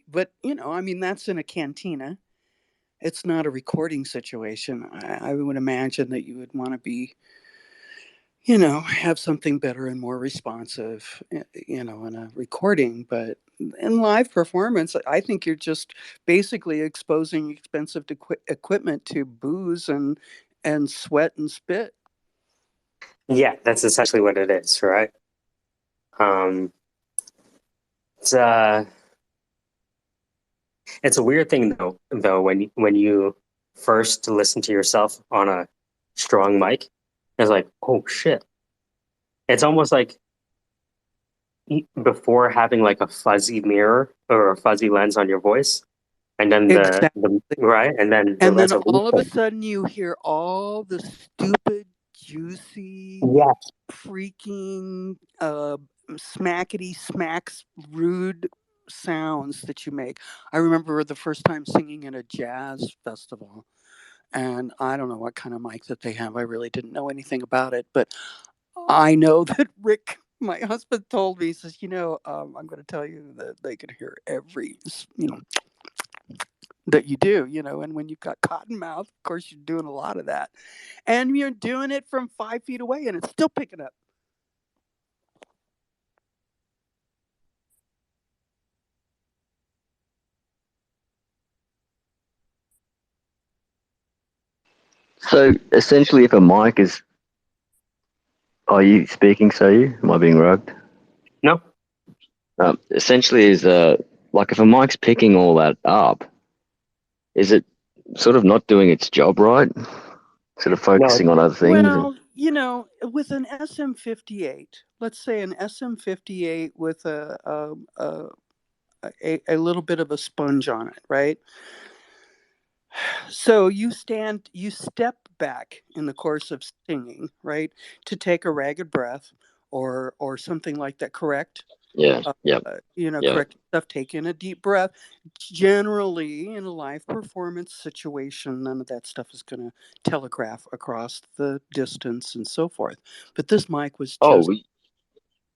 but you know, I mean, that's in a cantina. It's not a recording situation. I would imagine that you would want to be, you know, have something better and more responsive, you know, in a recording. But in live performance, I think you're just basically exposing expensive equipment to booze and sweat and spit. Yeah, that's essentially what it is, right? It's it's a weird thing though when you first listen to yourself on a strong mic, it's like, oh shit. It's almost like before having like a fuzzy mirror or a fuzzy lens on your voice, and then Exactly. the right, and then the And then all of a resolution. sudden you hear all the stupid, juicy, Yeah. freaking smackety smacks rude sounds that you make. I remember the first time singing at a jazz festival, and I don't know what kind of mic that they have. I really didn't know anything about it, but I know that Rick, my husband, told me, he says, you know, I'm going to tell you that they can hear every, you know, that you do, you know, and when you've got cotton mouth, of course, you're doing a lot of that, and you're doing it from 5 feet away, and it's still picking up. So essentially, if a mic is, are you speaking? So you am I being rugged? No. Essentially, is like if a mic's picking all that up, is it sort of not doing its job right? Sort of focusing on other things. Well, you know, with an SM58, let's say an SM58 with a little bit of a sponge on it, right? So you step back in the course of singing, right, to take a ragged breath or something like that. Correct? Yeah. You know, correct stuff. Take in a deep breath. Generally, in a live performance situation, none of that stuff is going to telegraph across the distance and so forth. But this mic was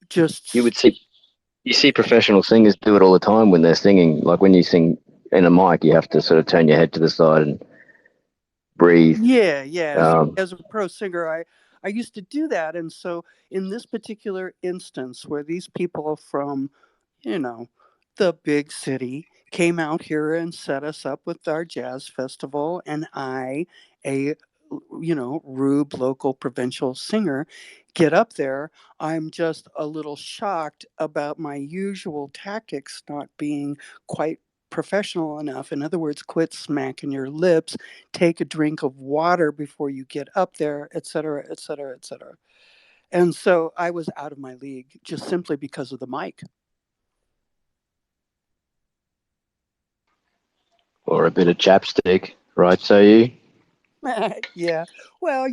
just you would see professional singers do it all the time when they're singing. Like when you sing in a mic, you have to sort of turn your head to the side and breathe. Yeah. As a pro singer, I used to do that. And so in this particular instance where these people from, the big city came out here and set us up with our jazz festival, and I, a rube local provincial singer, get up there, I'm just a little shocked about my usual tactics not being quite professional enough. In other words, quit smacking your lips, take a drink of water before you get up there, etc., etc., etc. And so I was out of my league just simply because of the mic. Or a bit of chapstick, right? So you? Yeah. Well,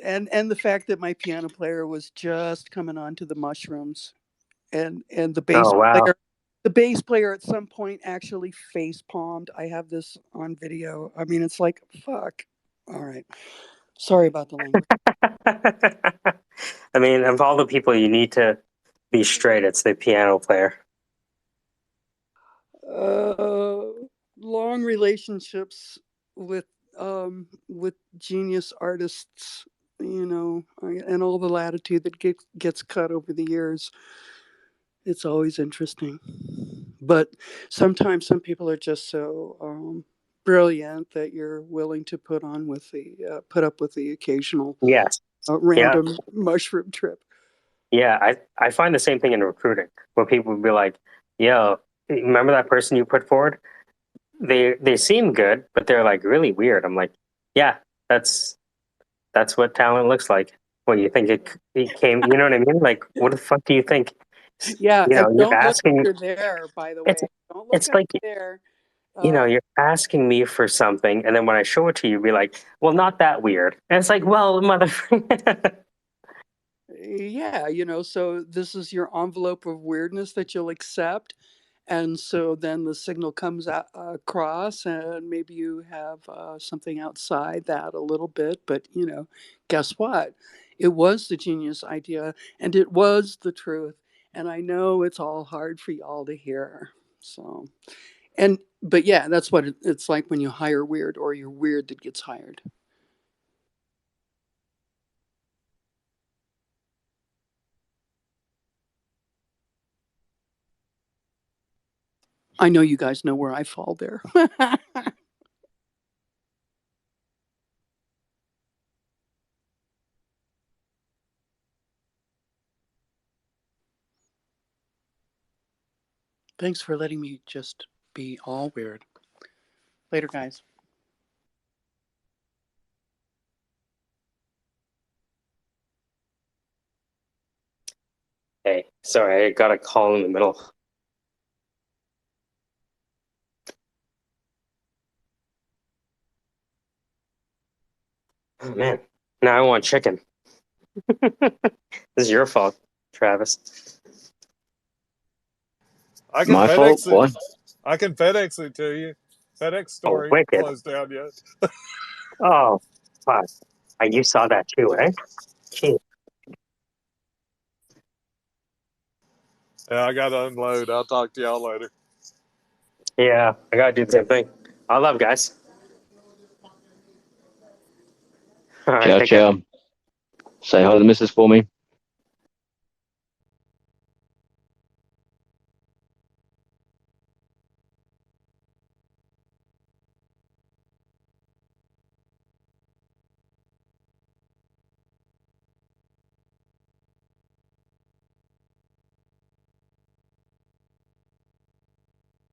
and the fact that my piano player was just coming onto the mushrooms, and the bass player, at some point actually face palmed. I have this on video. I mean, it's like, fuck. All right. Sorry about the language. I mean, of all the people you need to be straight, it's the piano player. Long relationships with genius artists, and all the latitude that gets cut over the years. It's always interesting, but sometimes some people are just so brilliant that you're willing to put up with the occasional random mushroom trip. Yeah, I find the same thing in recruiting, where people would be like, "Yo, remember that person you put forward? They seem good, but they're like really weird." I'm like, "Yeah, that's what talent looks like. What you think it came? You know what I mean? Like, what the fuck do you think?" Yeah, you're don't asking. look you're there. By the way, don't look it's like there. You're asking me for something, and then when I show it to you, you'll be like, "Well, not that weird." And it's like, "Well, motherfucker." Yeah, so this is your envelope of weirdness that you'll accept. And so then the signal comes across, and maybe you have something outside that a little bit. But, guess what? It was the genius idea, and it was the truth. And I know it's all hard for y'all to hear. So, but yeah, that's what it's like when you hire weird, or you're weird that gets hired. I know you guys know where I fall there. Thanks for letting me just be all weird. Later, guys. Hey, sorry, I got a call in the middle. Oh man, now I want chicken. This is your fault, Travis. I can My FedEx fault? What? I can FedEx it to you. FedEx story closed down yet. Oh, fuck. You saw that too, eh? Gee. Yeah, I got to unload. I'll talk to y'all later. Yeah, I gotta do the same thing. I love guys. All right, Ciao, ciao. Say hi to the missus for me.